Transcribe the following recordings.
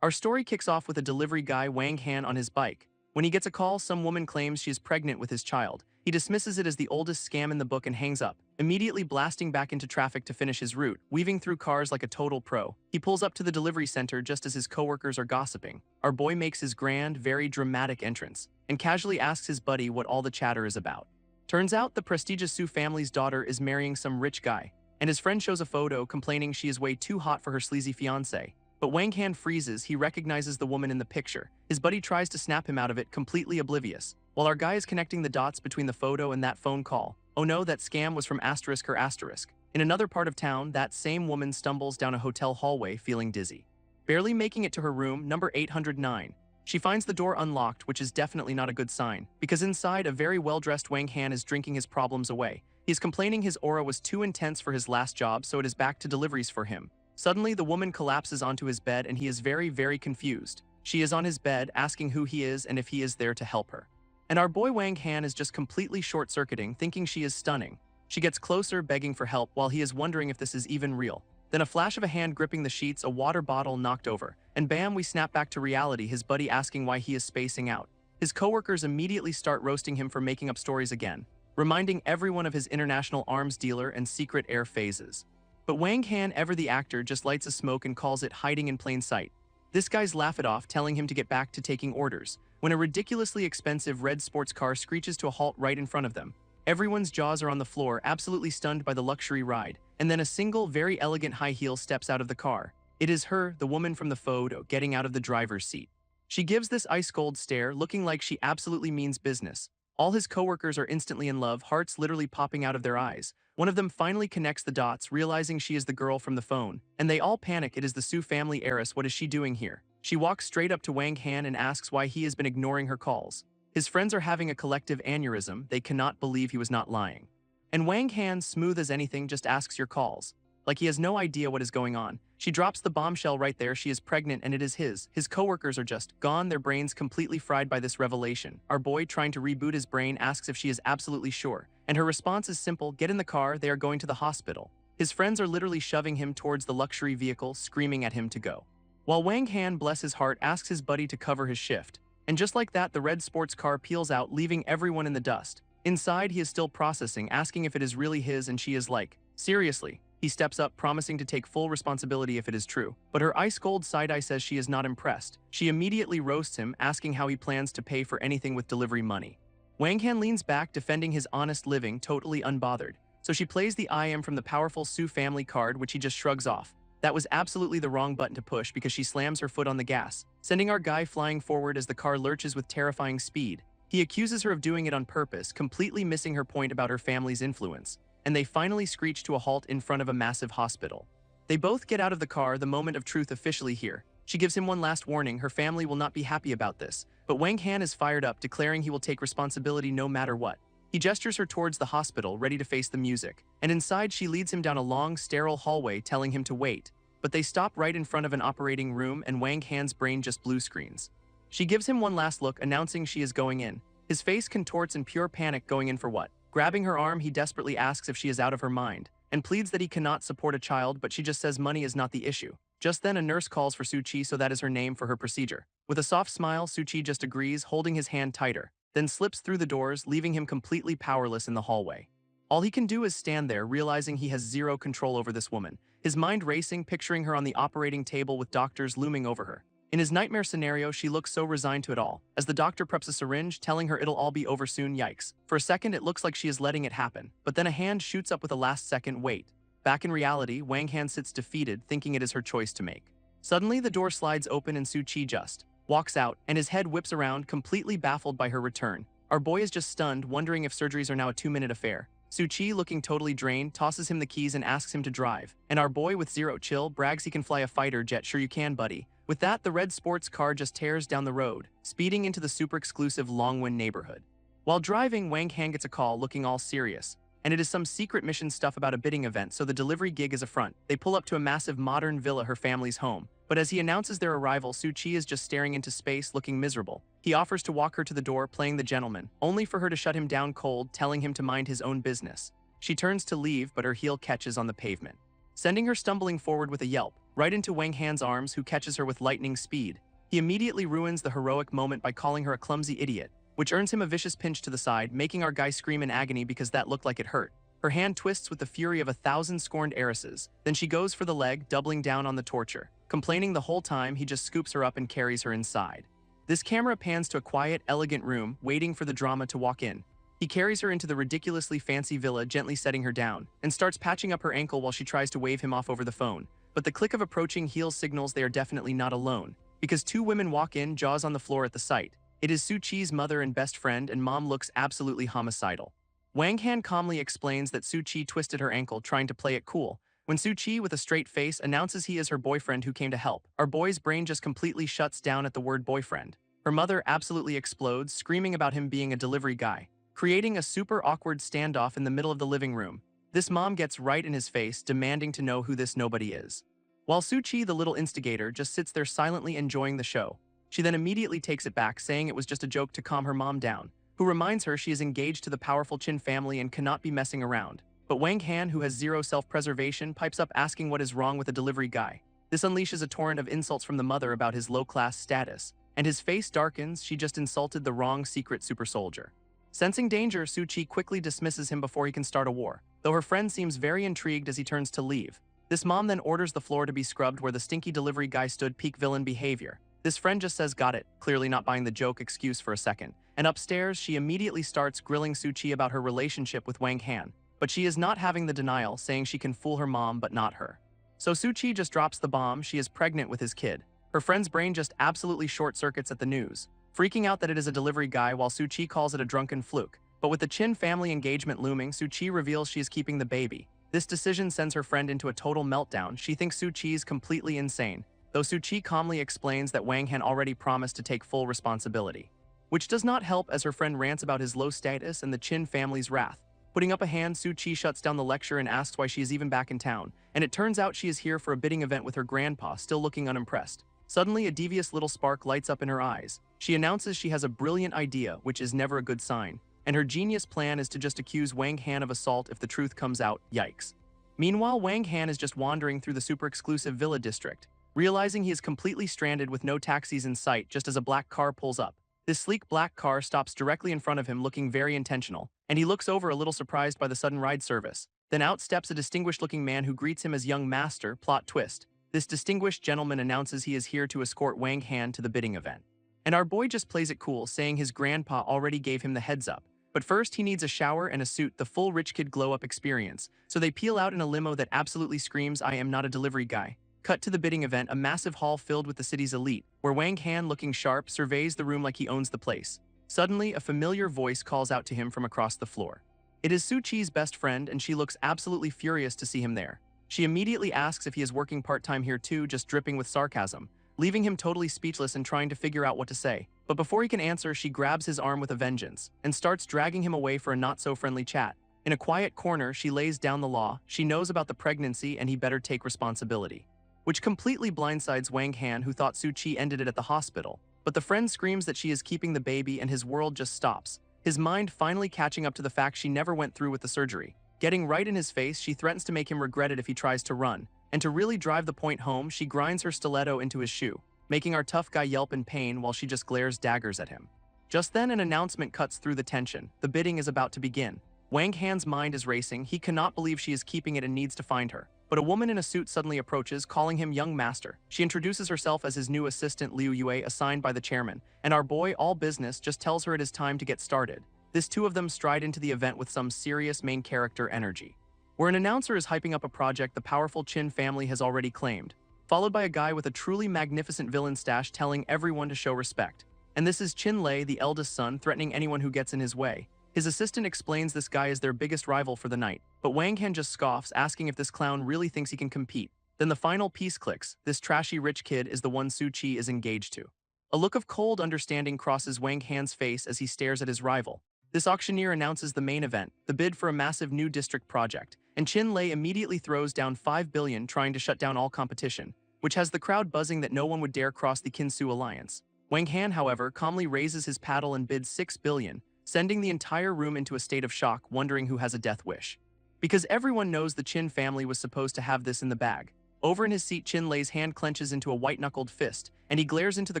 Our story kicks off with a delivery guy Wang Han on his bike. When he gets a call, some woman claims she is pregnant with his child. He dismisses it as the oldest scam in the book and hangs up, immediately blasting back into traffic to finish his route, weaving through cars like a total pro. He pulls up to the delivery center just as his coworkers are gossiping. Our boy makes his grand, very dramatic entrance, and casually asks his buddy what all the chatter is about. Turns out the prestigious Su family's daughter is marrying some rich guy, and his friend shows a photo complaining she is way too hot for her sleazy fiancé. But Wang Han freezes, he recognizes the woman in the picture. His buddy tries to snap him out of it, completely oblivious. While our guy is connecting the dots between the photo and that phone call, oh no, that scam was from asterisk her asterisk. In another part of town, that same woman stumbles down a hotel hallway feeling dizzy. Barely making it to her room, number 809. She finds the door unlocked, which is definitely not a good sign, because inside, a very well-dressed Wang Han is drinking his problems away. He's complaining his aura was too intense for his last job, so it is back to deliveries for him. Suddenly, the woman collapses onto his bed and he is very, very confused. She is on his bed, asking who he is and if he is there to help her. And our boy Wang Han is just completely short-circuiting, thinking she is stunning. She gets closer, begging for help, while he is wondering if this is even real. Then a flash of a hand gripping the sheets, a water bottle knocked over, and bam, we snap back to reality, his buddy asking why he is spacing out. His coworkers immediately start roasting him for making up stories again, reminding everyone of his international arms dealer and secret air phases. But Wang Han, ever the actor, just lights a smoke and calls it hiding in plain sight. This guy's laugh it off, telling him to get back to taking orders, when a ridiculously expensive red sports car screeches to a halt right in front of them. Everyone's jaws are on the floor, absolutely stunned by the luxury ride, and then a single, very elegant high heel steps out of the car. It is her, the woman from the photo, getting out of the driver's seat. She gives this ice-cold stare, looking like she absolutely means business. All his coworkers are instantly in love, hearts literally popping out of their eyes. One of them finally connects the dots, realizing she is the girl from the phone, and they all panic. It is the Su family heiress. What is she doing here? She walks straight up to Wang Han and asks why he has been ignoring her calls. His friends are having a collective aneurysm, they cannot believe he was not lying. And Wang Han, smooth as anything, just asks your calls. Like he has no idea what is going on. She drops the bombshell right there, she is pregnant and it is his. His coworkers are just gone, their brains completely fried by this revelation. Our boy, trying to reboot his brain, asks if she is absolutely sure. And her response is simple, get in the car, they are going to the hospital. His friends are literally shoving him towards the luxury vehicle, screaming at him to go. While Wang Han, bless his heart, asks his buddy to cover his shift. And just like that, the red sports car peels out, leaving everyone in the dust. Inside, he is still processing, asking if it is really his, and she is like, seriously? He steps up, promising to take full responsibility if it is true. But her ice-cold side-eye says she is not impressed. She immediately roasts him, asking how he plans to pay for anything with delivery money. Wang Han leans back, defending his honest living, totally unbothered. So she plays the I am from the powerful Su family card, which he just shrugs off. That was absolutely the wrong button to push because she slams her foot on the gas, sending our guy flying forward as the car lurches with terrifying speed. He accuses her of doing it on purpose, completely missing her point about her family's influence. And they finally screech to a halt in front of a massive hospital. They both get out of the car, the moment of truth officially here. She gives him one last warning, her family will not be happy about this. But Wang Han is fired up, declaring he will take responsibility no matter what. He gestures her towards the hospital, ready to face the music. And inside, she leads him down a long, sterile hallway, telling him to wait. But they stop right in front of an operating room, and Wang Han's brain just blue screens. She gives him one last look, announcing she is going in. His face contorts in pure panic, going in for what? Grabbing her arm, he desperately asks if she is out of her mind, and pleads that he cannot support a child, but she just says money is not the issue. Just then, a nurse calls for Su-Chi, so that is her name for her procedure. With a soft smile, Su-Chi just agrees, holding his hand tighter, then slips through the doors, leaving him completely powerless in the hallway. All he can do is stand there, realizing he has zero control over this woman, his mind racing, picturing her on the operating table with doctors looming over her. In his nightmare scenario, she looks so resigned to it all, as the doctor preps a syringe, telling her it'll all be over soon. Yikes. For a second, it looks like she is letting it happen, but then a hand shoots up with a last-second wait. Back in reality, Wang Han sits defeated, thinking it is her choice to make. Suddenly, the door slides open and Su-Chi just walks out, and his head whips around, completely baffled by her return. Our boy is just stunned, wondering if surgeries are now a 2-minute affair. Su-Chi, looking totally drained, tosses him the keys and asks him to drive. And our boy, with zero chill, brags he can fly a fighter jet. Sure you can, buddy. With that, the red sports car just tears down the road, speeding into the super-exclusive Longwen neighborhood. While driving, Wang Han gets a call, looking all serious. And it is some secret mission stuff about a bidding event, so the delivery gig is a front. They pull up to a massive modern villa, her family's home. But as he announces their arrival, Su-Chi is just staring into space, looking miserable. He offers to walk her to the door, playing the gentleman, only for her to shut him down cold, telling him to mind his own business. She turns to leave, but her heel catches on the pavement, sending her stumbling forward with a yelp. right into Wang Han's arms, who catches her with lightning speed. He immediately ruins the heroic moment by calling her a clumsy idiot, which earns him a vicious pinch to the side, making our guy scream in agony because that looked like it hurt. Her hand twists with the fury of 1,000 scorned heiresses. Then she goes for the leg, doubling down on the torture. Complaining the whole time, he just scoops her up and carries her inside. This camera pans to a quiet, elegant room, waiting for the drama to walk in. He carries her into the ridiculously fancy villa, gently setting her down, and starts patching up her ankle while she tries to wave him off over the phone. But the click of approaching heels signals they are definitely not alone, because two women walk in, jaws on the floor at the sight. It is Su-Chi's mother and best friend, and mom looks absolutely homicidal. Wang Han calmly explains that Su-Chi twisted her ankle trying to play it cool. When Su-Chi, with a straight face, announces he is her boyfriend who came to help, our boy's brain just completely shuts down at the word boyfriend. Her mother absolutely explodes, screaming about him being a delivery guy, creating a super awkward standoff in the middle of the living room. This mom gets right in his face, demanding to know who this nobody is. While Su-Chi, the little instigator, just sits there silently enjoying the show. She then immediately takes it back, saying it was just a joke to calm her mom down, who reminds her she is engaged to the powerful Chin family and cannot be messing around. But Wang Han, who has zero self-preservation, pipes up asking what is wrong with a delivery guy. This unleashes a torrent of insults from the mother about his low-class status, and his face darkens. She just insulted the wrong secret super soldier. Sensing danger, Su-Chi quickly dismisses him before he can start a war, though her friend seems very intrigued as he turns to leave. This mom then orders the floor to be scrubbed where the stinky delivery guy stood, peak villain behavior. This friend just says got it, clearly not buying the joke excuse for a second. And upstairs, she immediately starts grilling Su-Chi about her relationship with Wang Han. But she is not having the denial, saying she can fool her mom but not her. So Su-Chi just drops the bomb. She is pregnant with his kid. Her friend's brain just absolutely short-circuits at the news, freaking out that it is a delivery guy while Su-Chi calls it a drunken fluke. But with the Chin family engagement looming, Su-Chi reveals she is keeping the baby. This decision sends her friend into a total meltdown. She thinks Su-Chi is completely insane, though Su-Chi calmly explains that Wang Han already promised to take full responsibility, which does not help as her friend rants about his low status and the Chin family's wrath. Putting up a hand, Su-Chi shuts down the lecture and asks why she is even back in town, and it turns out she is here for a bidding event with her grandpa, still looking unimpressed. Suddenly, a devious little spark lights up in her eyes. She announces she has a brilliant idea, which is never a good sign, and her genius plan is to just accuse Wang Han of assault if the truth comes out. Yikes. Meanwhile, Wang Han is just wandering through the super-exclusive villa district, realizing he is completely stranded with no taxis in sight just as a black car pulls up. This sleek black car stops directly in front of him, looking very intentional, and he looks over a little surprised by the sudden ride service. Then out steps a distinguished-looking man who greets him as young master. Plot twist. This distinguished gentleman announces he is here to escort Wang Han to the bidding event. And our boy just plays it cool, saying his grandpa already gave him the heads up. But first he needs a shower and a suit, the full rich kid glow-up experience. So they peel out in a limo that absolutely screams, "I am not a delivery guy." Cut to the bidding event, a massive hall filled with the city's elite, where Wang Han, looking sharp, surveys the room like he owns the place. Suddenly, a familiar voice calls out to him from across the floor. It is Su-Chi's best friend, and she looks absolutely furious to see him there. She immediately asks if he is working part-time here too, just dripping with sarcasm, leaving him totally speechless and trying to figure out what to say. But before he can answer, she grabs his arm with a vengeance and starts dragging him away for a not-so-friendly chat. In a quiet corner, she lays down the law. She knows about the pregnancy and he better take responsibility, which completely blindsides Wang Han, who thought Su-Chi ended it at the hospital. But the friend screams that she is keeping the baby and his world just stops, his mind finally catching up to the fact she never went through with the surgery. Getting right in his face, she threatens to make him regret it if he tries to run. And to really drive the point home, she grinds her stiletto into his shoe, making our tough guy yelp in pain while she just glares daggers at him. Just then, an announcement cuts through the tension. The bidding is about to begin. Wang Han's mind is racing. He cannot believe she is keeping it and needs to find her. But a woman in a suit suddenly approaches, calling him young master. She introduces herself as his new assistant, Liu Yue, assigned by the chairman, and our boy, all business, just tells her it is time to get started. This two of them stride into the event with some serious main character energy. Where an announcer is hyping up a project the powerful Chin family has already claimed, followed by a guy with a truly magnificent villain stash telling everyone to show respect. And this is Chin Lei, the eldest son, threatening anyone who gets in his way. His assistant explains this guy is their biggest rival for the night, but Wang Han just scoffs, asking if this clown really thinks he can compete. Then the final piece clicks. This trashy rich kid is the one Su-Chi is engaged to. A look of cold understanding crosses Wang Han's face as he stares at his rival. This auctioneer announces the main event, the bid for a massive new district project, and Chin Lei immediately throws down 5 billion, trying to shut down all competition, which has the crowd buzzing that no one would dare cross the Kinsu alliance. Wang Han, however, calmly raises his paddle and bids 6 billion, sending the entire room into a state of shock, wondering who has a death wish. Because everyone knows the Chin family was supposed to have this in the bag. Over in his seat, Chin-Lei's hand clenches into a white-knuckled fist, and he glares into the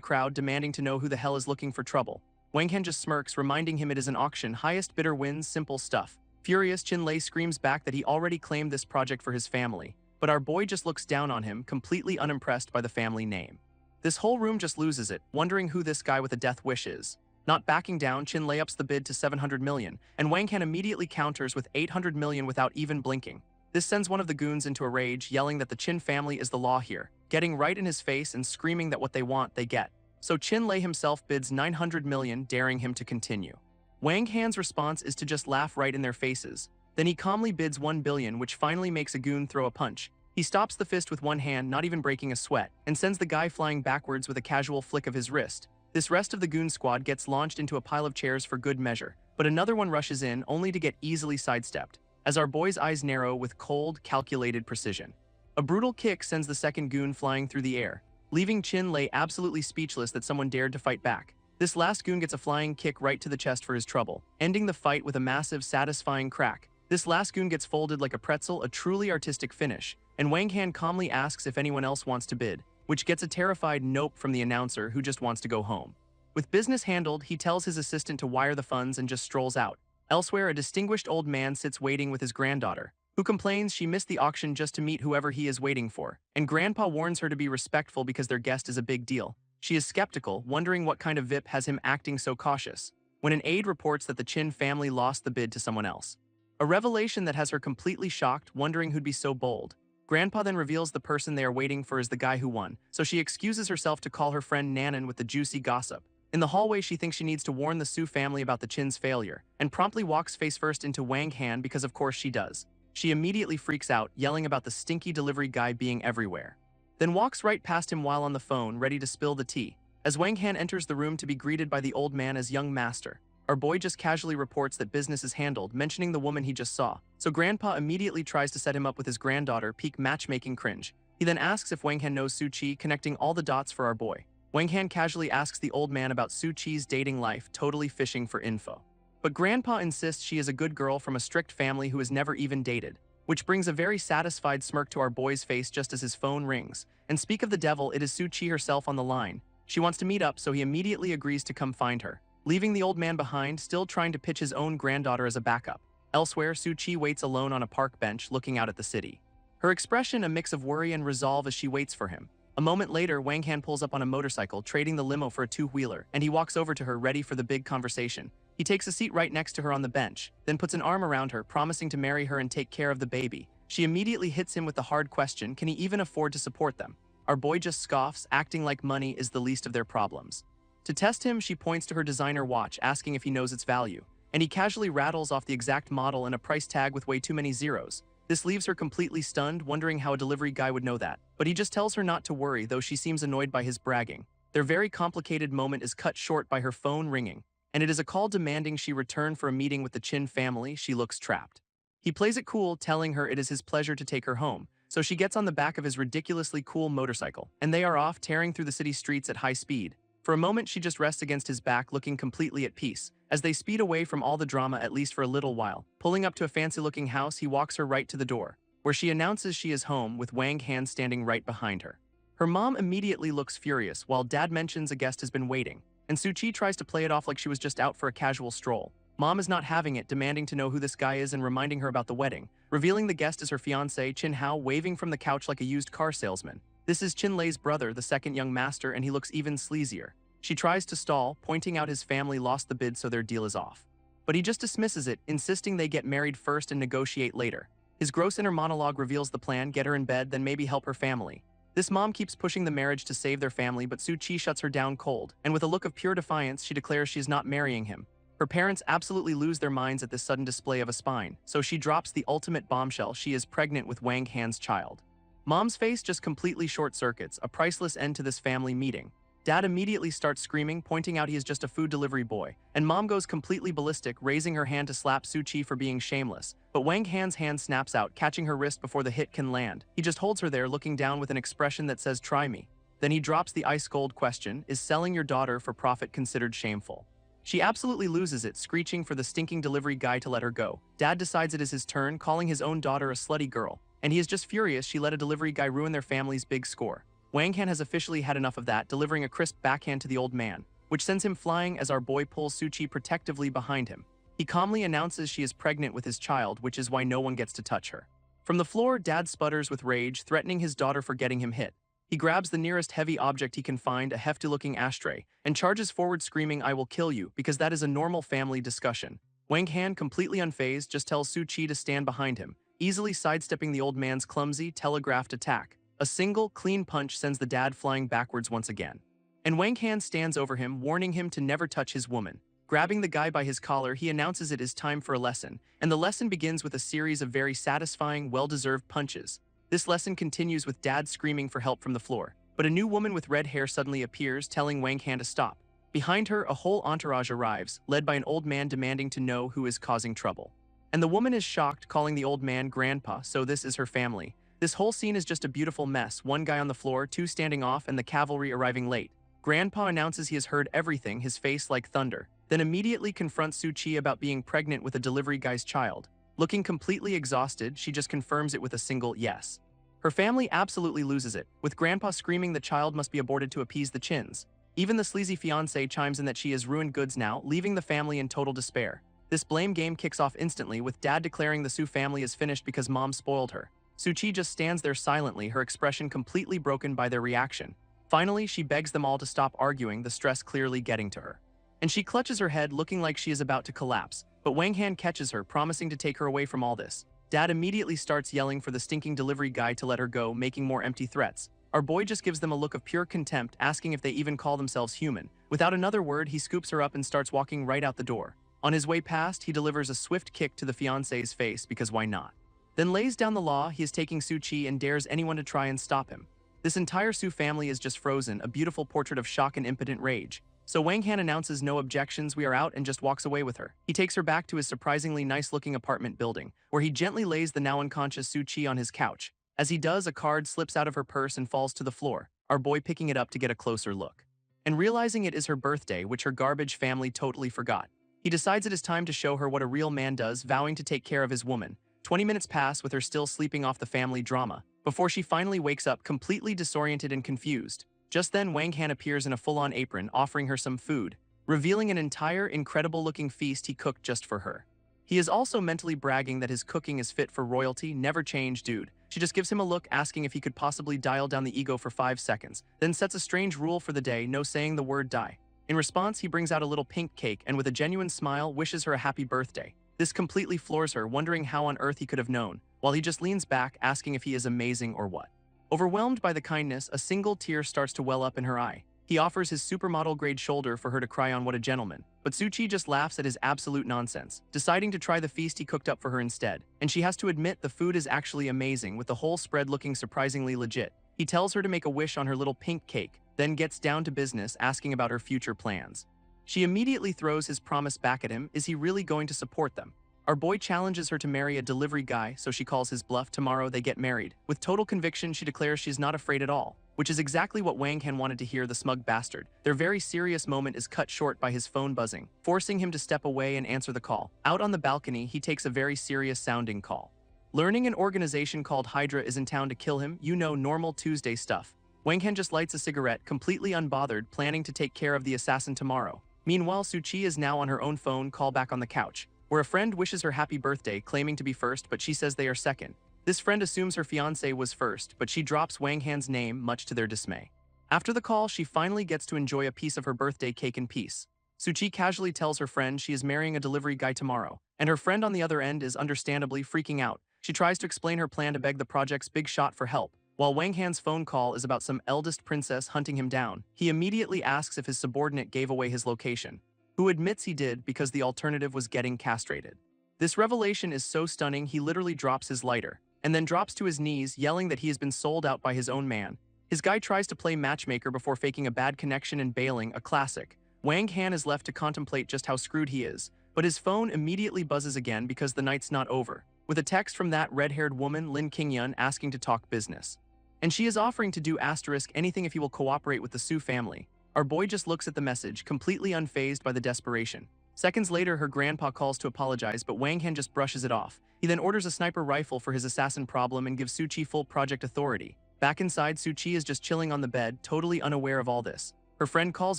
crowd, demanding to know who the hell is looking for trouble. Wang Han just smirks, reminding him it is an auction, highest bidder wins, simple stuff. Furious, Chin-Lei screams back that he already claimed this project for his family, but our boy just looks down on him, completely unimpressed by the family name. This whole room just loses it, wondering who this guy with a death wish is. Not backing down, Chin-Lei ups the bid to 700 million, and Wang Han immediately counters with 800 million without even blinking. This sends one of the goons into a rage, yelling that the Chin family is the law here, getting right in his face and screaming that what they want, they get. So Chin-Lei himself bids 900 million, daring him to continue. Wang Han's response is to just laugh right in their faces. Then he calmly bids 1 billion, which finally makes a goon throw a punch. He stops the fist with one hand, not even breaking a sweat, and sends the guy flying backwards with a casual flick of his wrist. This rest of the goon squad gets launched into a pile of chairs for good measure, but another one rushes in, only to get easily sidestepped, as our boy's eyes narrow with cold, calculated precision. A brutal kick sends the second goon flying through the air, leaving Chin-Lei absolutely speechless that someone dared to fight back. This last goon gets a flying kick right to the chest for his trouble, ending the fight with a massive, satisfying crack. This last goon gets folded like a pretzel, a truly artistic finish, and Wang Han calmly asks if anyone else wants to bid, which gets a terrified nope from the announcer who just wants to go home. With business handled, he tells his assistant to wire the funds and just strolls out. Elsewhere, a distinguished old man sits waiting with his granddaughter, who complains she missed the auction just to meet whoever he is waiting for, and Grandpa warns her to be respectful because their guest is a big deal. She is skeptical, wondering what kind of VIP has him acting so cautious, when an aide reports that the Chin family lost the bid to someone else. A revelation that has her completely shocked, wondering who'd be so bold. Grandpa then reveals the person they are waiting for is the guy who won, so she excuses herself to call her friend Nanan with the juicy gossip. In the hallway, she thinks she needs to warn the Su family about the Chin's failure, and promptly walks face first into Wang Han because of course she does. She immediately freaks out, yelling about the stinky delivery guy being everywhere. Then walks right past him while on the phone, ready to spill the tea. As Wang Han enters the room to be greeted by the old man as young master, our boy just casually reports that business is handled, mentioning the woman he just saw. So Grandpa immediately tries to set him up with his granddaughter, peak matchmaking cringe. He then asks if Wang Han knows Su Chi, connecting all the dots for our boy. Wang Han casually asks the old man about Su Chi's dating life, totally fishing for info. But Grandpa insists she is a good girl from a strict family who has never even dated, which brings a very satisfied smirk to our boy's face just as his phone rings. And speak of the devil, it is Su Chi herself on the line. She wants to meet up, so he immediately agrees to come find her, leaving the old man behind, still trying to pitch his own granddaughter as a backup. Elsewhere, Su Chi waits alone on a park bench, looking out at the city. Her expression a mix of worry and resolve as she waits for him. A moment later, Wang Han pulls up on a motorcycle, trading the limo for a two-wheeler, and he walks over to her, ready for the big conversation. He takes a seat right next to her on the bench, then puts an arm around her, promising to marry her and take care of the baby. She immediately hits him with the hard question, can he even afford to support them? Our boy just scoffs, acting like money is the least of their problems. To test him, she points to her designer watch, asking if he knows its value, and he casually rattles off the exact model and a price tag with way too many zeros. This leaves her completely stunned, wondering how a delivery guy would know that. But he just tells her not to worry, though she seems annoyed by his bragging. Their very complicated moment is cut short by her phone ringing, and it is a call demanding she return for a meeting with the Chin family. She looks trapped. He plays it cool, telling her it is his pleasure to take her home, so she gets on the back of his ridiculously cool motorcycle, and they are off, tearing through the city streets at high speed. For a moment, she just rests against his back, looking completely at peace. As they speed away from all the drama, at least for a little while, pulling up to a fancy-looking house, he walks her right to the door, where she announces she is home, with Wang Han standing right behind her. Her mom immediately looks furious, while Dad mentions a guest has been waiting, and Su Chi tries to play it off like she was just out for a casual stroll. Mom is not having it, demanding to know who this guy is and reminding her about the wedding, revealing the guest is her fiancé, Chin Hao, waving from the couch like a used car salesman. This is Chin-Lei's brother, the second young master, and he looks even sleazier. She tries to stall, pointing out his family lost the bid, so their deal is off. But he just dismisses it, insisting they get married first and negotiate later. His gross inner monologue reveals the plan, get her in bed, then maybe help her family. This mom keeps pushing the marriage to save their family, but Su Chi shuts her down cold, and with a look of pure defiance, she declares she is not marrying him. Her parents absolutely lose their minds at this sudden display of a spine, so she drops the ultimate bombshell: she is pregnant with Wang Han's child. Mom's face just completely short-circuits, a priceless end to this family meeting. Dad immediately starts screaming, pointing out he is just a food delivery boy, and Mom goes completely ballistic, raising her hand to slap Su Chi for being shameless. But Wang Han's hand snaps out, catching her wrist before the hit can land. He just holds her there, looking down with an expression that says, "Try me." Then he drops the ice-cold question, is selling your daughter for profit considered shameful? She absolutely loses it, screeching for the stinking delivery guy to let her go. Dad decides it is his turn, calling his own daughter a slutty girl. and he is just furious she let a delivery guy ruin their family's big score. Wang Han has officially had enough of that, delivering a crisp backhand to the old man, which sends him flying as our boy pulls Suchi protectively behind him. He calmly announces she is pregnant with his child, which is why no one gets to touch her. From the floor, Dad sputters with rage, threatening his daughter for getting him hit. He grabs the nearest heavy object he can find, a hefty-looking ashtray, and charges forward screaming, "I will kill you," because that is a normal family discussion. Wang Han, completely unfazed, just tells Suchi to stand behind him, easily sidestepping the old man's clumsy, telegraphed attack. A single, clean punch sends the dad flying backwards once again. And Wang Han stands over him, warning him to never touch his woman. Grabbing the guy by his collar, he announces it is time for a lesson, and the lesson begins with a series of very satisfying, well-deserved punches. This lesson continues with Dad screaming for help from the floor, but a new woman with red hair suddenly appears, telling Wang Han to stop. Behind her, a whole entourage arrives, led by an old man demanding to know who is causing trouble. And the woman is shocked, calling the old man Grandpa, so this is her family. This whole scene is just a beautiful mess, one guy on the floor, two standing off, and the cavalry arriving late. Grandpa announces he has heard everything, his face like thunder, then immediately confronts Suchi about being pregnant with a delivery guy's child. Looking completely exhausted, she just confirms it with a single yes. Her family absolutely loses it, with Grandpa screaming the child must be aborted to appease the chins. Even the sleazy fiancé chimes in that she is ruined goods now, leaving the family in total despair. This blame game kicks off instantly, with Dad declaring the Su family is finished because Mom spoiled her. Suchi just stands there silently, her expression completely broken by their reaction. Finally, she begs them all to stop arguing, the stress clearly getting to her. And she clutches her head, looking like she is about to collapse, but Wang Han catches her, promising to take her away from all this. Dad immediately starts yelling for the stinking delivery guy to let her go, making more empty threats. Our boy just gives them a look of pure contempt, asking if they even call themselves human. Without another word, he scoops her up and starts walking right out the door. On his way past, he delivers a swift kick to the fiancé's face, because why not? Then lays down the law he is taking Suchi and dares anyone to try and stop him. This entire Su family is just frozen, a beautiful portrait of shock and impotent rage. So Wang Han announces no objections, we are out, and just walks away with her. He takes her back to his surprisingly nice-looking apartment building, where he gently lays the now unconscious Suchi on his couch. As he does, a card slips out of her purse and falls to the floor, our boy picking it up to get a closer look. And realizing it is her birthday, which her garbage family totally forgot. He decides it is time to show her what a real man does, vowing to take care of his woman. 20 minutes pass with her still sleeping off the family drama, before she finally wakes up completely disoriented and confused. Just then, Wang Han appears in a full-on apron, offering her some food, revealing an entire incredible-looking feast he cooked just for her. He is also mentally bragging that his cooking is fit for royalty, never change, dude. She just gives him a look, asking if he could possibly dial down the ego for 5 seconds, then sets a strange rule for the day, no saying the word die. In response, he brings out a little pink cake and with a genuine smile wishes her a happy birthday. This completely floors her, wondering how on earth he could have known, while he just leans back, asking if he is amazing or what. Overwhelmed by the kindness, a single tear starts to well up in her eye. He offers his supermodel-grade shoulder for her to cry on, what a gentleman. But Suchi just laughs at his absolute nonsense, deciding to try the feast he cooked up for her instead. And she has to admit the food is actually amazing, with the whole spread looking surprisingly legit. He tells her to make a wish on her little pink cake, then gets down to business, asking about her future plans. She immediately throws his promise back at him. Is he really going to support them? Our boy challenges her to marry a delivery guy, so she calls his bluff. Tomorrow they get married. With total conviction, she declares she's not afraid at all, which is exactly what Wang Han wanted to hear, the smug bastard. Their very serious moment is cut short by his phone buzzing, forcing him to step away and answer the call. Out on the balcony, he takes a very serious-sounding call. Learning an organization called Hydra is in town to kill him, normal Tuesday stuff. Wang Han just lights a cigarette, completely unbothered, planning to take care of the assassin tomorrow. Meanwhile, Suchi is now on her own phone call back on the couch, where a friend wishes her happy birthday, claiming to be first, but she says they are second. This friend assumes her fiancé was first, but she drops Wang Han's name, much to their dismay. After the call, she finally gets to enjoy a piece of her birthday cake in peace. Suchi casually tells her friend she is marrying a delivery guy tomorrow, and her friend on the other end is understandably freaking out. She tries to explain her plan to beg the project's big shot for help. While Wang Han's phone call is about some eldest princess hunting him down, he immediately asks if his subordinate gave away his location, who admits he did because the alternative was getting castrated. This revelation is so stunning he literally drops his lighter, and then drops to his knees, yelling that he has been sold out by his own man. His guy tries to play matchmaker before faking a bad connection and bailing, a classic. Wang Han is left to contemplate just how screwed he is, but his phone immediately buzzes again because the night's not over, with a text from that red-haired woman, Lin Qingyun, asking to talk business. And she is offering to do anything if he will cooperate with the Su family. Our boy just looks at the message, completely unfazed by the desperation. Seconds later, her grandpa calls to apologize, but Wang Han just brushes it off. He then orders a sniper rifle for his assassin problem and gives Suchi full project authority. Back inside, Suchi is just chilling on the bed, totally unaware of all this. Her friend calls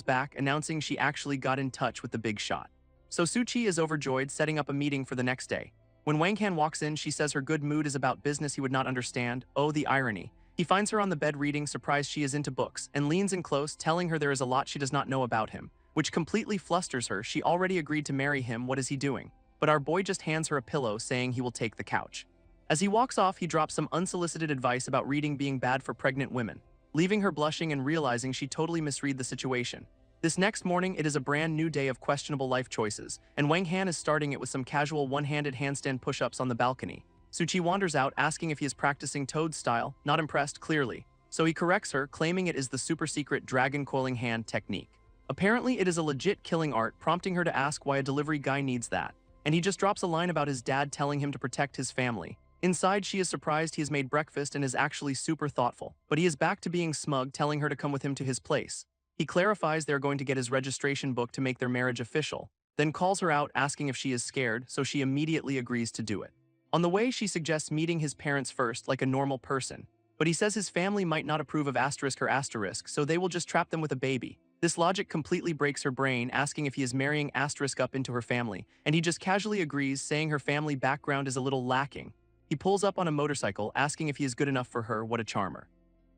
back, announcing she actually got in touch with the big shot. So Suchi is overjoyed, setting up a meeting for the next day. When Wang Han walks in, she says her good mood is about business he would not understand. Oh, the irony. He finds her on the bed reading, surprised she is into books, and leans in close, telling her there is a lot she does not know about him, which completely flusters her. She already agreed to marry him, what is he doing? But our boy just hands her a pillow, saying he will take the couch. As he walks off, he drops some unsolicited advice about reading being bad for pregnant women, leaving her blushing and realizing she totally misread the situation. This next morning, it is a brand new day of questionable life choices, and Wang Han is starting it with some casual one-handed handstand push-ups on the balcony. Suchi wanders out, asking if he is practicing Toad style, not impressed clearly. So he corrects her, claiming it is the super-secret dragon coiling hand technique. Apparently, it is a legit killing art, prompting her to ask why a delivery guy needs that. And he just drops a line about his dad telling him to protect his family. Inside, she is surprised he has made breakfast and is actually super thoughtful, but he is back to being smug, telling her to come with him to his place. He clarifies they are going to get his registration book to make their marriage official, then calls her out, asking if she is scared, so she immediately agrees to do it. On the way, she suggests meeting his parents first like a normal person, but he says his family might not approve of asterisk or asterisk, so they will just trap them with a baby. This logic completely breaks her brain, asking if he is marrying asterisk up into her family, and he just casually agrees, saying her family background is a little lacking. He pulls up on a motorcycle, asking if he is good enough for her. What a charmer.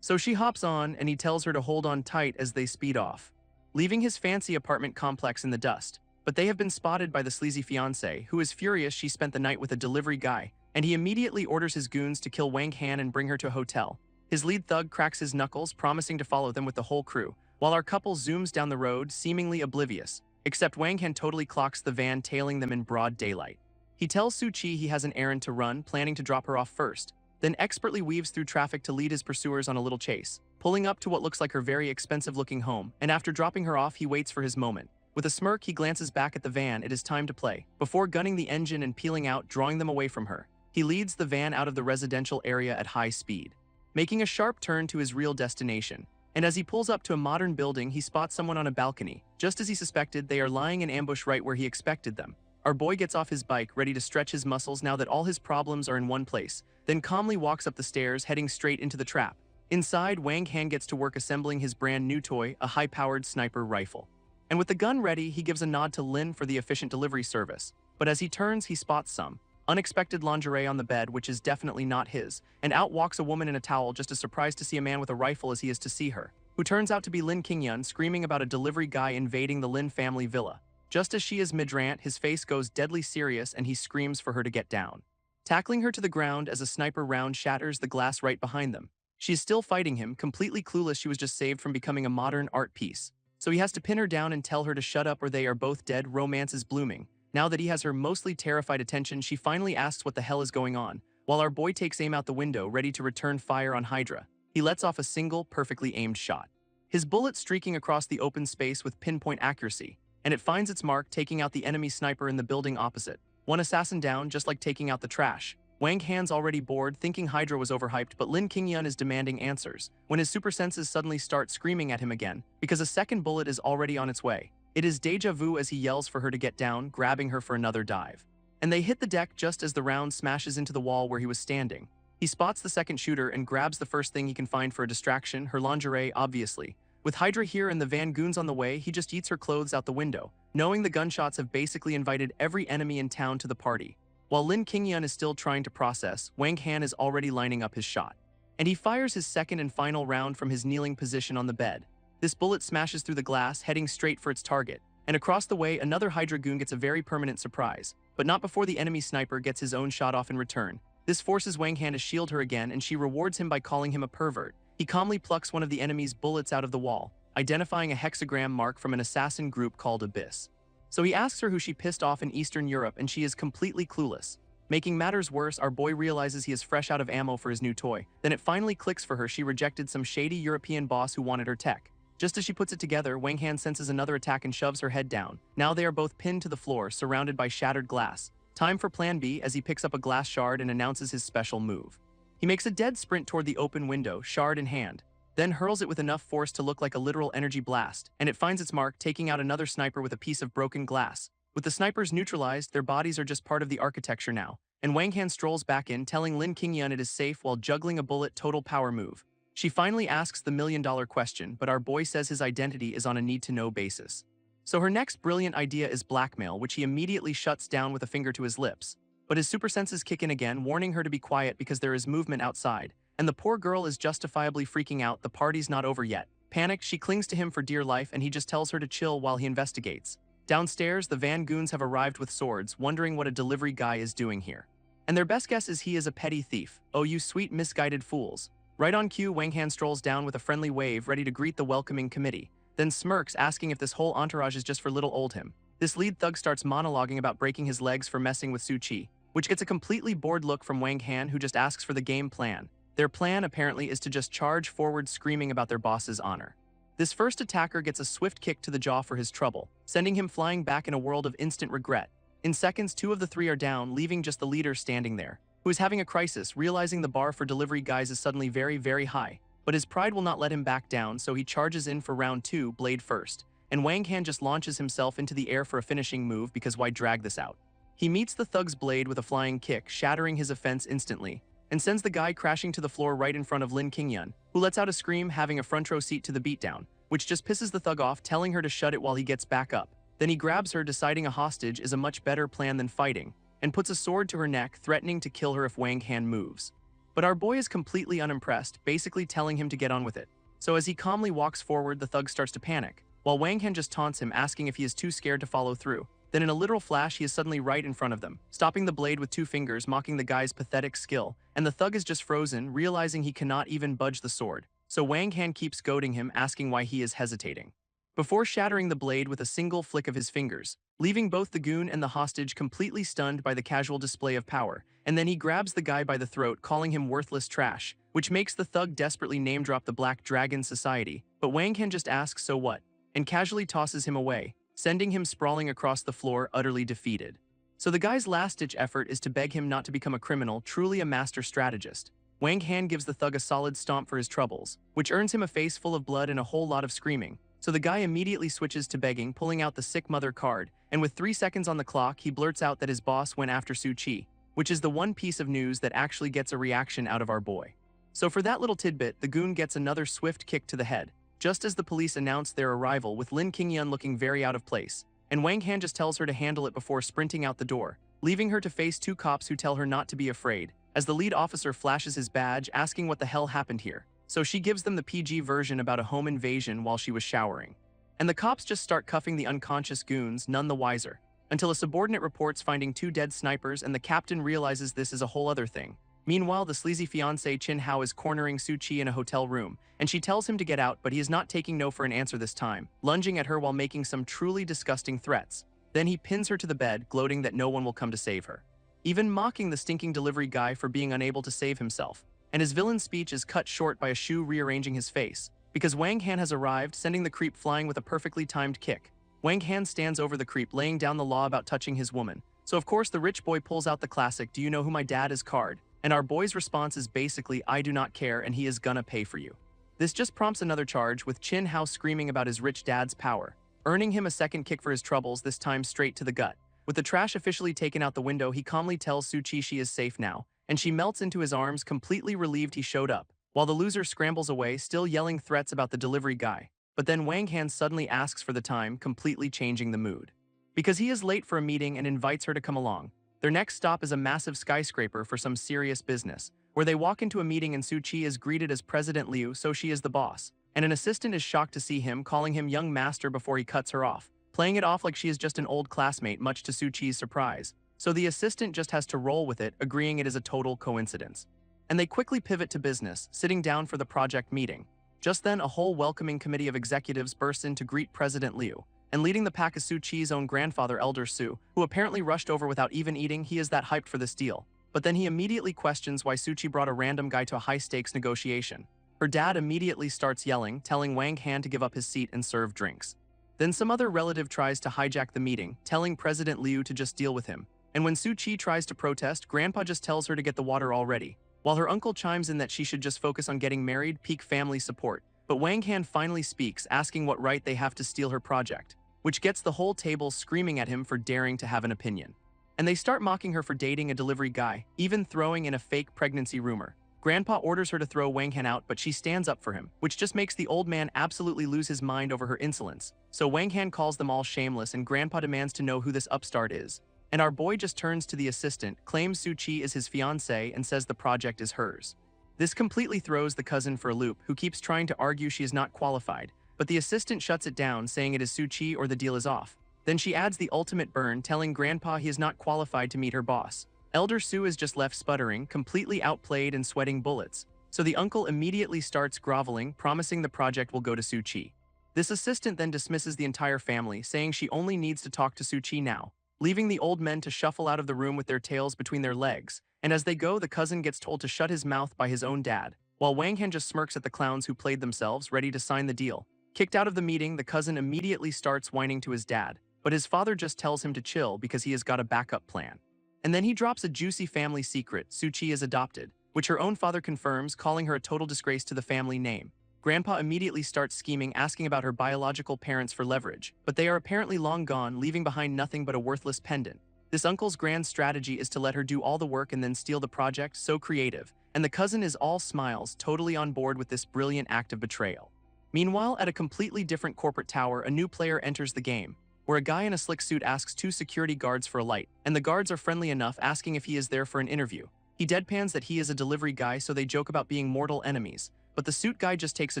So she hops on, and he tells her to hold on tight as they speed off, leaving his fancy apartment complex in the dust. But they have been spotted by the sleazy fiancé, who is furious she spent the night with a delivery guy, and he immediately orders his goons to kill Wang Han and bring her to a hotel. His lead thug cracks his knuckles, promising to follow them with the whole crew, while our couple zooms down the road, seemingly oblivious, except Wang Han totally clocks the van, tailing them in broad daylight. He tells Suchi he has an errand to run, planning to drop her off first, then expertly weaves through traffic to lead his pursuers on a little chase, pulling up to what looks like her very expensive-looking home, and after dropping her off, he waits for his moment. With a smirk, he glances back at the van. It is time to play. Before gunning the engine and peeling out, drawing them away from her, he leads the van out of the residential area at high speed, making a sharp turn to his real destination. And as he pulls up to a modern building, he spots someone on a balcony. Just as he suspected, they are lying in ambush right where he expected them. Our boy gets off his bike, ready to stretch his muscles now that all his problems are in one place, then calmly walks up the stairs, heading straight into the trap. Inside, Wang Han gets to work assembling his brand new toy, a high-powered sniper rifle. And with the gun ready, he gives a nod to Lin for the efficient delivery service. But as he turns, he spots some unexpected lingerie on the bed, which is definitely not his, and out walks a woman in a towel, just as surprised to see a man with a rifle as he is to see her, who turns out to be Lin Qingyun, screaming about a delivery guy invading the Lin family villa. Just as she is mid-rant, his face goes deadly serious and he screams for her to get down, tackling her to the ground as a sniper round shatters the glass right behind them. She is still fighting him, completely clueless she was just saved from becoming a modern art piece. So he has to pin her down and tell her to shut up or they are both dead. Romance is blooming. Now that he has her mostly terrified attention, she finally asks what the hell is going on, while our boy takes aim out the window, ready to return fire on Hydra. He lets off a single, perfectly aimed shot, his bullet streaking across the open space with pinpoint accuracy, and it finds its mark, taking out the enemy sniper in the building opposite. One assassin down, just like taking out the trash. Wang Han's already bored, thinking Hydra was overhyped, but Lin Qingyun is demanding answers, when his super senses suddenly start screaming at him again, because a second bullet is already on its way. It is deja vu as he yells for her to get down, grabbing her for another dive. And they hit the deck just as the round smashes into the wall where he was standing. He spots the second shooter and grabs the first thing he can find for a distraction, her lingerie, obviously. With Hydra here and the van goons on the way, he just eats her clothes out the window, knowing the gunshots have basically invited every enemy in town to the party. While Lin Qingyun is still trying to process, Wang Han is already lining up his shot. And he fires his second and final round from his kneeling position on the bed. This bullet smashes through the glass, heading straight for its target. And across the way, another Hydra goon gets a very permanent surprise, but not before the enemy sniper gets his own shot off in return. This forces Wang Han to shield her again, and she rewards him by calling him a pervert. He calmly plucks one of the enemy's bullets out of the wall, identifying a hexagram mark from an assassin group called Abyss. So he asks her who she pissed off in Eastern Europe, and she is completely clueless. Making matters worse, our boy realizes he is fresh out of ammo for his new toy. Then it finally clicks for her, she rejected some shady European boss who wanted her tech. Just as she puts it together, Wang Han senses another attack and shoves her head down. Now they are both pinned to the floor, surrounded by shattered glass. Time for plan B as he picks up a glass shard and announces his special move. He makes a dead sprint toward the open window, shard in hand, then hurls it with enough force to look like a literal energy blast, and it finds its mark, taking out another sniper with a piece of broken glass. With the snipers neutralized, their bodies are just part of the architecture now, and Wang Han strolls back in, telling Lin Qingyun it is safe while juggling a bullet total power move. She finally asks the million-dollar question, but our boy says his identity is on a need-to-know basis. So her next brilliant idea is blackmail, which he immediately shuts down with a finger to his lips. But his super senses kick in again, warning her to be quiet because there is movement outside, and the poor girl is justifiably freaking out. The party's not over yet. Panicked, she clings to him for dear life, and he just tells her to chill while he investigates. Downstairs, the Van Goons have arrived with swords, wondering what a delivery guy is doing here. And their best guess is he is a petty thief. Oh, you sweet misguided fools. Right on cue, Wang Han strolls down with a friendly wave, ready to greet the welcoming committee, then smirks, asking if this whole entourage is just for little old him. This lead thug starts monologuing about breaking his legs for messing with Su Qi, which gets a completely bored look from Wang Han, who just asks for the game plan. Their plan, apparently, is to just charge forward, screaming about their boss's honor. This first attacker gets a swift kick to the jaw for his trouble, sending him flying back in a world of instant regret. In seconds, 2 of the 3 are down, leaving just the leader standing there, who is having a crisis, realizing the bar for delivery guys is suddenly very, very high. But his pride will not let him back down, so he charges in for round 2, blade first, and Wang Han just launches himself into the air for a finishing move, because why drag this out? He meets the thug's blade with a flying kick, shattering his offense instantly, and sends the guy crashing to the floor right in front of Lin Qingyun, who lets out a scream, having a front row seat to the beatdown, which just pisses the thug off, telling her to shut it while he gets back up. Then he grabs her, deciding a hostage is a much better plan than fighting, and puts a sword to her neck, threatening to kill her if Wang Han moves. But our boy is completely unimpressed, basically telling him to get on with it. So as he calmly walks forward, the thug starts to panic, while Wang Han just taunts him, asking if he is too scared to follow through. Then in a literal flash, he is suddenly right in front of them, stopping the blade with 2 fingers, mocking the guy's pathetic skill, and the thug is just frozen, realizing he cannot even budge the sword. So Wang Han keeps goading him, asking why he is hesitating, before shattering the blade with a single flick of his fingers, leaving both the goon and the hostage completely stunned by the casual display of power. And then he grabs the guy by the throat, calling him worthless trash, which makes the thug desperately name-drop the Black Dragon Society. But Wang Han just asks, so what, and casually tosses him away, sending him sprawling across the floor, utterly defeated. So the guy's last-ditch effort is to beg him not to become a criminal, truly a master strategist. Wang Han gives the thug a solid stomp for his troubles, which earns him a face full of blood and a whole lot of screaming. So the guy immediately switches to begging, pulling out the sick mother card, and with 3 seconds on the clock, he blurts out that his boss went after Su Qi, which is the one piece of news that actually gets a reaction out of our boy. So for that little tidbit, the goon gets another swift kick to the head, just as the police announce their arrival, with Lin Qingyun looking very out of place, and Wang Han just tells her to handle it before sprinting out the door, leaving her to face 2 cops who tell her not to be afraid, as the lead officer flashes his badge, asking what the hell happened here. So she gives them the PG version about a home invasion while she was showering. And the cops just start cuffing the unconscious goons, none the wiser, until a subordinate reports finding 2 dead snipers, and the captain realizes this is a whole other thing. Meanwhile, the sleazy fiancé Chin Hao is cornering Su Qi in a hotel room, and she tells him to get out, but he is not taking no for an answer this time, lunging at her while making some truly disgusting threats. Then he pins her to the bed, gloating that no one will come to save her, even mocking the stinking delivery guy for being unable to save himself. And his villain speech is cut short by a shoe rearranging his face, because Wang Han has arrived, sending the creep flying with a perfectly timed kick. Wang Han stands over the creep, laying down the law about touching his woman. So of course the rich boy pulls out the classic, "Do you know who my dad is?" card, and our boy's response is basically, "I do not care, and he is gonna pay for you." This just prompts another charge, with Chin Hao screaming about his rich dad's power, earning him a second kick for his troubles, this time straight to the gut. With the trash officially taken out the window, he calmly tells Su Qi she is safe now, and she melts into his arms, completely relieved he showed up, while the loser scrambles away, still yelling threats about the delivery guy. But then Wang Han suddenly asks for the time, completely changing the mood, because he is late for a meeting and invites her to come along. Their next stop is a massive skyscraper for some serious business, where they walk into a meeting and Su Qi is greeted as President Liu, so she is the boss, and an assistant is shocked to see him, calling him young master before he cuts her off, playing it off like she is just an old classmate, much to Su Qi's surprise. So the assistant just has to roll with it, agreeing it is a total coincidence. And they quickly pivot to business, sitting down for the project meeting. Just then, a whole welcoming committee of executives bursts in to greet President Liu, and leading the pack is Su Qi's own grandfather, Elder Su, who apparently rushed over without even eating. He is that hyped for this deal. But then he immediately questions why Su Qi brought a random guy to a high-stakes negotiation. Her dad immediately starts yelling, telling Wang Han to give up his seat and serve drinks. Then some other relative tries to hijack the meeting, telling President Liu to just deal with him. And when Su Qi tries to protest, Grandpa just tells her to get the water already, while her uncle chimes in that she should just focus on getting married, peak family support. But Wang Han finally speaks, asking what right they have to steal her project. which gets the whole table screaming at him for daring to have an opinion. And they start mocking her for dating a delivery guy, even throwing in a fake pregnancy rumor. Grandpa orders her to throw Wang Han out, but she stands up for him, which just makes the old man absolutely lose his mind over her insolence. So Wang Han calls them all shameless and Grandpa demands to know who this upstart is. And our boy just turns to the assistant, claims Su Chi is his fiancée, and says the project is hers. This completely throws the cousin for a loop, who keeps trying to argue she is not qualified, but the assistant shuts it down, saying it is Su Chi or the deal is off. Then she adds the ultimate burn, telling Grandpa he is not qualified to meet her boss. Elder Su is just left sputtering, completely outplayed and sweating bullets. So the uncle immediately starts groveling, promising the project will go to Su Chi. This assistant then dismisses the entire family, saying she only needs to talk to Su Chi now, leaving the old men to shuffle out of the room with their tails between their legs. And as they go, the cousin gets told to shut his mouth by his own dad, while Wang Han just smirks at the clowns who played themselves, ready to sign the deal. Kicked out of the meeting, the cousin immediately starts whining to his dad, but his father just tells him to chill because he has got a backup plan. And then he drops a juicy family secret: Su Chi is adopted, which her own father confirms, calling her a total disgrace to the family name. Grandpa immediately starts scheming, asking about her biological parents for leverage, but they are apparently long gone, leaving behind nothing but a worthless pendant. This uncle's grand strategy is to let her do all the work and then steal the project, so creative, and the cousin is all smiles, totally on board with this brilliant act of betrayal. Meanwhile, at a completely different corporate tower, a new player enters the game, where a guy in a slick suit asks two security guards for a light, and the guards are friendly enough, asking if he is there for an interview. He deadpans that he is a delivery guy, so they joke about being mortal enemies, but the suit guy just takes a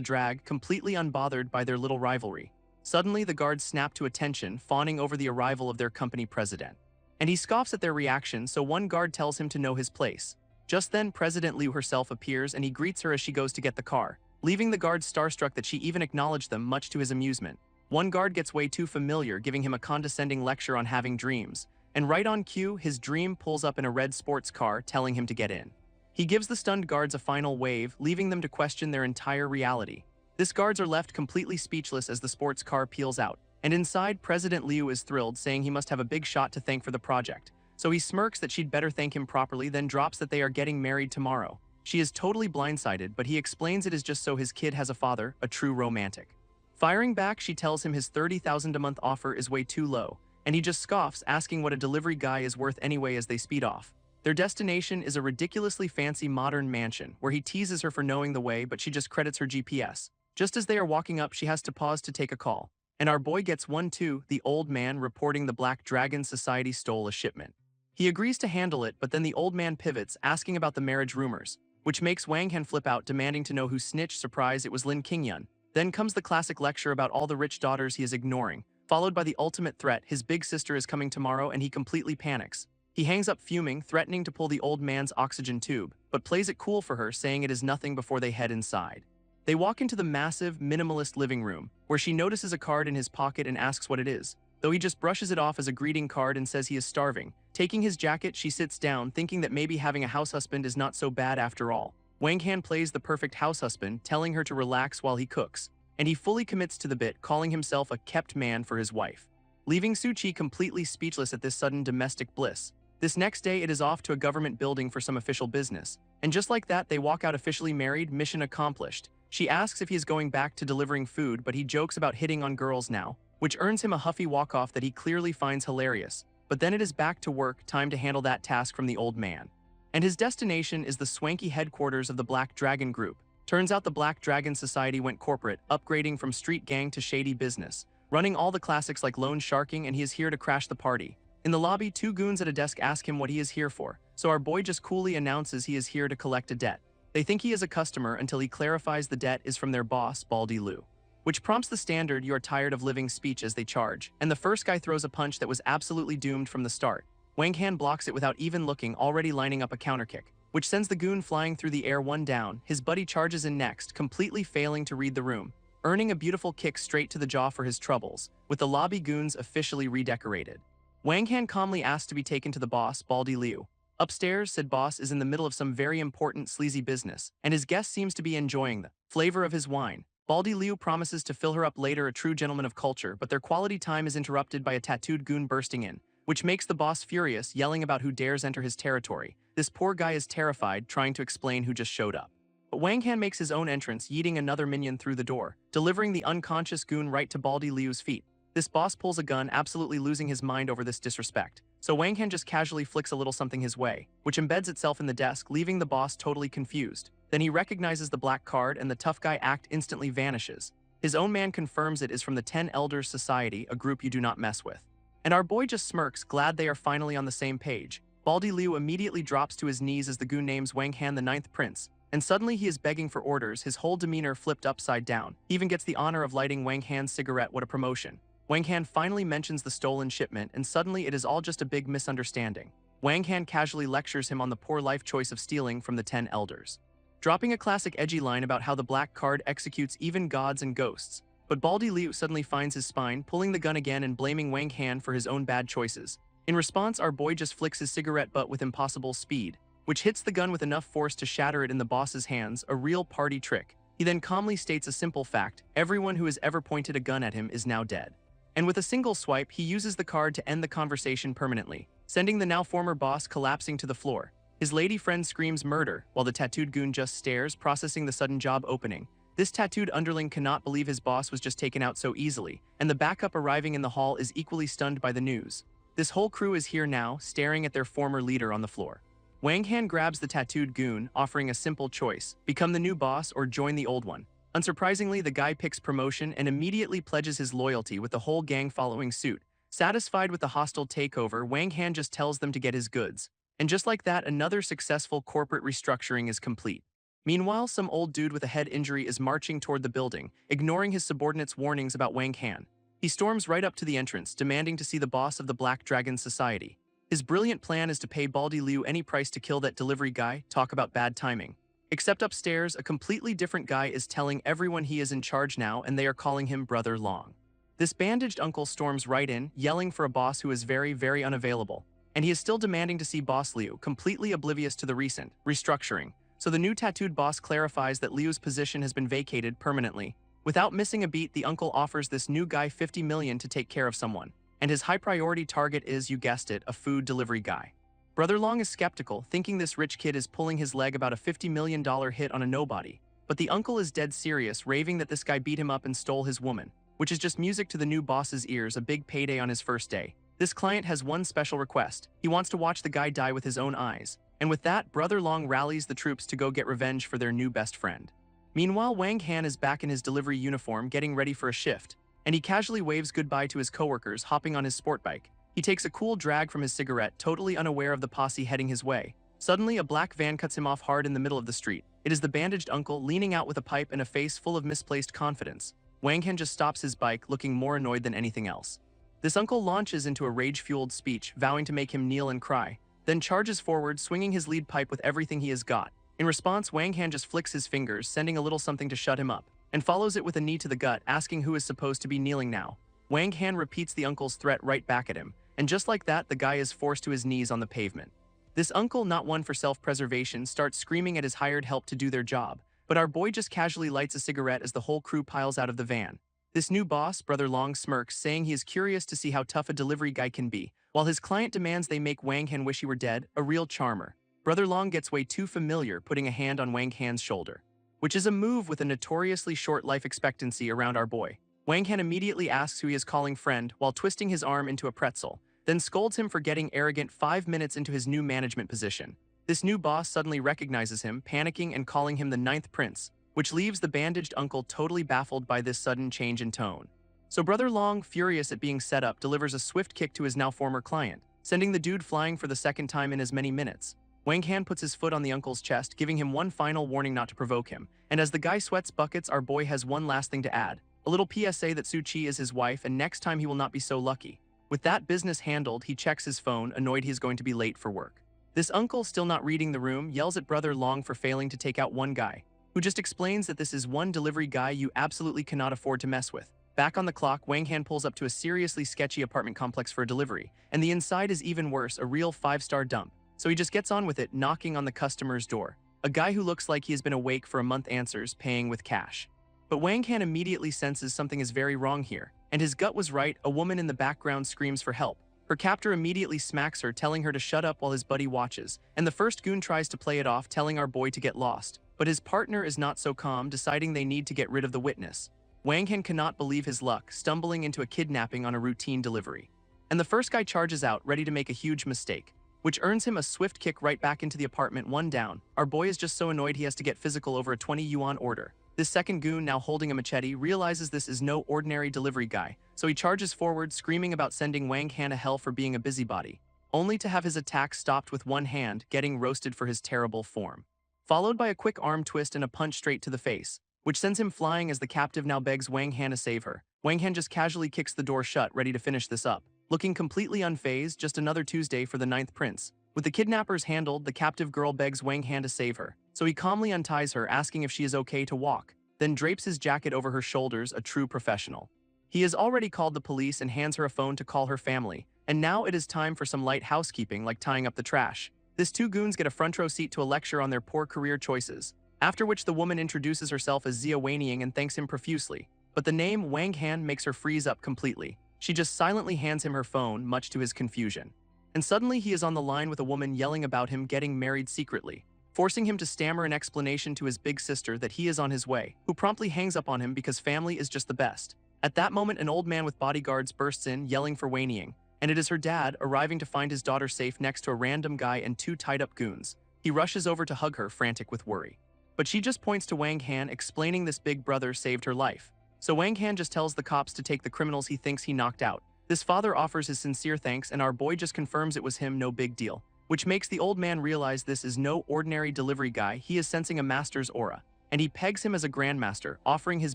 drag, completely unbothered by their little rivalry. Suddenly, the guards snap to attention, fawning over the arrival of their company president. And he scoffs at their reaction, so one guard tells him to know his place. Just then, President Liu herself appears and he greets her as she goes to get the car, leaving the guards starstruck that she even acknowledged them, much to his amusement. One guard gets way too familiar, giving him a condescending lecture on having dreams, and right on cue, his dream pulls up in a red sports car, telling him to get in. He gives the stunned guards a final wave, leaving them to question their entire reality. These guards are left completely speechless as the sports car peels out, and inside, President Liu is thrilled, saying he must have a big shot to thank for the project. So he smirks that she'd better thank him properly, then drops that they are getting married tomorrow. She is totally blindsided, but he explains it is just so his kid has a father, a true romantic. Firing back, she tells him his $30,000 a month offer is way too low, and he just scoffs, asking what a delivery guy is worth anyway as they speed off. Their destination is a ridiculously fancy modern mansion, where he teases her for knowing the way, but she just credits her GPS. Just as they are walking up, she has to pause to take a call. And our boy gets one too, the old man reporting the Black Dragon Society stole a shipment. He agrees to handle it, but then the old man pivots, asking about the marriage rumors, which makes Wang Han flip out, demanding to know who snitched. Surprise, it was Lin Qingyun. Then comes the classic lecture about all the rich daughters he is ignoring, followed by the ultimate threat: his big sister is coming tomorrow, and he completely panics. He hangs up fuming, threatening to pull the old man's oxygen tube, but plays it cool for her, saying it is nothing before they head inside. They walk into the massive, minimalist living room, where she notices a card in his pocket and asks what it is, though he just brushes it off as a greeting card and says he is starving. Taking his jacket, she sits down, thinking that maybe having a house husband is not so bad after all. Wang Han plays the perfect house husband, telling her to relax while he cooks, and he fully commits to the bit, calling himself a kept man for his wife, leaving Su Chi completely speechless at this sudden domestic bliss. This next day, it is off to a government building for some official business, and just like that, they walk out officially married, mission accomplished. She asks if he is going back to delivering food, but he jokes about hitting on girls now, which earns him a huffy walk-off that he clearly finds hilarious. But then it is back to work, time to handle that task from the old man. And his destination is the swanky headquarters of the Black Dragon Group. Turns out the Black Dragon Society went corporate, upgrading from street gang to shady business, running all the classics like loan sharking, and he is here to crash the party. In the lobby, two goons at a desk ask him what he is here for, so our boy just coolly announces he is here to collect a debt. They think he is a customer until he clarifies the debt is from their boss, Baldy Liu, which prompts the standard "you are tired of living" speech as they charge, and the first guy throws a punch that was absolutely doomed from the start. Wang Han blocks it without even looking, already lining up a counterkick, which sends the goon flying through the air, one down. His buddy charges in next, completely failing to read the room, earning a beautiful kick straight to the jaw for his troubles, with the lobby goons officially redecorated. Wang Han calmly asks to be taken to the boss, Baldy Liu. Upstairs, said boss is in the middle of some very important sleazy business, and his guest seems to be enjoying the flavor of his wine. Baldy Liu promises to fill her up later, a true gentleman of culture, but their quality time is interrupted by a tattooed goon bursting in, which makes the boss furious, yelling about who dares enter his territory. This poor guy is terrified, trying to explain who just showed up. But Wang Han makes his own entrance, yeeting another minion through the door, delivering the unconscious goon right to Baldy Liu's feet. This boss pulls a gun, absolutely losing his mind over this disrespect. So Wang Han just casually flicks a little something his way, which embeds itself in the desk, leaving the boss totally confused. Then he recognizes the black card and the tough guy act instantly vanishes. His own man confirms it is from the 10 Elders Society, a group you do not mess with. And our boy just smirks, glad they are finally on the same page. Baldy Liu immediately drops to his knees as the goon names Wang Han the Ninth Prince, and suddenly he is begging for orders, his whole demeanor flipped upside down. He even gets the honor of lighting Wang Han's cigarette, what a promotion. Wang Han finally mentions the stolen shipment, and suddenly it is all just a big misunderstanding. Wang Han casually lectures him on the poor life choice of stealing from the 10 elders, dropping a classic edgy line about how the black card executes even gods and ghosts. But Baldy Liu suddenly finds his spine, pulling the gun again and blaming Wang Han for his own bad choices. In response, our boy just flicks his cigarette butt with impossible speed, which hits the gun with enough force to shatter it in the boss's hands, a real party trick. He then calmly states a simple fact: everyone who has ever pointed a gun at him is now dead. And with a single swipe, he uses the card to end the conversation permanently, sending the now former boss collapsing to the floor. His lady friend screams murder, while the tattooed goon just stares, processing the sudden job opening. This tattooed underling cannot believe his boss was just taken out so easily, and the backup arriving in the hall is equally stunned by the news. This whole crew is here now, staring at their former leader on the floor. Wang Han grabs the tattooed goon, offering a simple choice: become the new boss or join the old one. Unsurprisingly, the guy picks promotion and immediately pledges his loyalty, with the whole gang following suit. Satisfied with the hostile takeover, Wang Han just tells them to get his goods. And just like that, another successful corporate restructuring is complete. Meanwhile, some old dude with a head injury is marching toward the building, ignoring his subordinates' warnings about Wang Han. He storms right up to the entrance, demanding to see the boss of the Black Dragon Society. His brilliant plan is to pay Baldy Liu any price to kill that delivery guy. Talk about bad timing. Except upstairs, a completely different guy is telling everyone he is in charge now, and they are calling him Brother Long. This bandaged uncle storms right in, yelling for a boss who is very unavailable. And he is still demanding to see Boss Liu, completely oblivious to the recent restructuring. So the new tattooed boss clarifies that Liu's position has been vacated permanently. Without missing a beat, the uncle offers this new guy 50 million to take care of someone. And his high priority target is, you guessed it, a food delivery guy. Brother Long is skeptical, thinking this rich kid is pulling his leg about a $50 million hit on a nobody. But the uncle is dead serious, raving that this guy beat him up and stole his woman, which is just music to the new boss's ears, a big payday on his first day. This client has one special request: he wants to watch the guy die with his own eyes. And with that, Brother Long rallies the troops to go get revenge for their new best friend. Meanwhile, Wang Han is back in his delivery uniform, getting ready for a shift, and he casually waves goodbye to his coworkers, hopping on his sport bike. He takes a cool drag from his cigarette, totally unaware of the posse heading his way. Suddenly, a black van cuts him off hard in the middle of the street. It is the bandaged uncle, leaning out with a pipe and a face full of misplaced confidence. Wang Han just stops his bike, looking more annoyed than anything else. This uncle launches into a rage-fueled speech, vowing to make him kneel and cry, then charges forward, swinging his lead pipe with everything he has got. In response, Wang Han just flicks his fingers, sending a little something to shut him up, and follows it with a knee to the gut, asking who is supposed to be kneeling now. Wang Han repeats the uncle's threat right back at him, and just like that, the guy is forced to his knees on the pavement. This uncle, not one for self-preservation, starts screaming at his hired help to do their job, but our boy just casually lights a cigarette as the whole crew piles out of the van. This new boss, Brother Long, smirks, saying he is curious to see how tough a delivery guy can be, while his client demands they make Wang Han wish he were dead, a real charmer. Brother Long gets way too familiar, putting a hand on Wang Han's shoulder, which is a move with a notoriously short life expectancy around our boy. Wang Han immediately asks who he is calling friend while twisting his arm into a pretzel, then scolds him for getting arrogant 5 minutes into his new management position. This new boss suddenly recognizes him, panicking and calling him the Ninth Prince, which leaves the bandaged uncle totally baffled by this sudden change in tone. So Brother Long, furious at being set up, delivers a swift kick to his now former client, sending the dude flying for the second time in as many minutes. Wang Han puts his foot on the uncle's chest, giving him one final warning not to provoke him, and as the guy sweats buckets, our boy has one last thing to add. A little PSA that Su-Chi is his wife, and next time he will not be so lucky. With that business handled, he checks his phone, annoyed he is going to be late for work. This uncle, still not reading the room, yells at Brother Long for failing to take out one guy, who just explains that this is one delivery guy you absolutely cannot afford to mess with. Back on the clock, Wang Han pulls up to a seriously sketchy apartment complex for a delivery, and the inside is even worse, a real 5-star dump. So he just gets on with it, knocking on the customer's door. A guy who looks like he has been awake for a month answers, paying with cash. But Wang Han immediately senses something is very wrong here, and his gut was right. A woman in the background screams for help. Her captor immediately smacks her, telling her to shut up while his buddy watches, and the first goon tries to play it off, telling our boy to get lost. But his partner is not so calm, deciding they need to get rid of the witness. Wang Han cannot believe his luck, stumbling into a kidnapping on a routine delivery. And the first guy charges out, ready to make a huge mistake, which earns him a swift kick right back into the apartment, one down. Our boy is just so annoyed he has to get physical over a 20 yuan order. This second goon, now holding a machete, realizes this is no ordinary delivery guy, so he charges forward, screaming about sending Wang Han to hell for being a busybody, only to have his attack stopped with one hand, getting roasted for his terrible form. Followed by a quick arm twist and a punch straight to the face, which sends him flying as the captive now begs Wang Han to save her. Wang Han just casually kicks the door shut, ready to finish this up. Looking completely unfazed, just another Tuesday for the ninth prince. With the kidnappers handled, the captive girl begs Wang Han to save her, so he calmly unties her, asking if she is okay to walk, then drapes his jacket over her shoulders, a true professional. He has already called the police and hands her a phone to call her family, and now it is time for some light housekeeping like tying up the trash. This two goons get a front row seat to a lecture on their poor career choices, after which the woman introduces herself as Zia Wanying and thanks him profusely. But the name Wang Han makes her freeze up completely. She just silently hands him her phone, much to his confusion. And suddenly he is on the line with a woman yelling about him getting married secretly, forcing him to stammer an explanation to his big sister that he is on his way, who promptly hangs up on him because family is just the best. At that moment, an old man with bodyguards bursts in, yelling for Wanying, and it is her dad, arriving to find his daughter safe next to a random guy and two tied-up goons. He rushes over to hug her, frantic with worry. But she just points to Wang Han, explaining this big brother saved her life. So Wang Han just tells the cops to take the criminals he thinks he knocked out. This father offers his sincere thanks, and our boy just confirms it was him, no big deal, which makes the old man realize this is no ordinary delivery guy. He is sensing a master's aura, and he pegs him as a grandmaster, offering his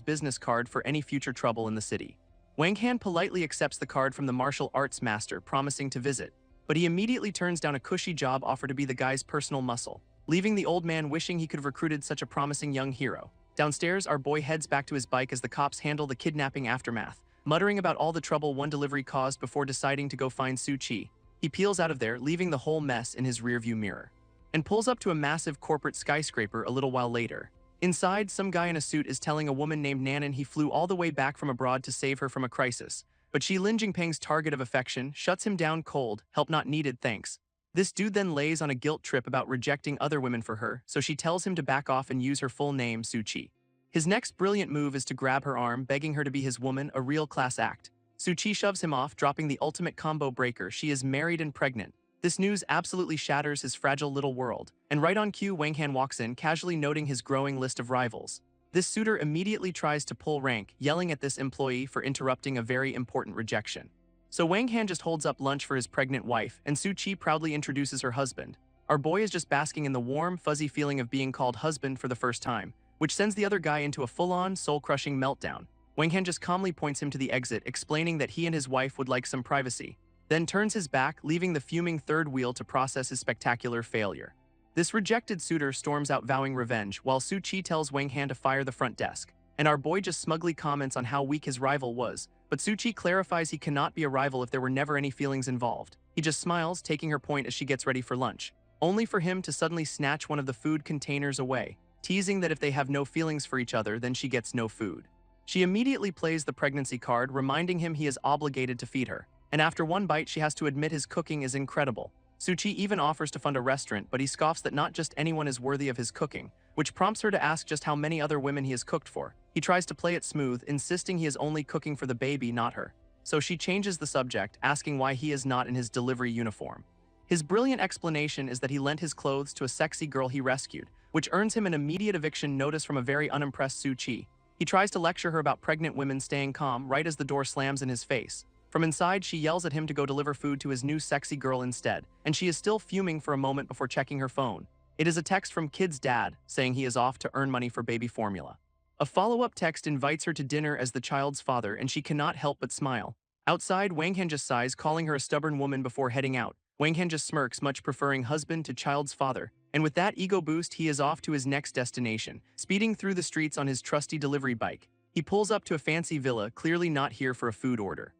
business card for any future trouble in the city. Wang Han politely accepts the card from the martial arts master, promising to visit, but he immediately turns down a cushy job offer to be the guy's personal muscle, leaving the old man wishing he could have recruited such a promising young hero. Downstairs, our boy heads back to his bike as the cops handle the kidnapping aftermath, muttering about all the trouble one delivery caused before deciding to go find Su Chi. He peels out of there, leaving the whole mess in his rearview mirror, and pulls up to a massive corporate skyscraper a little while later. Inside, some guy in a suit is telling a woman named Nanan he flew all the way back from abroad to save her from a crisis, but she, Lin Jingpeng's target of affection, shuts him down cold. Help not needed, thanks. This dude then lays on a guilt trip about rejecting other women for her, so she tells him to back off and use her full name, Su Chi. His next brilliant move is to grab her arm, begging her to be his woman, a real class act. Su Chi shoves him off, dropping the ultimate combo breaker. She is married and pregnant. This news absolutely shatters his fragile little world, and right on cue, Wang Han walks in, casually noting his growing list of rivals. This suitor immediately tries to pull rank, yelling at this employee for interrupting a very important rejection. So Wang Han just holds up lunch for his pregnant wife, and Su Chi proudly introduces her husband. Our boy is just basking in the warm, fuzzy feeling of being called husband for the first time, which sends the other guy into a full-on, soul-crushing meltdown. Wang Han just calmly points him to the exit, explaining that he and his wife would like some privacy, then turns his back, leaving the fuming third wheel to process his spectacular failure. This rejected suitor storms out vowing revenge, while Su Chi tells Wang Han to fire the front desk, and our boy just smugly comments on how weak his rival was, but Su Chi clarifies he cannot be a rival if there were never any feelings involved. He just smiles, taking her point as she gets ready for lunch, only for him to suddenly snatch one of the food containers away, teasing that if they have no feelings for each other, then she gets no food. She immediately plays the pregnancy card, reminding him he is obligated to feed her, and after one bite she has to admit his cooking is incredible. Su Chi even offers to fund a restaurant, but he scoffs that not just anyone is worthy of his cooking, which prompts her to ask just how many other women he has cooked for. He tries to play it smooth, insisting he is only cooking for the baby, not her. So she changes the subject, asking why he is not in his delivery uniform. His brilliant explanation is that he lent his clothes to a sexy girl he rescued, which earns him an immediate eviction notice from a very unimpressed Su Chi. He tries to lecture her about pregnant women staying calm right as the door slams in his face. From inside, she yells at him to go deliver food to his new sexy girl instead, and she is still fuming for a moment before checking her phone. It is a text from Kid's dad, saying he is off to earn money for baby formula. A follow-up text invites her to dinner as the child's father, and she cannot help but smile. Outside, Wang Han just sighs, calling her a stubborn woman before heading out. Wang Han just smirks, much preferring husband to child's father, and with that ego boost, he is off to his next destination, speeding through the streets on his trusty delivery bike. He pulls up to a fancy villa, clearly not here for a food order,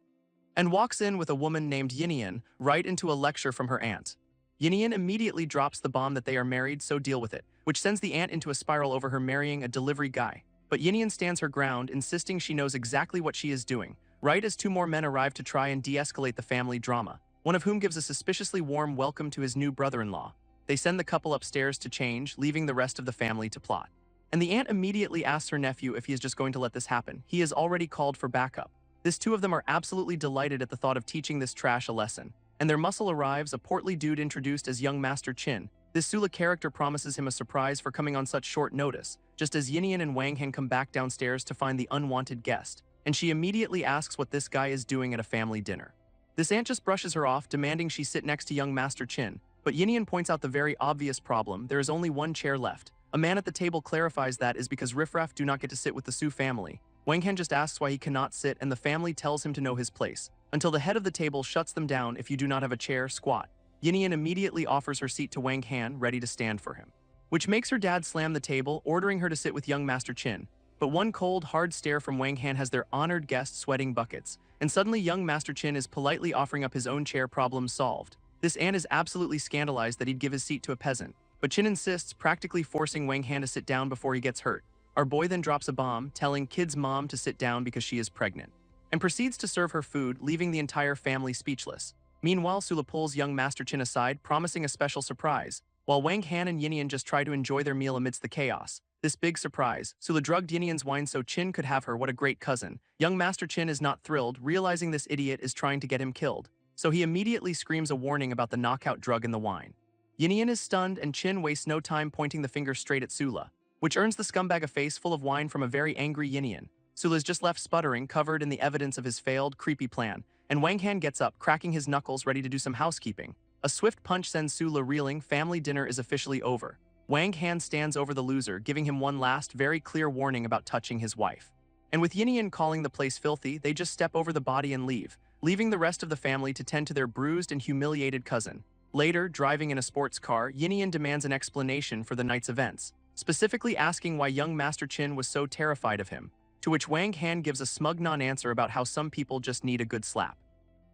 and walks in with a woman named Yinian, right into a lecture from her aunt. Yinian immediately drops the bomb that they are married, so deal with it, which sends the aunt into a spiral over her marrying a delivery guy. But Yinian stands her ground, insisting she knows exactly what she is doing, right as two more men arrive to try and de-escalate the family drama, one of whom gives a suspiciously warm welcome to his new brother-in-law. They send the couple upstairs to change, leaving the rest of the family to plot. And the aunt immediately asks her nephew if he is just going to let this happen. He has already called for backup. This two of them are absolutely delighted at the thought of teaching this trash a lesson. And their muscle arrives, a portly dude introduced as young Master Cheon. This Sula character promises him a surprise for coming on such short notice, just as Yinian and Wang Han come back downstairs to find the unwanted guest. And she immediately asks what this guy is doing at a family dinner. This aunt just brushes her off, demanding she sit next to young Master Cheon. But Yinian points out the very obvious problem: there is only one chair left. A man at the table clarifies that is because riffraff do not get to sit with the Su family. Wang Han just asks why he cannot sit, and the family tells him to know his place, until the head of the table shuts them down. If you do not have a chair, squat. Yinian immediately offers her seat to Wang Han, ready to stand for him, which makes her dad slam the table, ordering her to sit with young Master Cheon. But one cold, hard stare from Wang Han has their honored guest sweating buckets, and suddenly young Master Cheon is politely offering up his own chair. Problem solved. This aunt is absolutely scandalized that he'd give his seat to a peasant, but Cheon insists, practically forcing Wang Han to sit down before he gets hurt. Our boy then drops a bomb, telling kid's mom to sit down because she is pregnant, and proceeds to serve her food, leaving the entire family speechless. Meanwhile, Sula pulls young Master Cheon aside, promising a special surprise, while Wang Han and Yinian just try to enjoy their meal amidst the chaos. This big surprise, Sula drugged Yinian's wine so Cheon could have her. What a great cousin. Young Master Cheon is not thrilled, realizing this idiot is trying to get him killed, so he immediately screams a warning about the knockout drug in the wine. Yinian is stunned, and Cheon wastes no time pointing the finger straight at Sula, which earns the scumbag a face full of wine from a very angry Yinian. Sula is just left sputtering, covered in the evidence of his failed, creepy plan, and Wang Han gets up, cracking his knuckles, ready to do some housekeeping. A swift punch sends Sula reeling. Family dinner is officially over. Wang Han stands over the loser, giving him one last, very clear warning about touching his wife. And with Yinian calling the place filthy, they just step over the body and leave, leaving the rest of the family to tend to their bruised and humiliated cousin. Later, driving in a sports car, Yinian demands an explanation for the night's events, specifically asking why young Master Cheon was so terrified of him, to which Wang Han gives a smug non-answer about how some people just need a good slap.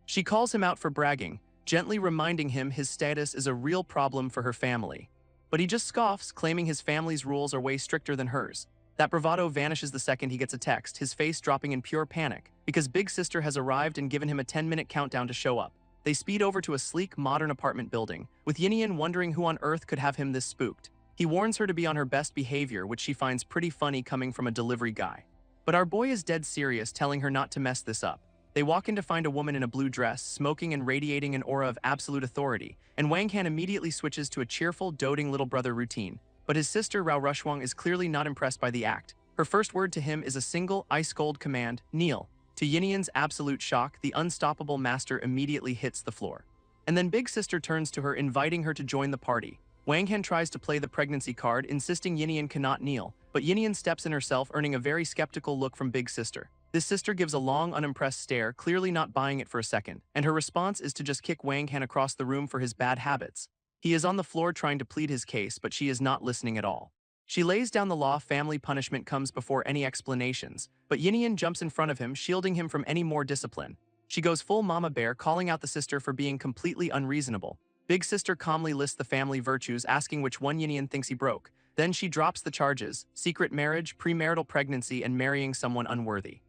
She calls him out for bragging, gently reminding him his status is a real problem for her family. But he just scoffs, claiming his family's rules are way stricter than hers. That bravado vanishes the second he gets a text, his face dropping in pure panic, because Big Sister has arrived and given him a 10-minute countdown to show up. They speed over to a sleek, modern apartment building, with Yinian wondering who on earth could have him this spooked. He warns her to be on her best behavior, which she finds pretty funny coming from a delivery guy. But our boy is dead serious, telling her not to mess this up. They walk in to find a woman in a blue dress, smoking and radiating an aura of absolute authority, and Wang Han immediately switches to a cheerful, doting little brother routine. But his sister, Rao Rushwang, is clearly not impressed by the act. Her first word to him is a single, ice-cold command: kneel. To Yinian's absolute shock, the unstoppable master immediately hits the floor. And then Big Sister turns to her, inviting her to join the party. Wang Han tries to play the pregnancy card, insisting Yinian cannot kneel, but Yinian steps in herself, earning a very skeptical look from Big Sister. This sister gives a long, unimpressed stare, clearly not buying it for a second, and her response is to just kick Wang Han across the room for his bad habits. He is on the floor trying to plead his case, but she is not listening at all. She lays down the law. Family punishment comes before any explanations, but Yinian jumps in front of him, shielding him from any more discipline. She goes full mama bear, calling out the sister for being completely unreasonable. Big Sister calmly lists the family virtues, asking which one Yinian thinks he broke. Then she drops the charges: secret marriage, premarital pregnancy, and marrying someone unworthy.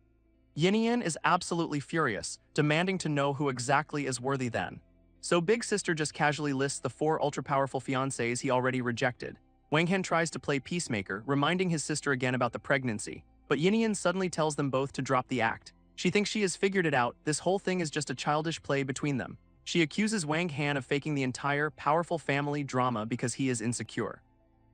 Yinian is absolutely furious, demanding to know who exactly is worthy then. So Big Sister just casually lists the 4 ultra-powerful fiancés he already rejected. Wang Han tries to play peacemaker, reminding his sister again about the pregnancy, but Yinian suddenly tells them both to drop the act. She thinks she has figured it out, this whole thing is just a childish play between them. She accuses Wang Han of faking the entire powerful family drama because he is insecure.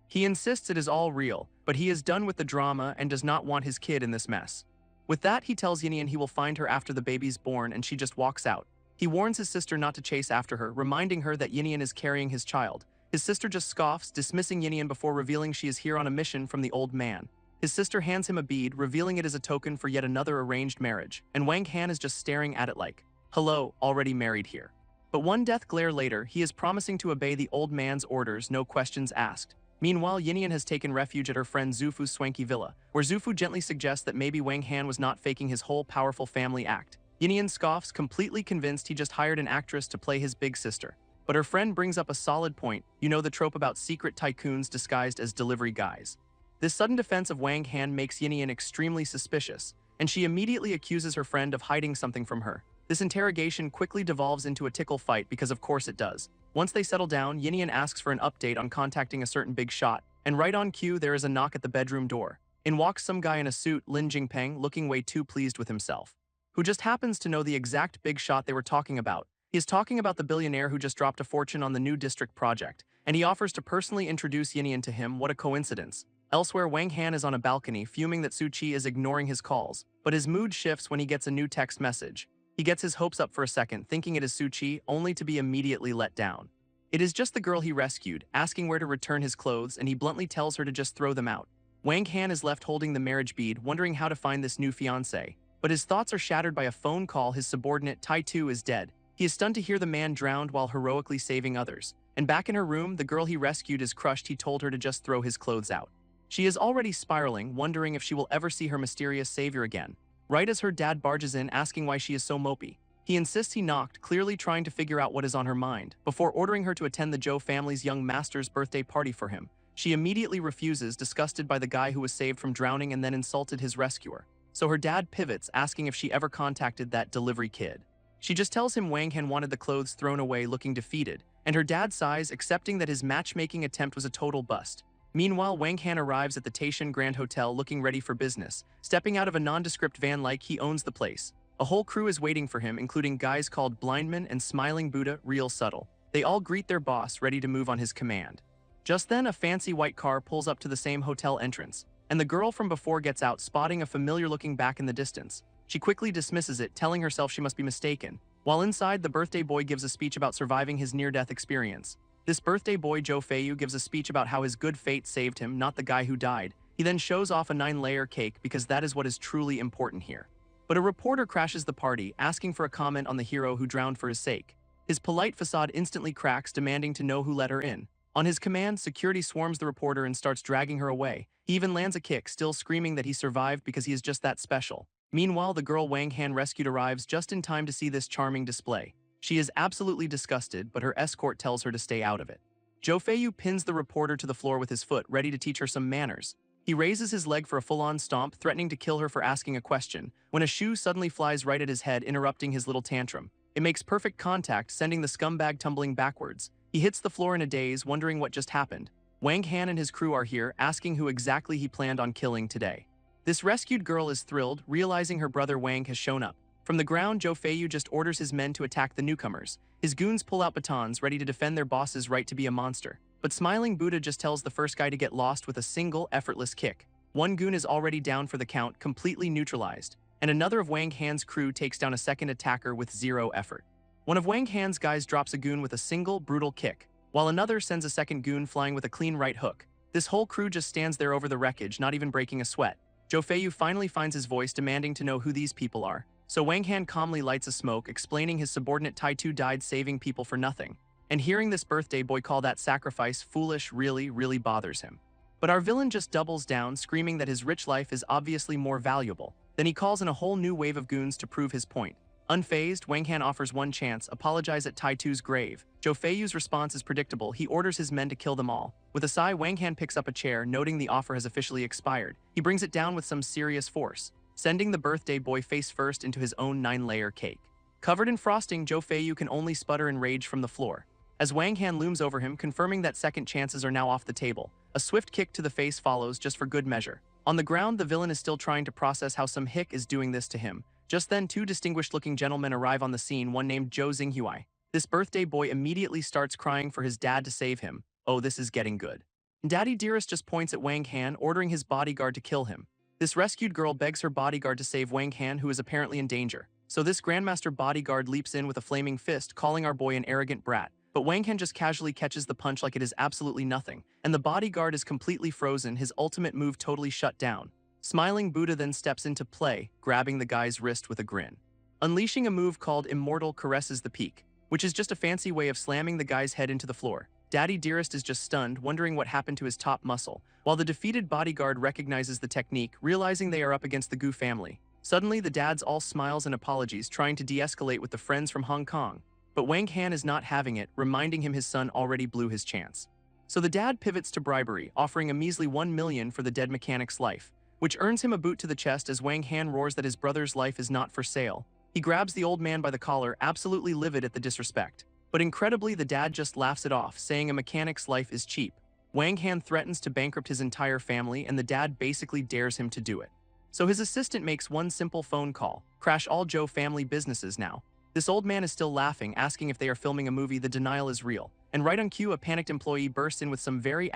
He insists it is all real, but he is done with the drama and does not want his kid in this mess. With that, he tells Yinian he will find her after the baby's born, and she just walks out. He warns his sister not to chase after her, reminding her that Yinian is carrying his child. His sister just scoffs, dismissing Yinian before revealing she is here on a mission from the old man. His sister hands him a bead, revealing it as a token for yet another arranged marriage, and Wang Han is just staring at it like, hello, already married here. But one death glare later, he is promising to obey the old man's orders, no questions asked. Meanwhile, Yinian has taken refuge at her friend Zufu's swanky villa, where Zufu gently suggests that maybe Wang Han was not faking his whole powerful family act. Yinian scoffs, completely convinced he just hired an actress to play his big sister. But her friend brings up a solid point, you know the trope about secret tycoons disguised as delivery guys. This sudden defense of Wang Han makes Yinian extremely suspicious, and she immediately accuses her friend of hiding something from her. This interrogation quickly devolves into a tickle fight because of course it does. Once they settle down, Yinian asks for an update on contacting a certain big shot, And right on cue, there is a knock at the bedroom door. In walks some guy in a suit, Lin Jingpeng, looking way too pleased with himself, who just happens to know the exact big shot they were talking about. He is talking about the billionaire who just dropped a fortune on the new district project, and he offers to personally introduce Yinian to him. What a coincidence. Elsewhere, Wang Han is on a balcony, fuming that Su Qi is ignoring his calls, but his mood shifts when he gets a new text message. He gets his hopes up for a second, thinking it is Su Qi, only to be immediately let down. It is just the girl he rescued, asking where to return his clothes, and he bluntly tells her to just throw them out. Wang Han is left holding the marriage bead, wondering how to find this new fiancé, but his thoughts are shattered by a phone call. His subordinate, Tai Tu, is dead. He is stunned to hear the man drowned while heroically saving others. And back in her room, the girl he rescued is crushed. He told her to just throw his clothes out. She is already spiraling, wondering if she will ever see her mysterious savior again. Right as her dad barges in, asking why she is so mopey. He insists he knocked, clearly trying to figure out what is on her mind, before ordering her to attend the Zhou family's young master's birthday party for him. She immediately refuses, disgusted by the guy who was saved from drowning and then insulted his rescuer. So her dad pivots, asking if she ever contacted that delivery kid. She just tells him Wang Han wanted the clothes thrown away, looking defeated, and her dad sighs, accepting that his matchmaking attempt was a total bust. Meanwhile, Wang Han arrives at the Taishan Grand Hotel looking ready for business, stepping out of a nondescript van like he owns the place. A whole crew is waiting for him, including guys called Blindman and Smiling Buddha, real subtle. They all greet their boss, ready to move on his command. Just then, a fancy white car pulls up to the same hotel entrance, and the girl from before gets out, spotting a familiar-looking back in the distance. She quickly dismisses it, telling herself she must be mistaken. While inside, the birthday boy gives a speech about surviving his near-death experience. This birthday boy, Zhou Feiyu, gives a speech about how his good fate saved him, not the guy who died. He then shows off a 9-layer cake because that is what is truly important here. But a reporter crashes the party, asking for a comment on the hero who drowned for his sake. His polite facade instantly cracks, demanding to know who let her in. On his command, security swarms the reporter and starts dragging her away. He even lands a kick, still screaming that he survived because he is just that special. Meanwhile, the girl Wang Han rescued arrives just in time to see this charming display. She is absolutely disgusted, but her escort tells her to stay out of it. Zhou Feiyu pins the reporter to the floor with his foot, ready to teach her some manners. He raises his leg for a full-on stomp, threatening to kill her for asking a question, when a shoe suddenly flies right at his head, interrupting his little tantrum. It makes perfect contact, sending the scumbag tumbling backwards. He hits the floor in a daze, wondering what just happened. Wang Han and his crew are here, asking who exactly he planned on killing today. This rescued girl is thrilled, realizing her brother Wang has shown up. From the ground, Zhou Feiyu just orders his men to attack the newcomers. His goons pull out batons, ready to defend their boss's right to be a monster. But Smiling Buddha just tells the first guy to get lost with a single, effortless kick. One goon is already down for the count, completely neutralized, and another of Wang Han's crew takes down a second attacker with zero effort. One of Wang Han's guys drops a goon with a single, brutal kick, while another sends a second goon flying with a clean right hook. This whole crew just stands there over the wreckage, not even breaking a sweat. Zhou Feiyu finally finds his voice, demanding to know who these people are. So Wang Han calmly lights a smoke, explaining his subordinate Tai Tu died saving people for nothing. And hearing this birthday boy call that sacrifice foolish really bothers him. But our villain just doubles down, screaming that his rich life is obviously more valuable. Then he calls in a whole new wave of goons to prove his point. Unfazed, Wang Han offers one chance, apologize at Tai Tu's grave. Zhou Feiyu's response is predictable. He orders his men to kill them all. With a sigh, Wang Han picks up a chair, noting the offer has officially expired. He brings it down with some serious force, sending the birthday boy face first into his own 9-layer cake. Covered in frosting, Zhou Feiyu can only sputter in rage from the floor, as Wang Han looms over him, confirming that second chances are now off the table. A swift kick to the face follows, just for good measure. On the ground, the villain is still trying to process how some hick is doing this to him. Just then, two distinguished-looking gentlemen arrive on the scene, one named Zhou Xinghuai. This birthday boy immediately starts crying for his dad to save him. Oh, this is getting good. Daddy Dearest just points at Wang Han, ordering his bodyguard to kill him. This rescued girl begs her bodyguard to save Wang Han, who is apparently in danger. So this Grandmaster bodyguard leaps in with a flaming fist, calling our boy an arrogant brat. But Wang Han just casually catches the punch like it is absolutely nothing, and the bodyguard is completely frozen, his ultimate move totally shut down. Smiling Buddha then steps into play, grabbing the guy's wrist with a grin, unleashing a move called Immortal Caresses the Peak, which is just a fancy way of slamming the guy's head into the floor. Daddy Dearest is just stunned, wondering what happened to his top muscle, while the defeated bodyguard recognizes the technique, realizing they are up against the Gu family. Suddenly, the dads all smiles and apologies, trying to de-escalate with the friends from Hong Kong. But Wang Han is not having it, reminding him his son already blew his chance. So the dad pivots to bribery, offering a measly 1 million for the dead mechanic's life, which earns him a boot to the chest as Wang Han roars that his brother's life is not for sale. He grabs the old man by the collar, absolutely livid at the disrespect. But incredibly, the dad just laughs it off, saying a mechanic's life is cheap. Wang Han threatens to bankrupt his entire family and the dad basically dares him to do it. So his assistant makes one simple phone call, crash all Zhou family businesses now. This old man is still laughing, asking if they are filming a movie. The denial is real. And right on cue, a panicked employee bursts in with some very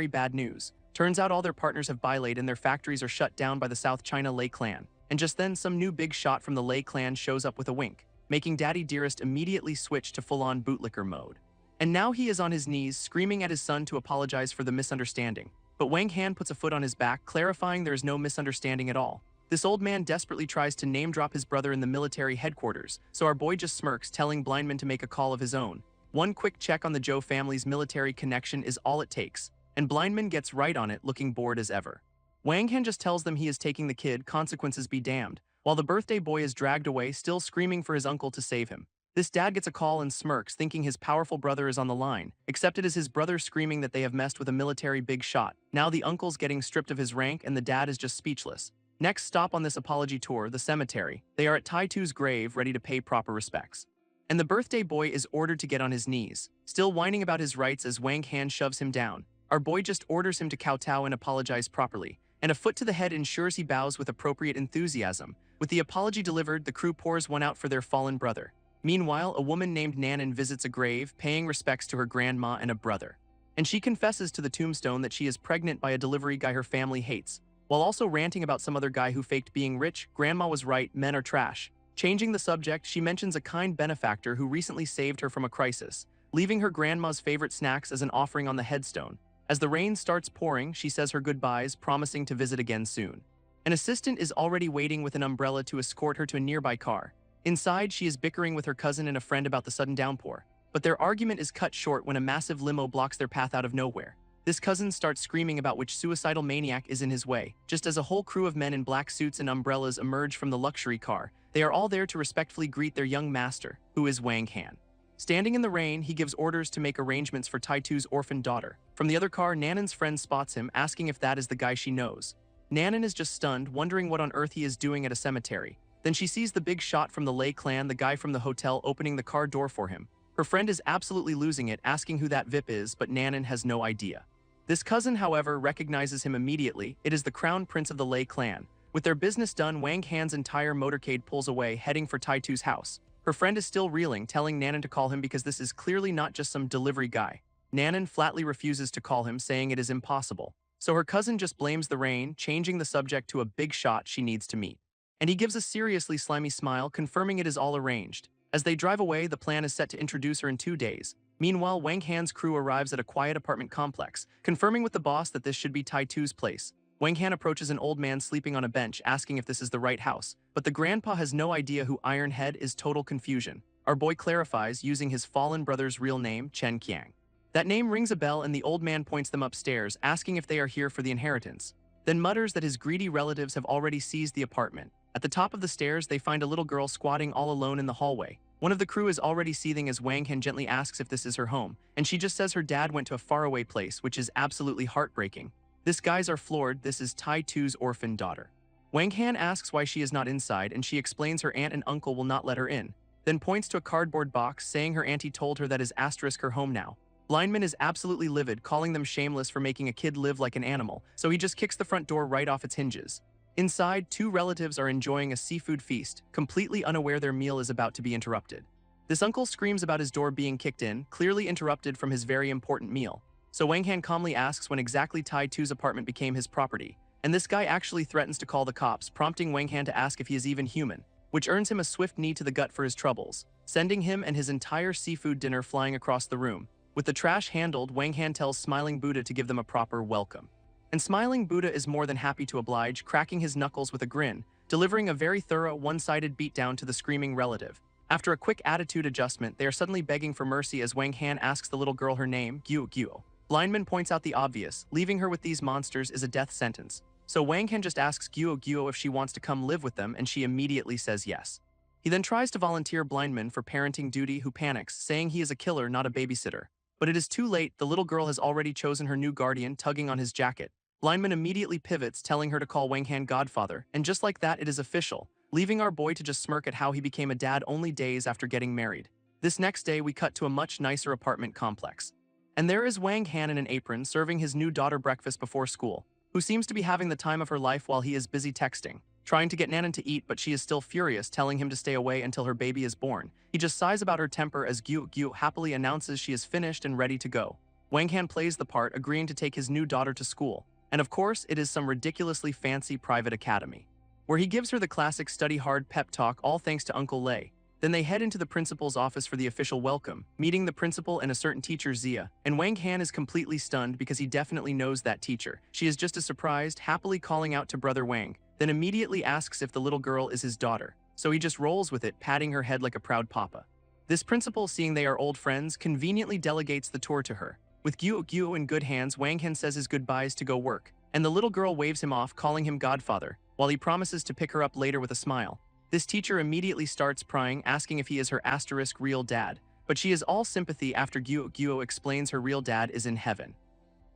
bad news. Turns out all their partners have bylaid and their factories are shut down by the South China Lei clan. And just then, some new big shot from the Lei clan shows up with a wink, making Daddy Dearest immediately switch to full-on bootlicker mode. And now he is on his knees, screaming at his son to apologize for the misunderstanding. But Wang Han puts a foot on his back, clarifying there is no misunderstanding at all. This old man desperately tries to name-drop his brother in the military headquarters, so our boy just smirks, telling Blindman to make a call of his own. One quick check on the Zhou family's military connection is all it takes, and Blindman gets right on it, looking bored as ever. Wang Han just tells them he is taking the kid, consequences be damned, while the birthday boy is dragged away, still screaming for his uncle to save him. This dad gets a call and smirks, thinking his powerful brother is on the line, except it is his brother screaming that they have messed with a military big shot. Now the uncle's getting stripped of his rank and the dad is just speechless. Next stop on this apology tour, the cemetery. They are at Tai Tu's grave, ready to pay proper respects. And the birthday boy is ordered to get on his knees, still whining about his rights as Wang Han shoves him down. Our boy just orders him to kowtow and apologize properly, and a foot to the head ensures he bows with appropriate enthusiasm. With the apology delivered, the crew pours one out for their fallen brother. Meanwhile, a woman named Nanan visits a grave, paying respects to her grandma and a brother. And she confesses to the tombstone that she is pregnant by a delivery guy her family hates, while also ranting about some other guy who faked being rich. Grandma was right, men are trash. Changing the subject, she mentions a kind benefactor who recently saved her from a crisis, leaving her grandma's favorite snacks as an offering on the headstone. As the rain starts pouring, she says her goodbyes, promising to visit again soon. An assistant is already waiting with an umbrella to escort her to a nearby car. Inside, she is bickering with her cousin and a friend about the sudden downpour, but their argument is cut short when a massive limo blocks their path out of nowhere. This cousin starts screaming about which suicidal maniac is in his way. Just as a whole crew of men in black suits and umbrellas emerge from the luxury car, they are all there to respectfully greet their young master, who is Wang Han. Standing in the rain, he gives orders to make arrangements for Tai Tu's orphaned daughter. From the other car, Nanan's friend spots him, asking if that is the guy she knows. Nanan is just stunned, wondering what on earth he is doing at a cemetery. Then she sees the big shot from the Lei clan, the guy from the hotel, opening the car door for him. Her friend is absolutely losing it, asking who that VIP is, but Nanan has no idea. This cousin, however, recognizes him immediately. It is the crown prince of the Lei clan. With their business done, Wang Han's entire motorcade pulls away, heading for Tai Tu's house. Her friend is still reeling, telling Nanan to call him because this is clearly not just some delivery guy. Nanan flatly refuses to call him, saying it is impossible. So her cousin just blames the rain, changing the subject to a big shot she needs to meet. And he gives a seriously slimy smile, confirming it is all arranged. As they drive away, the plan is set to introduce her in 2 days. Meanwhile, Wang Han's crew arrives at a quiet apartment complex, confirming with the boss that this should be Tai Tu's place. Wang Han approaches an old man sleeping on a bench, asking if this is the right house, but the grandpa has no idea who Ironhead is. Total confusion. Our boy clarifies, using his fallen brother's real name, Chen Qiang. That name rings a bell and the old man points them upstairs, asking if they are here for the inheritance. Then mutters that his greedy relatives have already seized the apartment. At the top of the stairs, they find a little girl squatting all alone in the hallway. One of the crew is already seething as Wang Han gently asks if this is her home, and she just says her dad went to a faraway place, which is absolutely heartbreaking. These guys are floored. This is Tai Tu's orphan daughter. Wang Han asks why she is not inside, and she explains her aunt and uncle will not let her in, then points to a cardboard box, saying her auntie told her that is asterisk her home now. Blindman is absolutely livid, calling them shameless for making a kid live like an animal, so he just kicks the front door right off its hinges. Inside, 2 relatives are enjoying a seafood feast, completely unaware their meal is about to be interrupted. This uncle screams about his door being kicked in, clearly interrupted from his very important meal. So Wang Han calmly asks when exactly Tai Tu's apartment became his property, and this guy actually threatens to call the cops, prompting Wang Han to ask if he is even human, which earns him a swift knee to the gut for his troubles, sending him and his entire seafood dinner flying across the room. With the trash handled, Wang Han tells Smiling Buddha to give them a proper welcome. And Smiling Buddha is more than happy to oblige, cracking his knuckles with a grin, delivering a very thorough, one-sided beatdown to the screaming relative. After a quick attitude adjustment, they are suddenly begging for mercy as Wang Han asks the little girl her name, Guo. Blindman points out the obvious, leaving her with these monsters is a death sentence. So Wang Han just asks Guo if she wants to come live with them, and she immediately says yes. He then tries to volunteer Blindman for parenting duty, who panics, saying he is a killer, not a babysitter. But it is too late. The little girl has already chosen her new guardian, tugging on his jacket. Blindman immediately pivots, telling her to call Wang Han godfather, and just like that, it is official, leaving our boy to just smirk at how he became a dad only days after getting married. This next day, we cut to a much nicer apartment complex. And there is Wang Han in an apron serving his new daughter breakfast before school, who seems to be having the time of her life while he is busy texting, trying to get Nanan to eat, but she is still furious, telling him to stay away until her baby is born. He just sighs about her temper as Gyu Gyu happily announces she is finished and ready to go. Wang Han plays the part, agreeing to take his new daughter to school. And of course, it is some ridiculously fancy private academy, where he gives her the classic study hard pep talk, all thanks to Uncle Lei. Then they head into the principal's office for the official welcome, meeting the principal and a certain teacher Zia, and Wang Han is completely stunned because he definitely knows that teacher. She is just as surprised, happily calling out to brother Wang, then immediately asks if the little girl is his daughter, so he just rolls with it, patting her head like a proud papa. This principal, seeing they are old friends, conveniently delegates the tour to her. With Gyu Gyu in good hands, Wang Han says his goodbyes to go work, and the little girl waves him off, calling him godfather, while he promises to pick her up later with a smile. This teacher immediately starts prying, asking if he is her asterisk real dad, but she is all sympathy after Gyu Gyu explains her real dad is in heaven.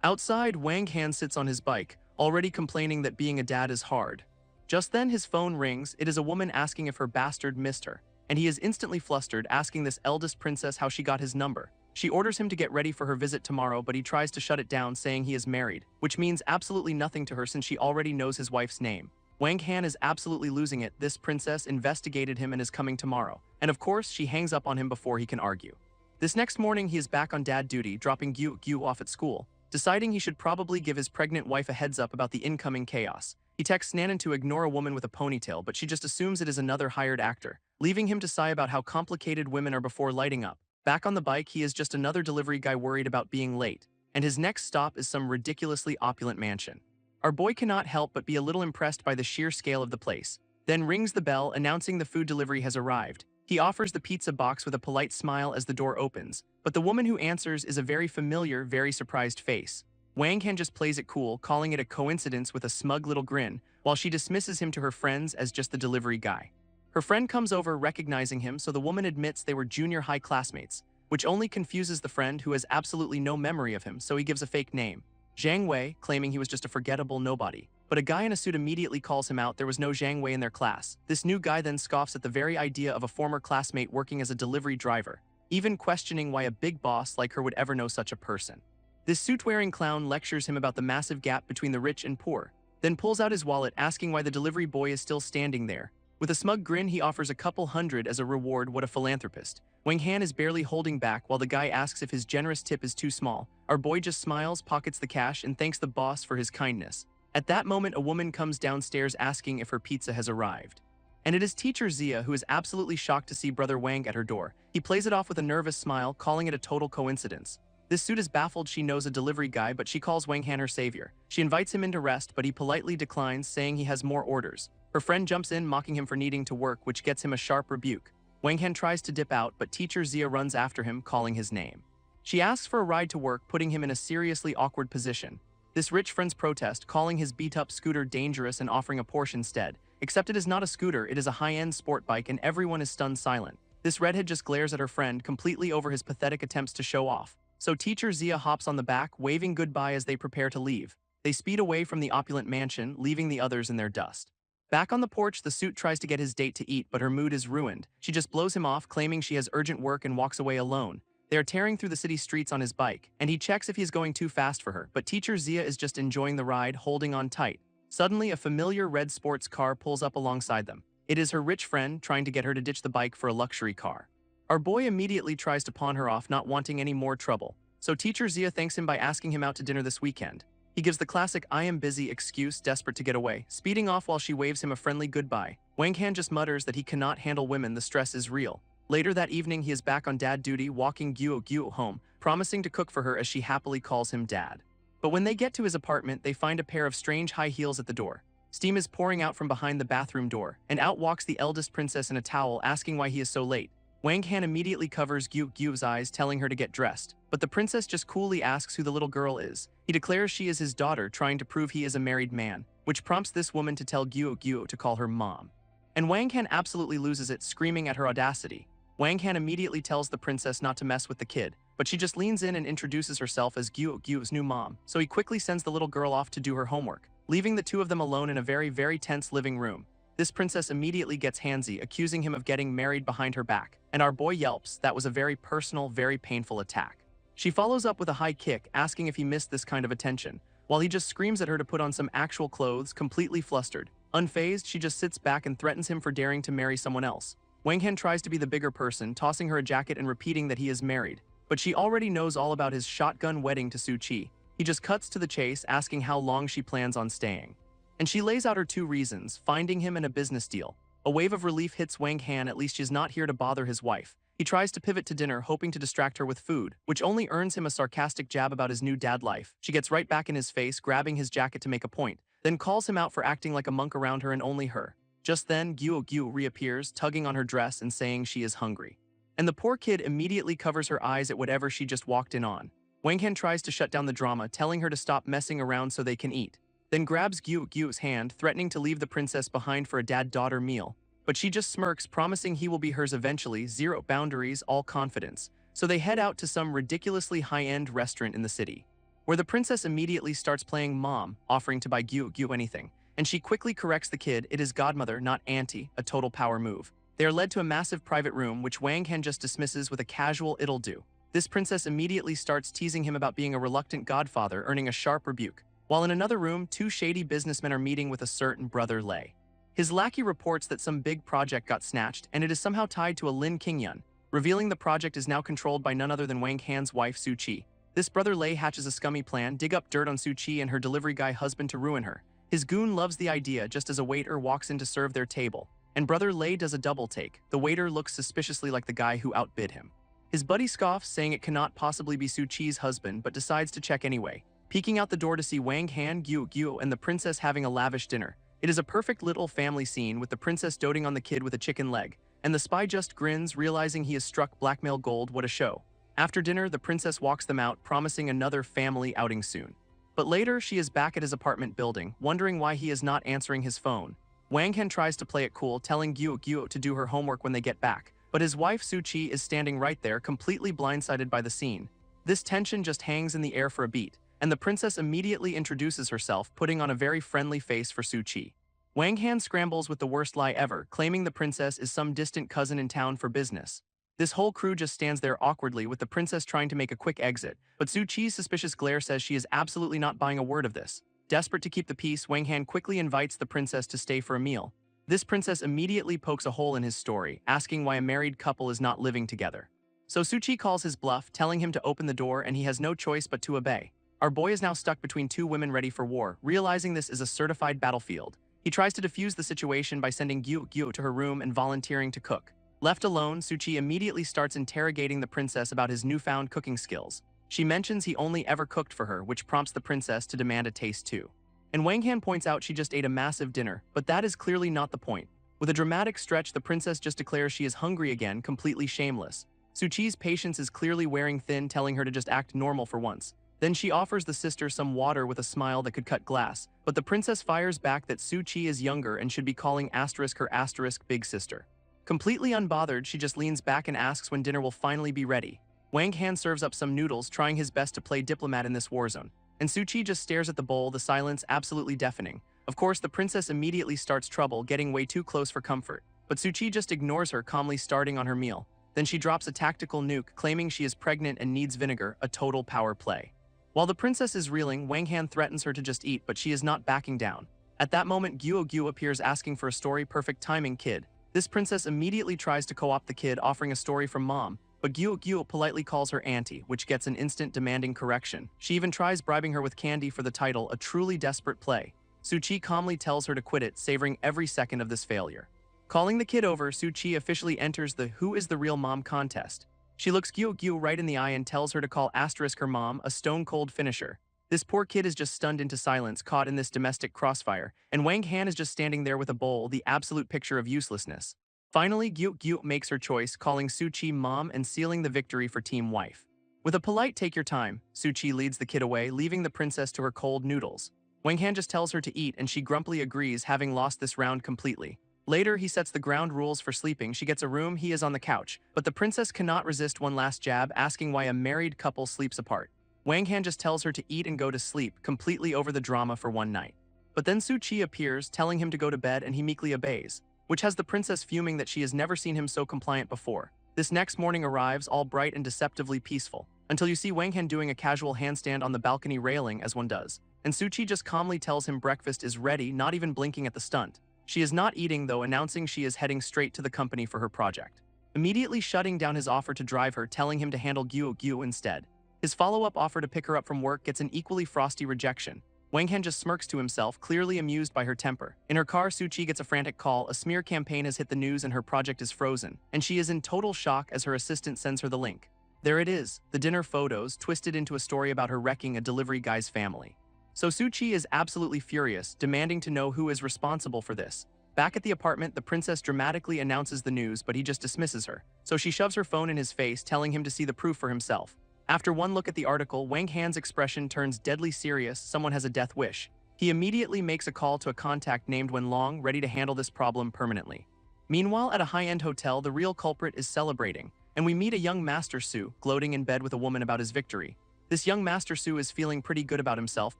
Outside, Wang Han sits on his bike, already complaining that being a dad is hard. Just then his phone rings. It is a woman asking if her bastard missed her, and he is instantly flustered, asking this eldest princess how she got his number. She orders him to get ready for her visit tomorrow, but he tries to shut it down, saying he is married, which means absolutely nothing to her since she already knows his wife's name. Wang Han is absolutely losing it. This princess investigated him and is coming tomorrow, and of course she hangs up on him before he can argue. This next morning he is back on dad duty, dropping Gyu Gyu off at school, deciding he should probably give his pregnant wife a heads up about the incoming chaos. He texts Nanan to ignore a woman with a ponytail, but she just assumes it is another hired actor, leaving him to sigh about how complicated women are before lighting up. Back on the bike, he is just another delivery guy worried about being late, and his next stop is some ridiculously opulent mansion. Our boy cannot help but be a little impressed by the sheer scale of the place, then rings the bell announcing the food delivery has arrived. He offers the pizza box with a polite smile as the door opens, but the woman who answers is a very familiar, very surprised face. Wang Han just plays it cool, calling it a coincidence with a smug little grin, while she dismisses him to her friends as just the delivery guy. Her friend comes over recognizing him, so the woman admits they were junior high classmates, which only confuses the friend who has absolutely no memory of him, so he gives a fake name, Zhang Wei, claiming he was just a forgettable nobody. But a guy in a suit immediately calls him out. There was no Zhang Wei in their class. This new guy then scoffs at the very idea of a former classmate working as a delivery driver, even questioning why a big boss like her would ever know such a person. This suit-wearing clown lectures him about the massive gap between the rich and poor, then pulls out his wallet, asking why the delivery boy is still standing there. With a smug grin, he offers a couple hundred as a reward. What a philanthropist. Wang Han is barely holding back while the guy asks if his generous tip is too small. Our boy just smiles, pockets the cash, and thanks the boss for his kindness. At that moment, a woman comes downstairs asking if her pizza has arrived. And it is teacher Zia, who is absolutely shocked to see brother Wang at her door. He plays it off with a nervous smile, calling it a total coincidence. This suit is baffled. She knows a delivery guy, but she calls Wang Han her savior. She invites him in to rest, but he politely declines, saying he has more orders. Her friend jumps in, mocking him for needing to work, which gets him a sharp rebuke. Wang Han tries to dip out, but teacher Zia runs after him, calling his name. She asks for a ride to work, putting him in a seriously awkward position. This rich friend's protest, calling his beat-up scooter dangerous and offering a Porsche instead. Except it is not a scooter, it is a high-end sport bike, and everyone is stunned silent. This redhead just glares at her friend, completely over his pathetic attempts to show off. So teacher Zia hops on the back, waving goodbye as they prepare to leave. They speed away from the opulent mansion, leaving the others in their dust. Back on the porch, the suit tries to get his date to eat, but her mood is ruined. She just blows him off, claiming she has urgent work, and walks away alone. They are tearing through the city streets on his bike, and he checks if he is going too fast for her, but teacher Zia is just enjoying the ride, holding on tight. Suddenly, a familiar red sports car pulls up alongside them. It is her rich friend, trying to get her to ditch the bike for a luxury car. Our boy immediately tries to pawn her off, not wanting any more trouble. So teacher Zia thanks him by asking him out to dinner this weekend. He gives the classic "I am busy" excuse, desperate to get away, speeding off while she waves him a friendly goodbye. Wang Han just mutters that he cannot handle women, the stress is real. Later that evening, he is back on dad duty, walking Gyu Gyu home, promising to cook for her as she happily calls him dad. But when they get to his apartment, they find a pair of strange high heels at the door. Steam is pouring out from behind the bathroom door, and out walks the eldest princess in a towel, asking why he is so late. Wang Han immediately covers Gyu Gyu's eyes, telling her to get dressed, but the princess just coolly asks who the little girl is. He declares she is his daughter, trying to prove he is a married man, which prompts this woman to tell Gyu Gyu to call her mom. And Wang Han absolutely loses it, screaming at her audacity. Wang Han immediately tells the princess not to mess with the kid, but she just leans in and introduces herself as Gyu Gyu's new mom, so he quickly sends the little girl off to do her homework, leaving the two of them alone in a very tense living room. This princess immediately gets handsy, accusing him of getting married behind her back, and our boy yelps. That was a very personal, very painful attack. She follows up with a high kick, asking if he missed this kind of attention, while he just screams at her to put on some actual clothes, completely flustered. Unfazed, she just sits back and threatens him for daring to marry someone else. Wang Han tries to be the bigger person, tossing her a jacket and repeating that he is married, but she already knows all about his shotgun wedding to Su Chi. He just cuts to the chase, asking how long she plans on staying. And she lays out her 2 reasons, finding him and a business deal. A wave of relief hits Wang Han, at least she's not here to bother his wife. He tries to pivot to dinner, hoping to distract her with food, which only earns him a sarcastic jab about his new dad life. She gets right back in his face, grabbing his jacket to make a point, then calls him out for acting like a monk around her and only her. Just then, Gyu reappears, tugging on her dress and saying she is hungry. And the poor kid immediately covers her eyes at whatever she just walked in on. Wang Han tries to shut down the drama, telling her to stop messing around so they can eat, then grabs Gyu's hand, threatening to leave the princess behind for a dad-daughter meal. But she just smirks, promising he will be hers eventually, zero boundaries, all confidence. So they head out to some ridiculously high-end restaurant in the city, where the princess immediately starts playing mom, offering to buy Gyu anything. And she quickly corrects the kid, it is godmother, not auntie, a total power move. They are led to a massive private room, which Wang Han just dismisses with a casual it'll do. This princess immediately starts teasing him about being a reluctant godfather, earning a sharp rebuke. While in another room, 2 shady businessmen are meeting with a certain brother Lei. His lackey reports that some big project got snatched, and it is somehow tied to a Lin Qingyun, revealing the project is now controlled by none other than Wang Han's wife Su Chi. This brother Lei hatches a scummy plan, dig up dirt on Su Chi and her delivery guy husband to ruin her. His goon loves the idea just as a waiter walks in to serve their table, and brother Lei does a double take. The waiter looks suspiciously like the guy who outbid him. His buddy scoffs, saying it cannot possibly be Su Chi's husband, but decides to check anyway, peeking out the door to see Wang Han, Gyu, and the princess having a lavish dinner. It is a perfect little family scene, with the princess doting on the kid with a chicken leg, and the spy just grins, realizing he has struck blackmail gold. What a show. After dinner, the princess walks them out, promising another family outing soon. But later, she is back at his apartment building, wondering why he is not answering his phone. Wang Han tries to play it cool, telling Gyu to do her homework when they get back, but his wife Su Chi is standing right there, completely blindsided by the scene. This tension just hangs in the air for a beat, and the princess immediately introduces herself, putting on a very friendly face for Su Chi. Wang Han scrambles with the worst lie ever, claiming the princess is some distant cousin in town for business. This whole crew just stands there awkwardly, with the princess trying to make a quick exit, but Su Chi's suspicious glare says she is absolutely not buying a word of this. Desperate to keep the peace, Wang Han quickly invites the princess to stay for a meal. This princess immediately pokes a hole in his story, asking why a married couple is not living together. So Su Chi calls his bluff, telling him to open the door, and he has no choice but to obey. Our boy is now stuck between 2 women ready for war, realizing this is a certified battlefield. He tries to defuse the situation by sending Gyu to her room and volunteering to cook. Left alone, Su Chi immediately starts interrogating the princess about his newfound cooking skills. She mentions he only ever cooked for her, which prompts the princess to demand a taste too. And Wang Han points out she just ate a massive dinner, but that is clearly not the point. With a dramatic stretch, the princess just declares she is hungry again, completely shameless. Su Chi's patience is clearly wearing thin, telling her to just act normal for once. Then she offers the sister some water with a smile that could cut glass, but the princess fires back that Su Chi is younger and should be calling her big sister. Completely unbothered, she just leans back and asks when dinner will finally be ready. Wang Han serves up some noodles, trying his best to play diplomat in this war zone. And Su Chi just stares at the bowl, the silence absolutely deafening. Of course, the princess immediately starts trouble, getting way too close for comfort. But Su Chi just ignores her, calmly starting on her meal. Then she drops a tactical nuke, claiming she is pregnant and needs vinegar, a total power play. While the princess is reeling, Wang Han threatens her to just eat, but she is not backing down. At that moment, Gyu appears, asking for a story. Perfect timing, kid. This princess immediately tries to co-opt the kid, offering a story from mom, but Gyu politely calls her auntie, which gets an instant demanding correction. She even tries bribing her with candy for the title, a truly desperate play. Su Chi calmly tells her to quit it, savoring every second of this failure. Calling the kid over, Su Chi officially enters the Who is the Real Mom contest. She looks Gyu right in the eye and tells her to call her mom, a stone-cold finisher. This poor kid is just stunned into silence, caught in this domestic crossfire, and Wang Han is just standing there with a bowl, the absolute picture of uselessness. Finally, Gyu makes her choice, calling Su Chi mom and sealing the victory for Team Wife. With a polite "take your time," Su Chi leads the kid away, leaving the princess to her cold noodles. Wang Han just tells her to eat, and she grumpily agrees, having lost this round completely. Later, he sets the ground rules for sleeping. She gets a room, he is on the couch, but the princess cannot resist one last jab, asking why a married couple sleeps apart. Wang Han just tells her to eat and go to sleep, completely over the drama for one night. But then Su Chi appears, telling him to go to bed, and he meekly obeys, which has the princess fuming that she has never seen him so compliant before. This next morning arrives, all bright and deceptively peaceful. until you see Wang Han doing a casual handstand on the balcony railing as one does. And Suchi just calmly tells him breakfast is ready, not even blinking at the stunt. She is not eating though, announcing she is heading straight to the company for her project. Immediately shutting down his offer to drive her, telling him to handle Gyu instead. His follow-up offer to pick her up from work gets an equally frosty rejection. Wang Han just smirks to himself, clearly amused by her temper. In her car, Suchi gets a frantic call. A smear campaign has hit the news and her project is frozen, and she is in total shock as her assistant sends her the link. There it is, the dinner photos, twisted into a story about her wrecking a delivery guy's family. So Suchi is absolutely furious, demanding to know who is responsible for this. Back at the apartment, the princess dramatically announces the news, but he just dismisses her. So she shoves her phone in his face, telling him to see the proof for himself. After one look at the article, Wang Han's expression turns deadly serious. Someone has a death wish. He immediately makes a call to a contact named Wenlong, ready to handle this problem permanently. Meanwhile, at a high-end hotel, the real culprit is celebrating, and we meet a young Master Su, gloating in bed with a woman about his victory. This young Master Su is feeling pretty good about himself,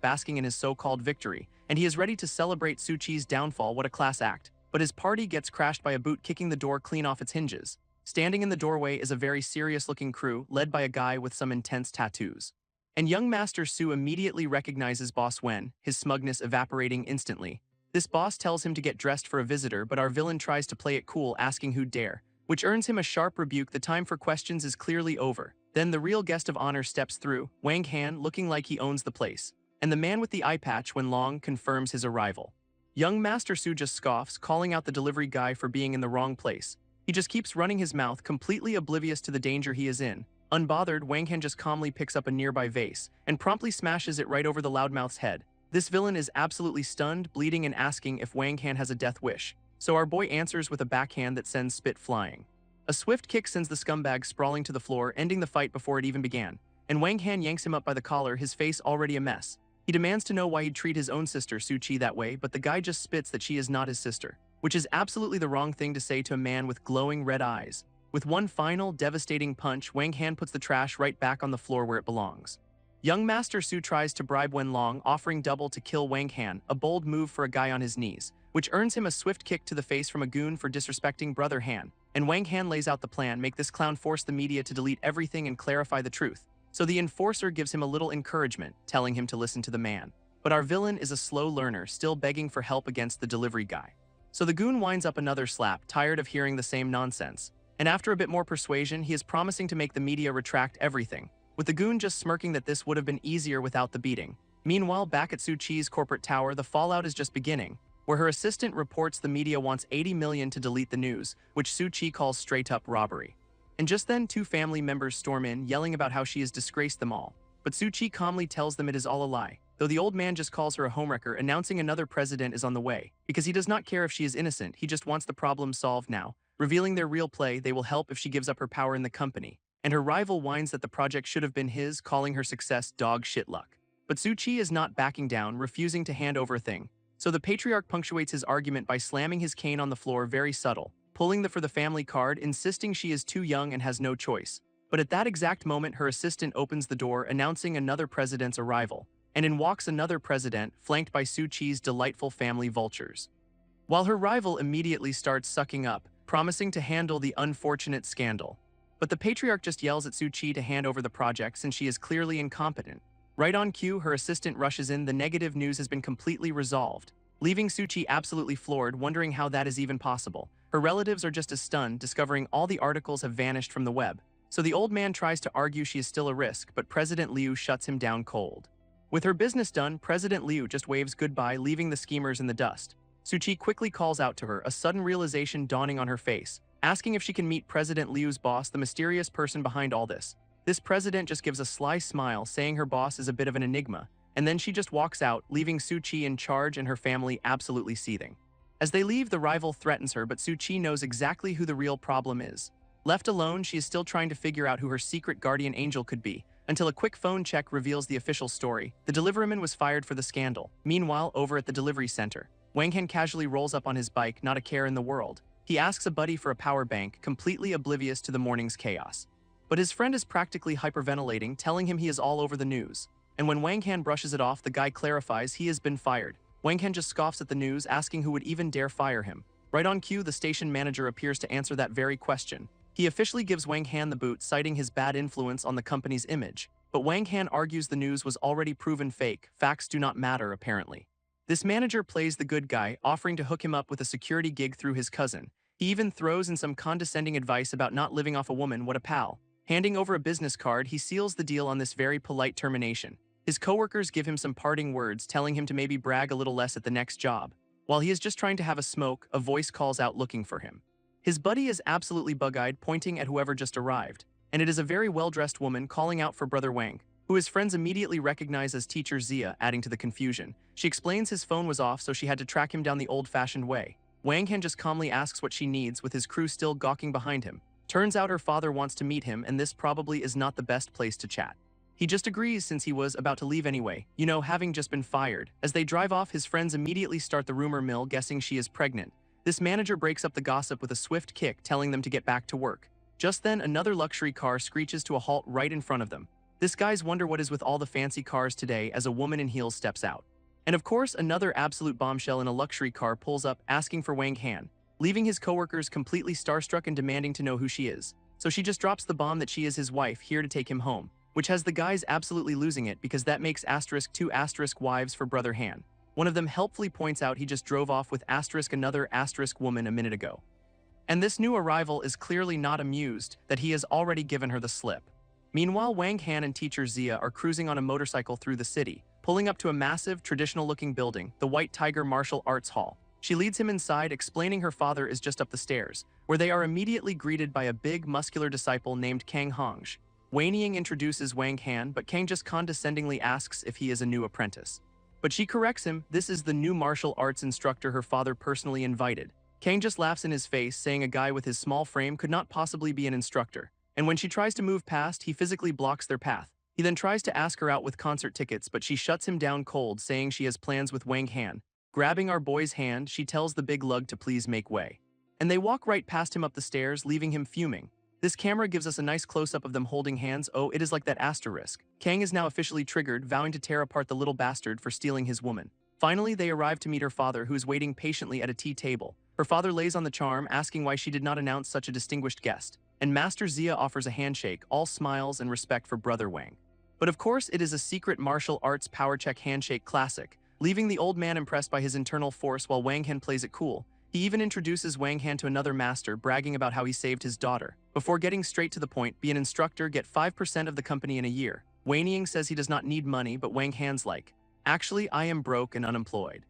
basking in his so-called victory, and he is ready to celebrate Suchi's downfall. What a class act. But his party gets crashed by a boot kicking the door clean off its hinges. Standing in the doorway is a very serious-looking crew, led by a guy with some intense tattoos. And young Master Su immediately recognizes Boss Wen, his smugness evaporating instantly. This boss tells him to get dressed for a visitor, but our villain tries to play it cool, asking who'd dare, which earns him a sharp rebuke. The time for questions is clearly over. Then the real guest of honor steps through, Wang Han, looking like he owns the place. And the man with the eye patch, Wenlong, confirms his arrival. Young Master Su just scoffs, calling out the delivery guy for being in the wrong place. He just keeps running his mouth, completely oblivious to the danger he is in. Unbothered, Wang Han just calmly picks up a nearby vase and promptly smashes it right over the loudmouth's head. This villain is absolutely stunned, bleeding and asking if Wang Han has a death wish. So our boy answers with a backhand that sends spit flying. A swift kick sends the scumbag sprawling to the floor, ending the fight before it even began. And Wang Han yanks him up by the collar, his face already a mess. He demands to know why he'd treat his own sister, Suchi, that way, but the guy just spits that she is not his sister, which is absolutely the wrong thing to say to a man with glowing red eyes. With one final, devastating punch, Wang Han puts the trash right back on the floor where it belongs. Young Master Su tries to bribe Wenlong, offering double to kill Wang Han, a bold move for a guy on his knees, which earns him a swift kick to the face from a goon for disrespecting Brother Han. And Wang Han lays out the plan: make this clown force the media to delete everything and clarify the truth. So the enforcer gives him a little encouragement, telling him to listen to the man. But our villain is a slow learner, still begging for help against the delivery guy. So the goon winds up another slap, tired of hearing the same nonsense. And after a bit more persuasion, he is promising to make the media retract everything, with the goon just smirking that this would have been easier without the beating. Meanwhile, back at Suchi's corporate tower, the fallout is just beginning, where her assistant reports the media wants 80 million to delete the news, which Suchi calls straight-up robbery. And just then, two family members storm in, yelling about how she has disgraced them all. But Suchi calmly tells them it is all a lie, though the old man just calls her a homewrecker, announcing another president is on the way, because he does not care if she is innocent, he just wants the problem solved now. Revealing their real play, they will help if she gives up her power in the company. And her rival whines that the project should have been his, calling her success dog shit luck. But Suchi is not backing down, refusing to hand over a thing. So the patriarch punctuates his argument by slamming his cane on the floor, very subtle, pulling the for the family card, insisting she is too young and has no choice. But at that exact moment, her assistant opens the door, announcing another president's arrival. And in walks another president, flanked by Suchi's delightful family vultures. While her rival immediately starts sucking up, promising to handle the unfortunate scandal. But the patriarch just yells at Suchi to hand over the project since she is clearly incompetent. Right on cue, her assistant rushes in. The negative news has been completely resolved, leaving Suchi absolutely floored, wondering how that is even possible. Her relatives are just as stunned, discovering all the articles have vanished from the web. So the old man tries to argue she is still a risk, but President Liu shuts him down cold. With her business done, President Liu just waves goodbye, leaving the schemers in the dust. Suchi quickly calls out to her, a sudden realization dawning on her face, asking if she can meet President Liu's boss, the mysterious person behind all this. This president just gives a sly smile, saying her boss is a bit of an enigma, and then she just walks out, leaving Suchi in charge and her family absolutely seething. As they leave, the rival threatens her, but Suchi knows exactly who the real problem is. Left alone, she is still trying to figure out who her secret guardian angel could be, until a quick phone check reveals the official story. The deliveryman was fired for the scandal. Meanwhile, over at the delivery center, Wang Han casually rolls up on his bike, not a care in the world. He asks a buddy for a power bank, completely oblivious to the morning's chaos. But his friend is practically hyperventilating, telling him he is all over the news. And when Wang Han brushes it off, the guy clarifies he has been fired. Wang Han just scoffs at the news, asking who would even dare fire him. Right on cue, the station manager appears to answer that very question. He officially gives Wang Han the boot, citing his bad influence on the company's image. But Wang Han argues the news was already proven fake, facts do not matter apparently. This manager plays the good guy, offering to hook him up with a security gig through his cousin. He even throws in some condescending advice about not living off a woman, what a pal. Handing over a business card, he seals the deal on this very polite termination. His coworkers give him some parting words, telling him to maybe brag a little less at the next job. While he is just trying to have a smoke, a voice calls out looking for him. His buddy is absolutely bug-eyed, pointing at whoever just arrived, and it is a very well-dressed woman calling out for Brother Wang, who his friends immediately recognize as Teacher Zia, adding to the confusion. She explains his phone was off, so she had to track him down the old-fashioned way. Wang Han just calmly asks what she needs, with his crew still gawking behind him. Turns out her father wants to meet him, and this probably is not the best place to chat. He just agrees since he was about to leave anyway, having just been fired. As they drive off, his friends immediately start the rumor mill, guessing she is pregnant. This manager breaks up the gossip with a swift kick, telling them to get back to work. Just then, another luxury car screeches to a halt right in front of them. This guys wonder what is with all the fancy cars today as a woman in heels steps out. And of course, another absolute bombshell in a luxury car pulls up, asking for Wang Han, leaving his coworkers completely starstruck and demanding to know who she is. So she just drops the bomb that she is his wife, here to take him home, which has the guys absolutely losing it because that makes *2 wives for Brother Han. One of them helpfully points out he just drove off with another woman a minute ago. And this new arrival is clearly not amused that he has already given her the slip. Meanwhile, Wang Han and Teacher Zia are cruising on a motorcycle through the city, pulling up to a massive, traditional-looking building, the White Tiger Martial Arts Hall. She leads him inside, explaining her father is just up the stairs, where they are immediately greeted by a big, muscular disciple named Kang Hongj. Wei Ning introduces Wang Han, but Kang just condescendingly asks if he is a new apprentice. But she corrects him, this is the new martial arts instructor her father personally invited. Kang just laughs in his face, saying a guy with his small frame could not possibly be an instructor. And when she tries to move past, he physically blocks their path. He then tries to ask her out with concert tickets, but she shuts him down cold, saying she has plans with Wang Han. Grabbing our boy's hand, she tells the big lug to please make way. And they walk right past him up the stairs, leaving him fuming. This camera gives us a nice close-up of them holding hands. Oh, it is like that asterisk. Kang is now officially triggered, vowing to tear apart the little bastard for stealing his woman. Finally, they arrive to meet her father, who is waiting patiently at a tea table. Her father lays on the charm, asking why she did not announce such a distinguished guest. And Master Zia offers a handshake, all smiles and respect for Brother Wang. But of course, it is a secret martial arts power check handshake classic, leaving the old man impressed by his internal force while Wang Han plays it cool. He even introduces Wang Han to another master, bragging about how he saved his daughter. Before getting straight to the point, be an instructor, get 5% of the company in a year. Wei Ning says he does not need money, but Wang Han's like, actually, I am broke and unemployed.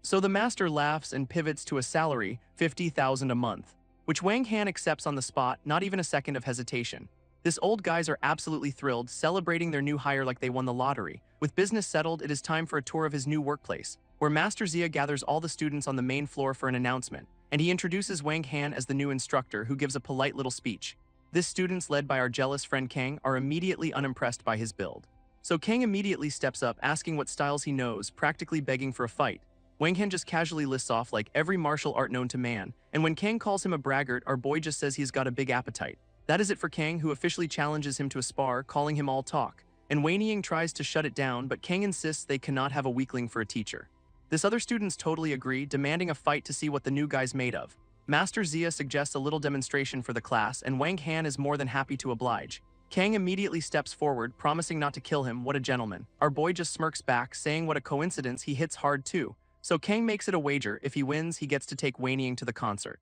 So the master laughs and pivots to a salary, 50,000 a month, which Wang Han accepts on the spot, not even a second of hesitation. This old guys are absolutely thrilled, celebrating their new hire like they won the lottery. With business settled, it is time for a tour of his new workplace, where Master Zia gathers all the students on the main floor for an announcement, and he introduces Wang Han as the new instructor, who gives a polite little speech. This students, led by our jealous friend Kang, are immediately unimpressed by his build. So Kang immediately steps up, asking what styles he knows, practically begging for a fight. Wang Han just casually lists off like every martial art known to man, and when Kang calls him a braggart, our boy just says he's got a big appetite. That is it for Kang, who officially challenges him to a spar, calling him all talk. And Wei Ning tries to shut it down, but Kang insists they cannot have a weakling for a teacher. This other students totally agree, demanding a fight to see what the new guy's made of. Master Zia suggests a little demonstration for the class, and Wang Han is more than happy to oblige. Kang immediately steps forward, promising not to kill him. What a gentleman. Our boy just smirks back, saying what a coincidence, he hits hard too. So Kang makes it a wager, if he wins, he gets to take Wei Ning to the concert.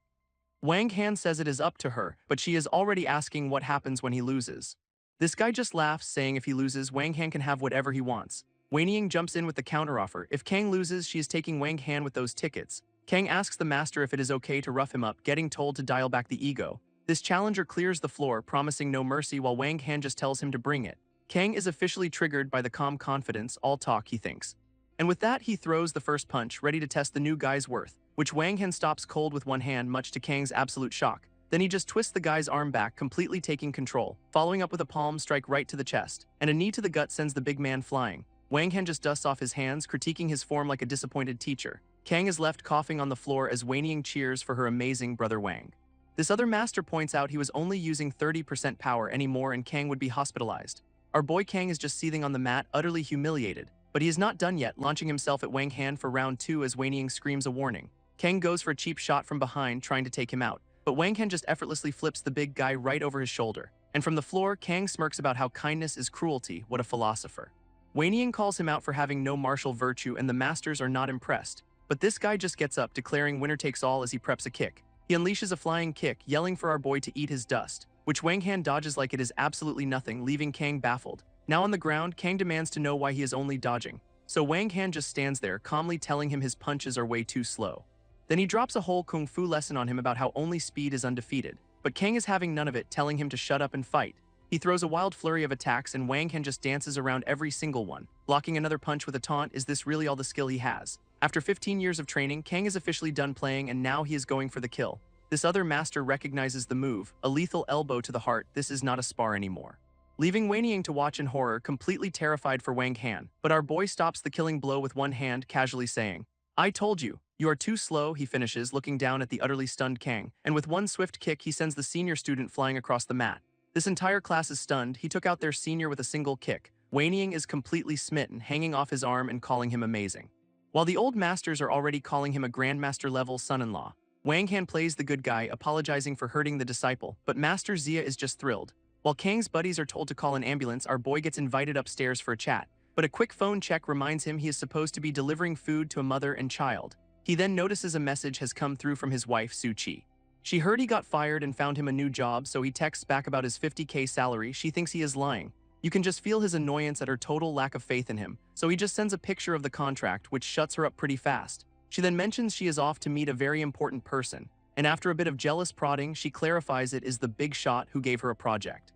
Wang Han says it is up to her, but she is already asking what happens when he loses. This guy just laughs, saying if he loses, Wang Han can have whatever he wants. Wei Ning jumps in with the counteroffer. If Kang loses, she is taking Wang Han with those tickets. Kang asks the master if it is okay to rough him up, getting told to dial back the ego. This challenger clears the floor, promising no mercy, while Wang Han just tells him to bring it. Kang is officially triggered by the calm confidence, all talk, he thinks. And with that, he throws the first punch, ready to test the new guy's worth, which Wang Han stops cold with one hand, much to Kang's absolute shock. Then he just twists the guy's arm back, completely taking control, following up with a palm strike right to the chest, and a knee to the gut sends the big man flying. Wang Han just dusts off his hands, critiquing his form like a disappointed teacher. Kang is left coughing on the floor as Wei Ning cheers for her amazing Brother Wang. This other master points out he was only using 30% power anymore and Kang would be hospitalized. Our boy Kang is just seething on the mat, utterly humiliated. But he is not done yet, launching himself at Wang Han for round 2 as Wei Ning screams a warning. Kang goes for a cheap shot from behind, trying to take him out. but Wang Han just effortlessly flips the big guy right over his shoulder. And from the floor, Kang smirks about how kindness is cruelty, what a philosopher. Wanian calls him out for having no martial virtue and the masters are not impressed. But this guy just gets up, declaring winner takes all as he preps a kick. He unleashes a flying kick, yelling for our boy to eat his dust, which Wang Han dodges like it is absolutely nothing, leaving Kang baffled. Now on the ground, Kang demands to know why he is only dodging. So Wang Han just stands there, calmly telling him his punches are way too slow. Then he drops a whole kung fu lesson on him about how only speed is undefeated. But Kang is having none of it, telling him to shut up and fight. He throws a wild flurry of attacks and Wang Han just dances around every single one, blocking another punch with a taunt. Is this really all the skill he has? After 15 years of training, Kang is officially done playing and now he is going for the kill. This other master recognizes the move, a lethal elbow to the heart. This is not a spar anymore. Leaving Wanian to watch in horror, completely terrified for Wang Han, but our boy stops the killing blow with one hand, casually saying, "I told you, you are too slow," he finishes, looking down at the utterly stunned Kang, and with one swift kick he sends the senior student flying across the mat. This entire class is stunned. He took out their senior with a single kick. Wanian is completely smitten, hanging off his arm and calling him amazing. While the old masters are already calling him a grandmaster-level son-in-law, Wang Han plays the good guy, apologizing for hurting the disciple, but Master Zia is just thrilled. While Kang's buddies are told to call an ambulance, our boy gets invited upstairs for a chat, but a quick phone check reminds him he is supposed to be delivering food to a mother and child. He then notices a message has come through from his wife, Su-Chi. She heard he got fired and found him a new job, so he texts back about his 50K salary. She thinks he is lying. You can just feel his annoyance at her total lack of faith in him, so he just sends a picture of the contract, which shuts her up pretty fast. She then mentions she is off to meet a very important person, and after a bit of jealous prodding, she clarifies it is the big shot who gave her a project.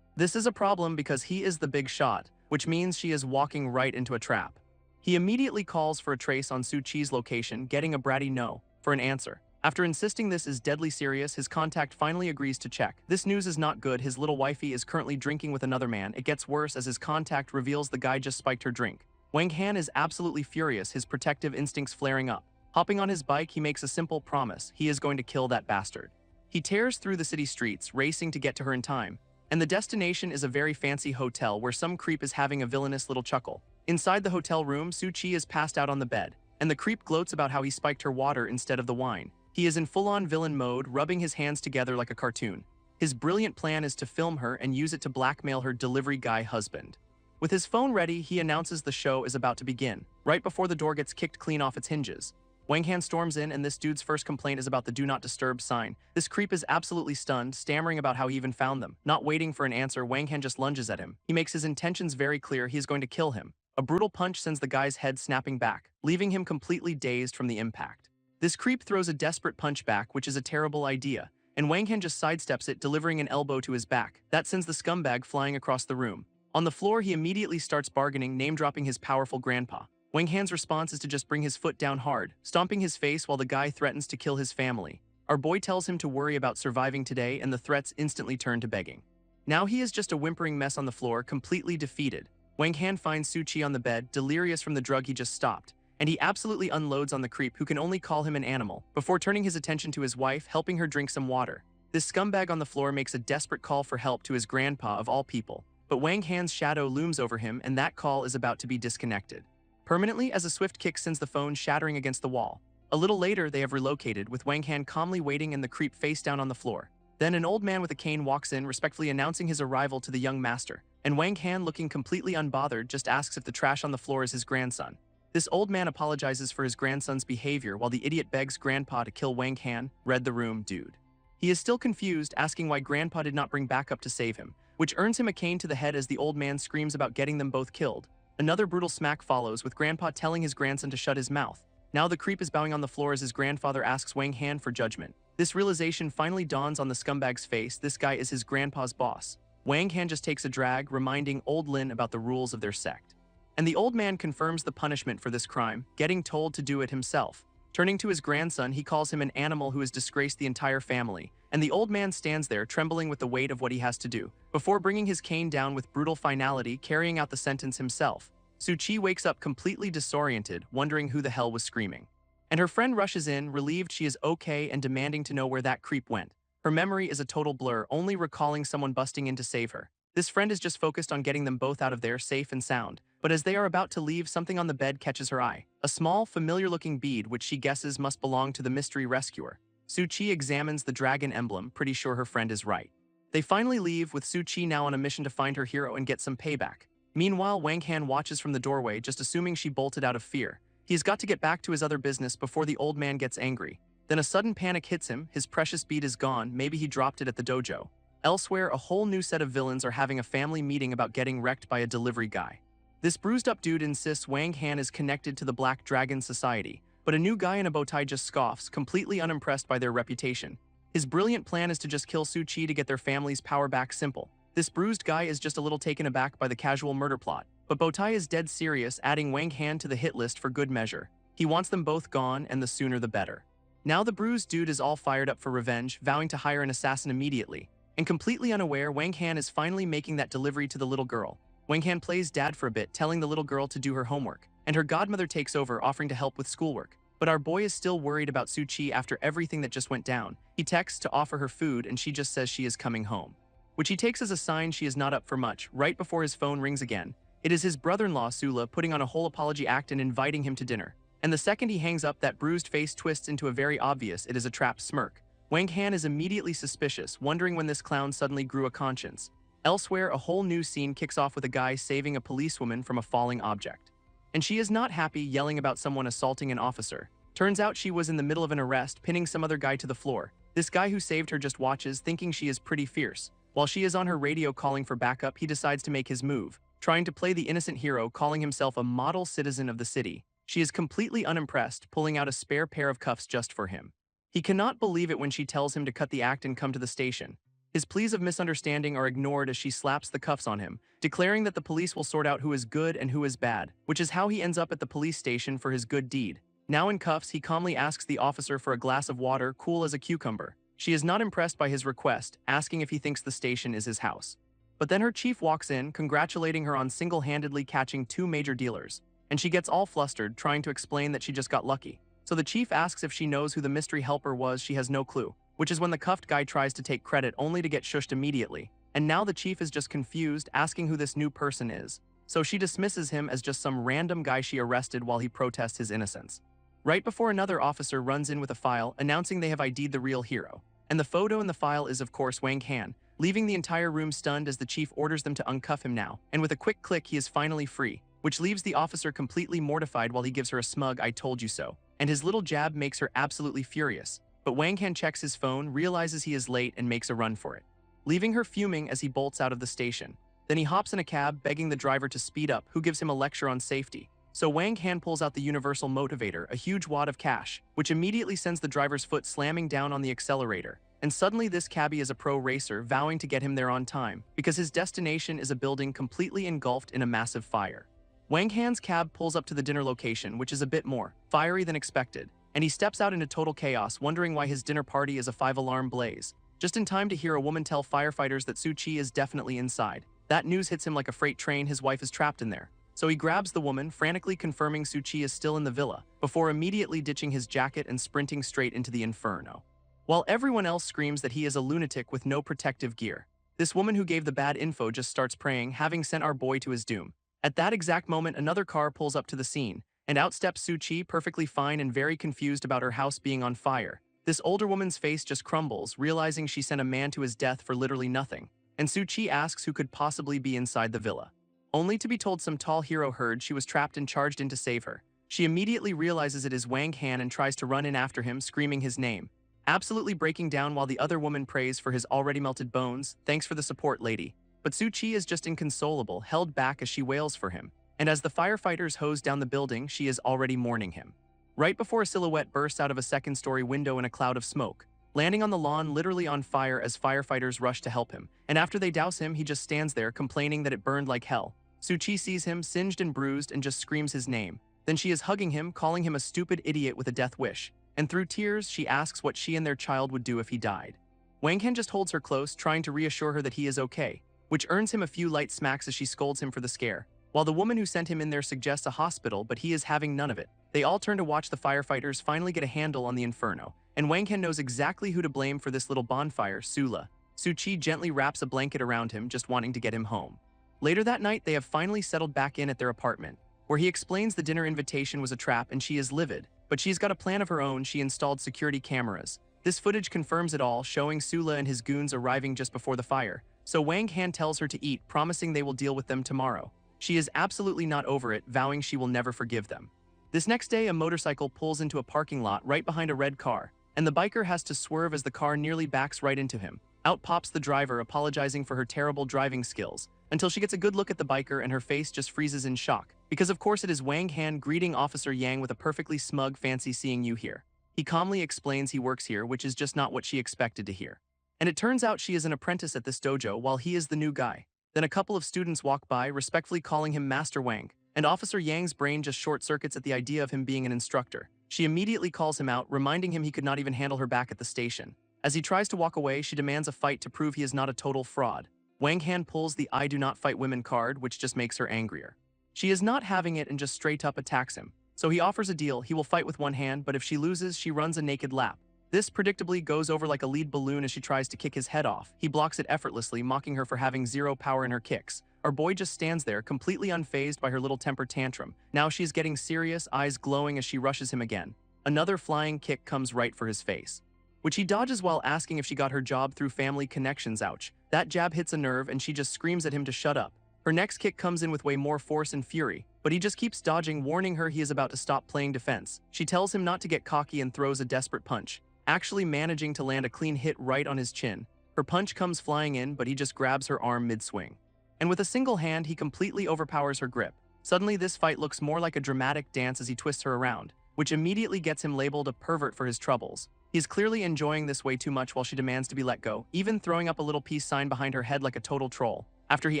This is a problem because he is the big shot, which means she is walking right into a trap. He immediately calls for a trace on Su-Chi's location, getting a bratty no for an answer. After insisting this is deadly serious, his contact finally agrees to check. This news is not good. His little wifey is currently drinking with another man. It gets worse as his contact reveals the guy just spiked her drink. Wang Han is absolutely furious, his protective instincts flaring up. Hopping on his bike, he makes a simple promise. He is going to kill that bastard. He tears through the city streets, racing to get to her in time. And the destination is a very fancy hotel where some creep is having a villainous little chuckle. Inside the hotel room, Su-Chi is passed out on the bed, and the creep gloats about how he spiked her water instead of the wine. He is in full-on villain mode, rubbing his hands together like a cartoon. His brilliant plan is to film her and use it to blackmail her delivery guy husband. With his phone ready, he announces the show is about to begin, right before the door gets kicked clean off its hinges. Wang Han storms in, and this dude's first complaint is about the do not disturb sign. This creep is absolutely stunned, stammering about how he even found them. Not waiting for an answer, Wang Han just lunges at him. He makes his intentions very clear. He is going to kill him. A brutal punch sends the guy's head snapping back, leaving him completely dazed from the impact. This creep throws a desperate punch back, which is a terrible idea, and Wang Han just sidesteps it, delivering an elbow to his back. That sends the scumbag flying across the room. On the floor, he immediately starts bargaining, name-dropping his powerful grandpa. Wang Han's response is to just bring his foot down hard, stomping his face while the guy threatens to kill his family. Our boy tells him to worry about surviving today, and the threats instantly turn to begging. Now he is just a whimpering mess on the floor, completely defeated. Wang Han finds Su-Chi on the bed, delirious from the drug he just stopped, and he absolutely unloads on the creep, who can only call him an animal, before turning his attention to his wife, helping her drink some water. This scumbag on the floor makes a desperate call for help to his grandpa of all people, but Wang Han's shadow looms over him, and that call is about to be disconnected permanently as a swift kick sends the phone shattering against the wall. A little later, they have relocated, with Wang Han calmly waiting and the creep face down on the floor. Then an old man with a cane walks in, respectfully announcing his arrival to the young master, and Wang Han, looking completely unbothered, just asks if the trash on the floor is his grandson. This old man apologizes for his grandson's behavior while the idiot begs Grandpa to kill Wang Han. Read the room, dude. He is still confused, asking why Grandpa did not bring backup to save him, which earns him a cane to the head as the old man screams about getting them both killed. Another brutal smack follows, with Grandpa telling his grandson to shut his mouth. Now the creep is bowing on the floor as his grandfather asks Wang Han for judgment. This realization finally dawns on the scumbag's face. This guy is his grandpa's boss. Wang Han just takes a drag, reminding old Lin about the rules of their sect. And the old man confirms the punishment for this crime, getting told to do it himself. Turning to his grandson, he calls him an animal who has disgraced the entire family, and the old man stands there trembling with the weight of what he has to do, before bringing his cane down with brutal finality, carrying out the sentence himself. Su-Chi wakes up completely disoriented, wondering who the hell was screaming. And her friend rushes in, relieved she is okay and demanding to know where that creep went. Her memory is a total blur, only recalling someone busting in to save her. This friend is just focused on getting them both out of there safe and sound, but as they are about to leave, something on the bed catches her eye. A small, familiar-looking bead which she guesses must belong to the mystery rescuer. Su-chi examines the dragon emblem, pretty sure her friend is right. They finally leave, with Su-chi now on a mission to find her hero and get some payback. Meanwhile, Wang Han watches from the doorway, just assuming she bolted out of fear. He's got to get back to his other business before the old man gets angry. Then a sudden panic hits him, his precious bead is gone, maybe he dropped it at the dojo. Elsewhere, a whole new set of villains are having a family meeting about getting wrecked by a delivery guy. This bruised-up dude insists Wang Han is connected to the Black Dragon Society, but a new guy in a bow tie just scoffs, completely unimpressed by their reputation. His brilliant plan is to just kill Su-chi to get their family's power back. Simple. This bruised guy is just a little taken aback by the casual murder plot, but Bowtie is dead serious, adding Wang Han to the hit list for good measure. He wants them both gone, and the sooner the better. Now the bruised dude is all fired up for revenge, vowing to hire an assassin immediately. And completely unaware, Wang Han is finally making that delivery to the little girl. Wang Han plays dad for a bit, telling the little girl to do her homework, and her godmother takes over, offering to help with schoolwork. But our boy is still worried about Su-chi after everything that just went down. He texts to offer her food, and she just says she is coming home, which he takes as a sign she is not up for much. Right before his phone rings again, it is his brother-in-law Sula putting on a whole apology act and inviting him to dinner. And the second he hangs up, that bruised face twists into a very obvious it is a trap smirk. Wang Han is immediately suspicious, wondering when this clown suddenly grew a conscience. Elsewhere, a whole new scene kicks off with a guy saving a policewoman from a falling object. And she is not happy, yelling about someone assaulting an officer. Turns out she was in the middle of an arrest, pinning some other guy to the floor. This guy who saved her just watches, thinking she is pretty fierce. While she is on her radio calling for backup, he decides to make his move, trying to play the innocent hero, calling himself a model citizen of the city. She is completely unimpressed, pulling out a spare pair of cuffs just for him. He cannot believe it when she tells him to cut the act and come to the station. His pleas of misunderstanding are ignored as she slaps the cuffs on him, declaring that the police will sort out who is good and who is bad, which is how he ends up at the police station for his good deed. Now in cuffs, he calmly asks the officer for a glass of water, cool as a cucumber. She is not impressed by his request, asking if he thinks the station is his house. But then her chief walks in, congratulating her on single-handedly catching 2 major dealers, and she gets all flustered, trying to explain that she just got lucky. So the chief asks if she knows who the mystery helper was. She has no clue, which is when the cuffed guy tries to take credit, only to get shushed immediately. And now the chief is just confused, asking who this new person is. So she dismisses him as just some random guy she arrested while he protests his innocence. Right before another officer runs in with a file, announcing they have ID'd the real hero. And the photo in the file is of course Wang Han, leaving the entire room stunned as the chief orders them to uncuff him now. And with a quick click, he is finally free, which leaves the officer completely mortified while he gives her a smug "I told you so." And his little jab makes her absolutely furious. But Wang Han checks his phone, realizes he is late, and makes a run for it, leaving her fuming as he bolts out of the station. Then he hops in a cab, begging the driver to speed up, who gives him a lecture on safety. So Wang Han pulls out the universal motivator, a huge wad of cash, which immediately sends the driver's foot slamming down on the accelerator. And suddenly this cabbie is a pro racer, vowing to get him there on time, because his destination is a building completely engulfed in a massive fire. Wang Han's cab pulls up to the dinner location, which is a bit more fiery than expected, and he steps out into total chaos, wondering why his dinner party is a 5-alarm blaze. Just in time to hear a woman tell firefighters that Su-chi is definitely inside. That news hits him like a freight train. His wife is trapped in there. So he grabs the woman, frantically confirming Su-chi is still in the villa, before immediately ditching his jacket and sprinting straight into the inferno. While everyone else screams that he is a lunatic with no protective gear, this woman who gave the bad info just starts praying, having sent our boy to his doom. At that exact moment, another car pulls up to the scene, and out steps Su-chi, perfectly fine and very confused about her house being on fire. This older woman's face just crumbles, realizing she sent a man to his death for literally nothing. And Su-chi asks who could possibly be inside the villa, only to be told some tall hero heard she was trapped and charged in to save her. She immediately realizes it is Wang Han and tries to run in after him, screaming his name, absolutely breaking down while the other woman prays for his already melted bones. "Thanks for the support, lady." But Su-chi is just inconsolable, held back as she wails for him. And as the firefighters hose down the building, she is already mourning him. Right before a silhouette bursts out of a second-story window in a cloud of smoke, landing on the lawn literally on fire as firefighters rush to help him. And after they douse him, he just stands there, complaining that it burned like hell. Su-chi sees him, singed and bruised, and just screams his name. Then she is hugging him, calling him a stupid idiot with a death wish. And through tears, she asks what she and their child would do if he died. Wang Han just holds her close, trying to reassure her that he is okay, which earns him a few light smacks as she scolds him for the scare. While the woman who sent him in there suggests a hospital, but he is having none of it. They all turn to watch the firefighters finally get a handle on the inferno, and Wang Han knows exactly who to blame for this little bonfire: Sula. Su-chi gently wraps a blanket around him, just wanting to get him home. Later that night, they have finally settled back in at their apartment, where he explains the dinner invitation was a trap and she is livid, but she's got a plan of her own. She installed security cameras. This footage confirms it all, showing Sula and his goons arriving just before the fire, so Wang Han tells her to eat, promising they will deal with them tomorrow. She is absolutely not over it, vowing she will never forgive them. This next day, a motorcycle pulls into a parking lot right behind a red car, and the biker has to swerve as the car nearly backs right into him. Out pops the driver, apologizing for her terrible driving skills, until she gets a good look at the biker and her face just freezes in shock, because of course it is Wang Han greeting Officer Yang with a perfectly smug "fancy seeing you here." He calmly explains he works here, which is just not what she expected to hear. And it turns out she is an apprentice at this dojo while he is the new guy. Then a couple of students walk by, respectfully calling him Master Wang, and Officer Yang's brain just short-circuits at the idea of him being an instructor. She immediately calls him out, reminding him he could not even handle her back at the station. As he tries to walk away, she demands a fight to prove he is not a total fraud. Wang Han pulls the "I do not fight women" card, which just makes her angrier. She is not having it and just straight up attacks him. So he offers a deal: he will fight with one hand, but if she loses, she runs a naked lap. This predictably goes over like a lead balloon as she tries to kick his head off. He blocks it effortlessly, mocking her for having zero power in her kicks. Our boy just stands there, completely unfazed by her little temper tantrum. Now she's getting serious, eyes glowing as she rushes him again. Another flying kick comes right for his face, which he dodges while asking if she got her job through family connections. Ouch. That jab hits a nerve and she just screams at him to shut up. Her next kick comes in with way more force and fury, but he just keeps dodging, warning her he is about to stop playing defense. She tells him not to get cocky and throws a desperate punch, actually managing to land a clean hit right on his chin. Her punch comes flying in, but he just grabs her arm mid-swing, and with a single hand he completely overpowers her grip. Suddenly this fight looks more like a dramatic dance as he twists her around, which immediately gets him labeled a pervert for his troubles. He is clearly enjoying this way too much while she demands to be let go, even throwing up a little peace sign behind her head like a total troll. After he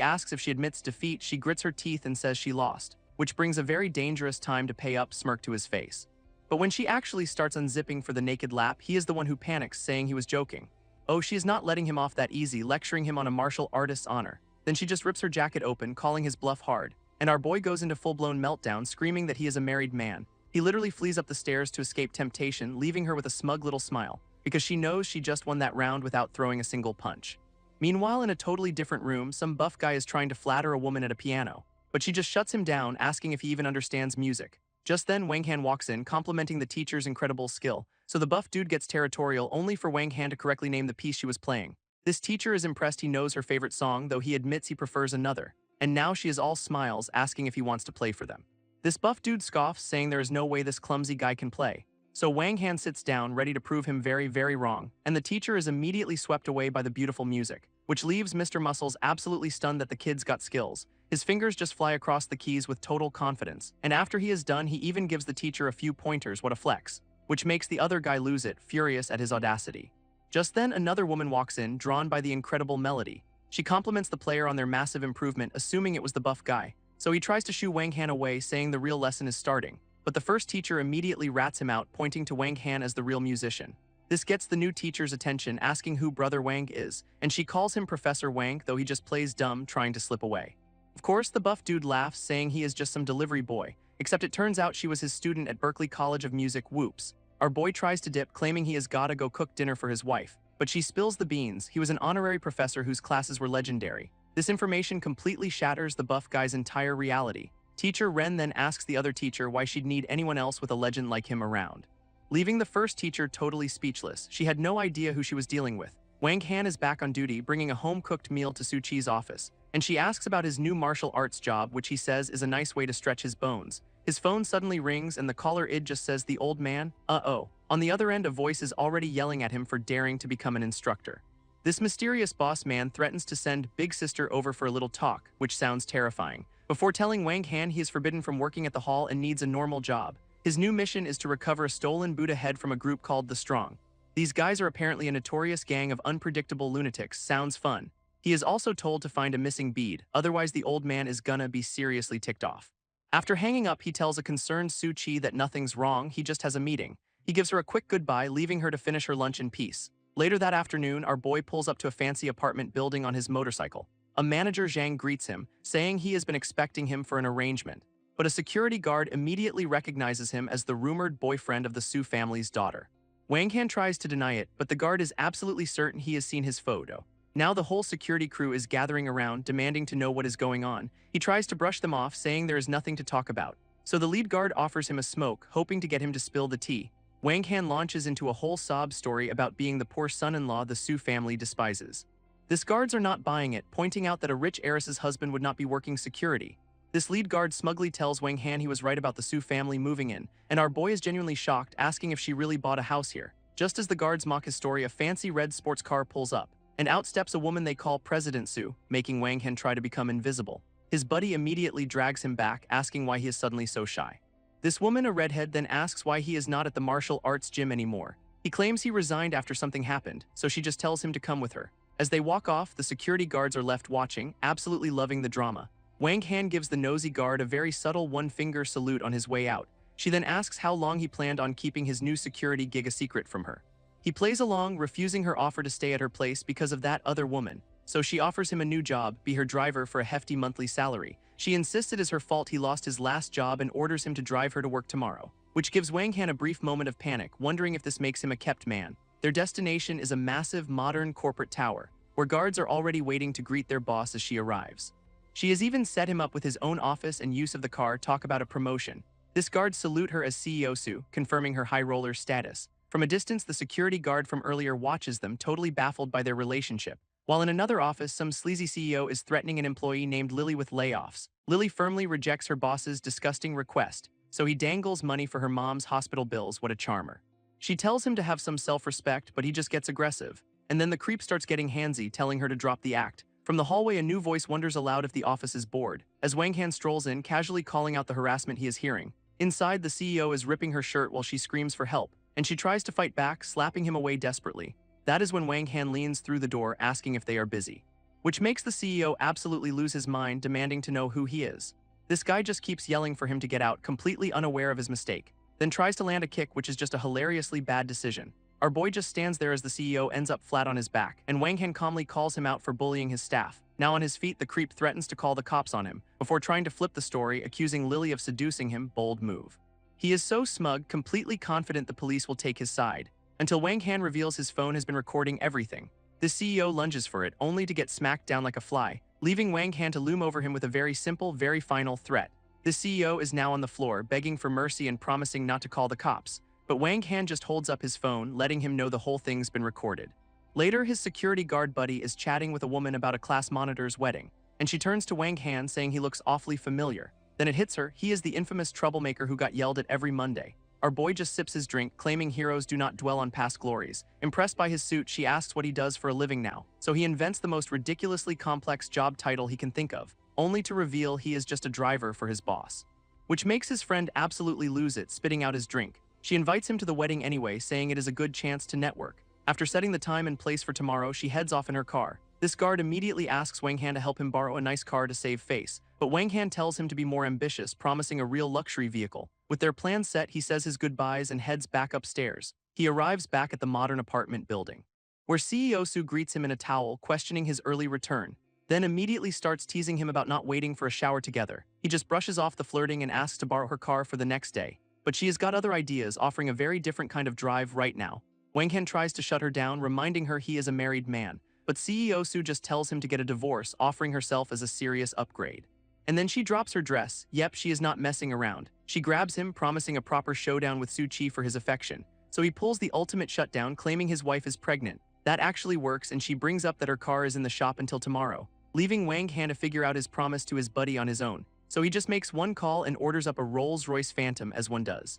asks if she admits defeat, she grits her teeth and says she lost, which brings a very dangerous time to pay up smirk to his face. But when she actually starts unzipping for the naked lap, he is the one who panics, saying he was joking. Oh, she is not letting him off that easy, lecturing him on a martial artist's honor. Then she just rips her jacket open, calling his bluff hard, and our boy goes into full-blown meltdown, screaming that he is a married man. He literally flees up the stairs to escape temptation, leaving her with a smug little smile, because she knows she just won that round without throwing a single punch. Meanwhile, in a totally different room, some buff guy is trying to flatter a woman at a piano, but she just shuts him down, asking if he even understands music. Just then, Wang Han walks in, complimenting the teacher's incredible skill, so the buff dude gets territorial, only for Wang Han to correctly name the piece she was playing. This teacher is impressed he knows her favorite song, though he admits he prefers another, and now she is all smiles, asking if he wants to play for them. This buff dude scoffs, saying there is no way this clumsy guy can play. So Wang Han sits down, ready to prove him very, very wrong, and the teacher is immediately swept away by the beautiful music, which leaves Mr. Muscles absolutely stunned that the kid's got skills. His fingers just fly across the keys with total confidence, and after he is done, he even gives the teacher a few pointers. What a flex, which makes the other guy lose it, furious at his audacity. Just then, another woman walks in, drawn by the incredible melody. She compliments the player on their massive improvement, assuming it was the buff guy. So he tries to shoo Wang Han away, saying the real lesson is starting. But the first teacher immediately rats him out, pointing to Wang Han as the real musician. This gets the new teacher's attention, asking who Brother Wang is, and she calls him Professor Wang, though he just plays dumb, trying to slip away. Of course, the buff dude laughs, saying he is just some delivery boy, except it turns out she was his student at Berkeley College of Music. Whoops. Our boy tries to dip, claiming he has gotta go cook dinner for his wife, but she spills the beans. He was an honorary professor whose classes were legendary. This information completely shatters the buff guy's entire reality. Teacher Ren then asks the other teacher why she'd need anyone else with a legend like him around, leaving the first teacher totally speechless. She had no idea who she was dealing with. Wang Han is back on duty, bringing a home-cooked meal to Su Chi's office, and she asks about his new martial arts job, which he says is a nice way to stretch his bones. His phone suddenly rings and the caller id just says the old man, uh-oh. On the other end, a voice is already yelling at him for daring to become an instructor. This mysterious boss man threatens to send Big Sister over for a little talk, which sounds terrifying, before telling Wang Han he is forbidden from working at the hall and needs a normal job. His new mission is to recover a stolen Buddha head from a group called The Strong. These guys are apparently a notorious gang of unpredictable lunatics. Sounds fun. He is also told to find a missing bead, otherwise the old man is gonna be seriously ticked off. After hanging up, he tells a concerned Su Chi that nothing's wrong, he just has a meeting. He gives her a quick goodbye, leaving her to finish her lunch in peace. Later that afternoon, our boy pulls up to a fancy apartment building on his motorcycle. A manager, Zhang, greets him, saying he has been expecting him for an arrangement, but a security guard immediately recognizes him as the rumored boyfriend of the Su family's daughter. Wang Han tries to deny it, but the guard is absolutely certain he has seen his photo. Now the whole security crew is gathering around, demanding to know what is going on. He tries to brush them off, saying there is nothing to talk about. So the lead guard offers him a smoke, hoping to get him to spill the tea. Wang Han launches into a whole sob story about being the poor son-in-law the Su family despises. This guards are not buying it, pointing out that a rich heiress's husband would not be working security. This lead guard smugly tells Wang Han he was right about the Su family moving in, and our boy is genuinely shocked, asking if she really bought a house here. Just as the guards mock his story, a fancy red sports car pulls up, and out steps a woman they call President Su, making Wang Han try to become invisible. His buddy immediately drags him back, asking why he is suddenly so shy. This woman, a redhead, then asks why he is not at the martial arts gym anymore. He claims he resigned after something happened, so she just tells him to come with her. As they walk off, the security guards are left watching, absolutely loving the drama. Wang Han gives the nosy guard a very subtle one-finger salute on his way out. She then asks how long he planned on keeping his new security gig a secret from her. He plays along, refusing her offer to stay at her place because of that other woman. So she offers him a new job, be her driver for a hefty monthly salary. She insists it is her fault he lost his last job and orders him to drive her to work tomorrow, which gives Wang Han a brief moment of panic, wondering if this makes him a kept man. Their destination is a massive, modern corporate tower, where guards are already waiting to greet their boss as she arrives. She has even set him up with his own office and use of the car, talk about a promotion. This guard salute her as CEO Su, confirming her high roller status. From a distance, the security guard from earlier watches them, totally baffled by their relationship. While in another office, some sleazy CEO is threatening an employee named Lily with layoffs. Lily firmly rejects her boss's disgusting request, so he dangles money for her mom's hospital bills. What a charmer. She tells him to have some self-respect, but he just gets aggressive. And then the creep starts getting handsy, telling her to drop the act. From the hallway, a new voice wonders aloud if the office is bored, as Wang Han strolls in, casually calling out the harassment he is hearing. Inside, the CEO is ripping her shirt while she screams for help, and she tries to fight back, slapping him away desperately. That is when Wang Han leans through the door, asking if they are busy, which makes the CEO absolutely lose his mind, demanding to know who he is. This guy just keeps yelling for him to get out, completely unaware of his mistake, then tries to land a kick, which is just a hilariously bad decision. Our boy just stands there as the CEO ends up flat on his back, and Wang Han calmly calls him out for bullying his staff. Now on his feet, the creep threatens to call the cops on him, before trying to flip the story, accusing Lily of seducing him. Bold move. He is so smug, completely confident the police will take his side, until Wang Han reveals his phone has been recording everything. The CEO lunges for it, only to get smacked down like a fly, leaving Wang Han to loom over him with a very simple, very final threat. The CEO is now on the floor, begging for mercy and promising not to call the cops. But Wang Han just holds up his phone, letting him know the whole thing's been recorded. Later, his security guard buddy is chatting with a woman about a class monitor's wedding, and she turns to Wang Han saying he looks awfully familiar. Then it hits her, he is the infamous troublemaker who got yelled at every Monday. Our boy just sips his drink, claiming heroes do not dwell on past glories. Impressed by his suit, she asks what he does for a living now, so he invents the most ridiculously complex job title he can think of, only to reveal he is just a driver for his boss. Which makes his friend absolutely lose it, spitting out his drink. She invites him to the wedding anyway, saying it is a good chance to network. After setting the time and place for tomorrow, she heads off in her car. This guard immediately asks Wang Han to help him borrow a nice car to save face, but Wang Han tells him to be more ambitious, promising a real luxury vehicle. With their plan set, he says his goodbyes and heads back upstairs. He arrives back at the modern apartment building, where CEO Su greets him in a towel, questioning his early return, then immediately starts teasing him about not waiting for a shower together. He just brushes off the flirting and asks to borrow her car for the next day. But she has got other ideas, offering a very different kind of drive right now. Wang Han tries to shut her down, reminding her he is a married man, but CEO Su just tells him to get a divorce, offering herself as a serious upgrade. And then she drops her dress. Yep, she is not messing around. She grabs him, promising a proper showdown with Su Chi for his affection. So he pulls the ultimate shutdown, claiming his wife is pregnant. That actually works, and she brings up that her car is in the shop until tomorrow, leaving Wang Han to figure out his promise to his buddy on his own. So he just makes one call and orders up a Rolls-Royce Phantom, as one does.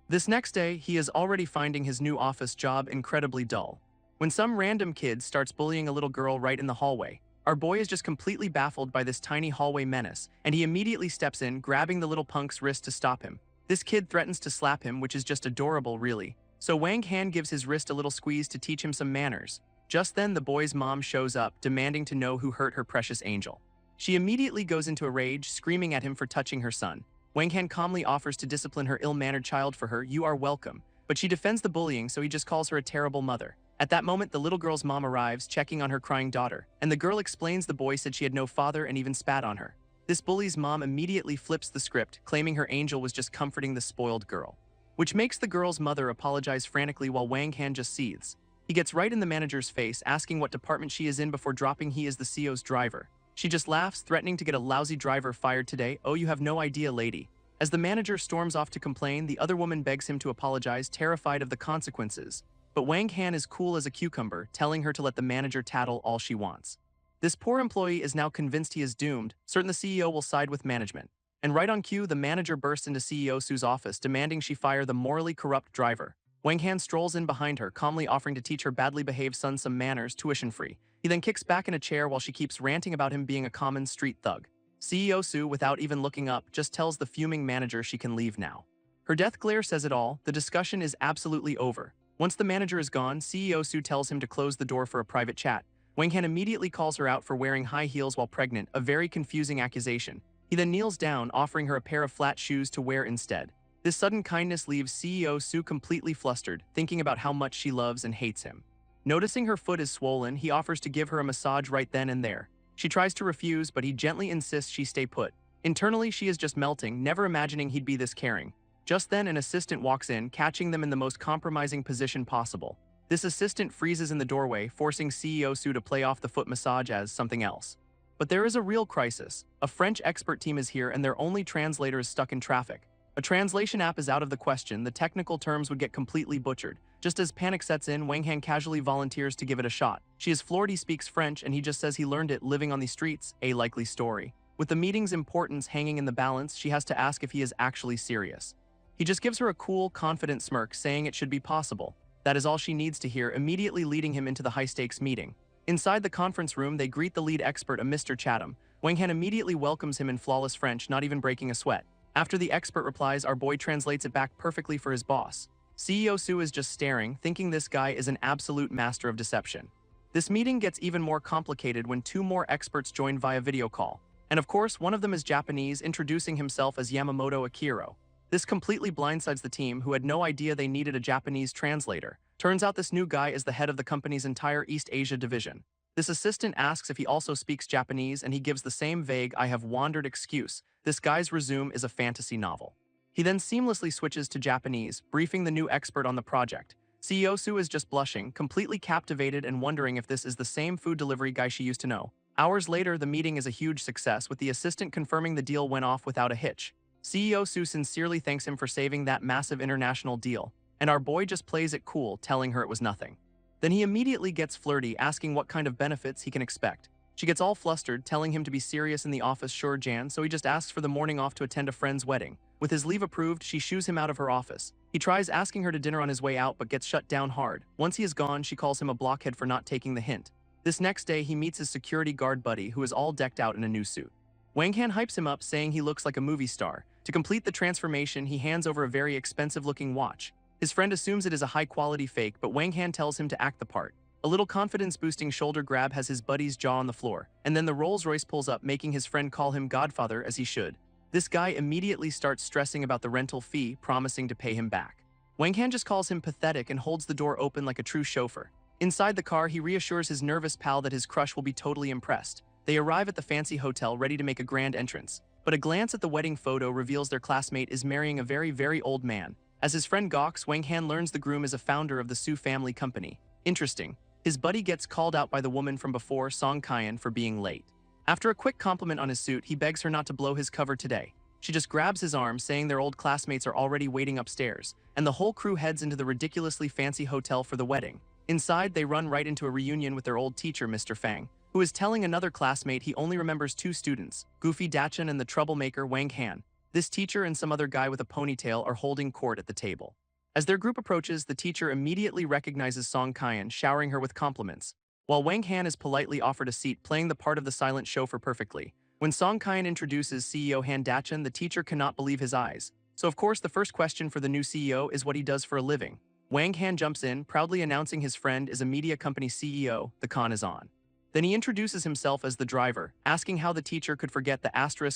This next day, he is already finding his new office job incredibly dull, when some random kid starts bullying a little girl right in the hallway. Our boy is just completely baffled by this tiny hallway menace, and he immediately steps in, grabbing the little punk's wrist to stop him. This kid threatens to slap him, which is just adorable, really. So Wang Han gives his wrist a little squeeze to teach him some manners. Just then, the boy's mom shows up, demanding to know who hurt her precious angel. She immediately goes into a rage, screaming at him for touching her son. Wang Han calmly offers to discipline her ill-mannered child for her. You are welcome. But she defends the bullying, so he just calls her a terrible mother. At that moment, the little girl's mom arrives, checking on her crying daughter, and the girl explains the boy said she had no father and even spat on her. This bully's mom immediately flips the script, claiming her angel was just comforting the spoiled girl, which makes the girl's mother apologize frantically while Wang Han just seethes. He gets right in the manager's face, asking what department she is in before dropping he is the CEO's driver. She just laughs, threatening to get a lousy driver fired today. Oh, you have no idea, lady. As the manager storms off to complain, the other woman begs him to apologize, terrified of the consequences. But Wang Han is cool as a cucumber, telling her to let the manager tattle all she wants. This poor employee is now convinced he is doomed, certain the CEO will side with management. And right on cue, the manager bursts into CEO Su's office, demanding she fire the morally corrupt driver. Wang Han strolls in behind her, calmly offering to teach her badly behaved son some manners, tuition-free. He then kicks back in a chair while she keeps ranting about him being a common street thug. CEO Su, without even looking up, just tells the fuming manager she can leave now. Her death glare says it all, the discussion is absolutely over. Once the manager is gone, CEO Su tells him to close the door for a private chat. Wang Han immediately calls her out for wearing high heels while pregnant, a very confusing accusation. He then kneels down, offering her a pair of flat shoes to wear instead. This sudden kindness leaves CEO Su completely flustered, thinking about how much she loves and hates him. Noticing her foot is swollen, he offers to give her a massage right then and there. She tries to refuse, but he gently insists she stay put. Internally, she is just melting, never imagining he'd be this caring. Just then, an assistant walks in, catching them in the most compromising position possible. This assistant freezes in the doorway, forcing CEO Su to play off the foot massage as something else. But there is a real crisis. A French expert team is here and their only translator is stuck in traffic. A translation app is out of the question, the technical terms would get completely butchered. Just as panic sets in, Wang Han casually volunteers to give it a shot. She is floored he speaks French and he just says he learned it living on the streets, a likely story. With the meeting's importance hanging in the balance, she has to ask if he is actually serious. He just gives her a cool, confident smirk, saying it should be possible. That is all she needs to hear, immediately leading him into the high-stakes meeting. Inside the conference room, they greet the lead expert, a Mr. Chatham. Wang Han immediately welcomes him in flawless French, not even breaking a sweat. After the expert replies, our boy translates it back perfectly for his boss. CEO Su is just staring, thinking this guy is an absolute master of deception. This meeting gets even more complicated when two more experts join via video call. And of course, one of them is Japanese, introducing himself as Yamamoto Akiro. This completely blindsides the team, who had no idea they needed a Japanese translator. Turns out this new guy is the head of the company's entire East Asia division. This assistant asks if he also speaks Japanese, and he gives the same vague "I have wandered" excuse. This guy's resume is a fantasy novel. He then seamlessly switches to Japanese, briefing the new expert on the project. CEO Su is just blushing, completely captivated and wondering if this is the same food delivery guy she used to know. Hours later, the meeting is a huge success, with the assistant confirming the deal went off without a hitch. CEO Su sincerely thanks him for saving that massive international deal, and our boy just plays it cool, telling her it was nothing. Then he immediately gets flirty, asking what kind of benefits he can expect. She gets all flustered, telling him to be serious in the office, sure Jan, so he just asks for the morning off to attend a friend's wedding. With his leave approved, she shoos him out of her office. He tries asking her to dinner on his way out but gets shut down hard. Once he is gone, she calls him a blockhead for not taking the hint. This next day, he meets his security guard buddy, who is all decked out in a new suit. Wang Han hypes him up, saying he looks like a movie star. To complete the transformation, he hands over a very expensive-looking watch. His friend assumes it is a high-quality fake, but Wang Han tells him to act the part. A little confidence-boosting shoulder grab has his buddy's jaw on the floor, and then the Rolls-Royce pulls up, making his friend call him Godfather, as he should. This guy immediately starts stressing about the rental fee, promising to pay him back. Wang Han just calls him pathetic and holds the door open like a true chauffeur. Inside the car, he reassures his nervous pal that his crush will be totally impressed. They arrive at the fancy hotel, ready to make a grand entrance. But a glance at the wedding photo reveals their classmate is marrying a very, very old man. As his friend gawks, Wang Han learns the groom is a founder of the Su family company. Interesting. His buddy gets called out by the woman from before, Song Kyan, for being late. After a quick compliment on his suit, he begs her not to blow his cover today. She just grabs his arm, saying their old classmates are already waiting upstairs, and the whole crew heads into the ridiculously fancy hotel for the wedding. Inside, they run right into a reunion with their old teacher, Mr. Fang, who is telling another classmate he only remembers two students, Goofy Dachan and the troublemaker Wang Han. This teacher and some other guy with a ponytail are holding court at the table. As their group approaches, the teacher immediately recognizes Song Kyan, showering her with compliments, while Wang Han is politely offered a seat, playing the part of the silent chauffeur perfectly. When Song Kyan introduces CEO Han Dachan, the teacher cannot believe his eyes. So of course, the first question for the new CEO is what he does for a living. Wang Han jumps in, proudly announcing his friend is a media company CEO. The con is on. Then he introduces himself as the driver, asking how the teacher could forget the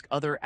other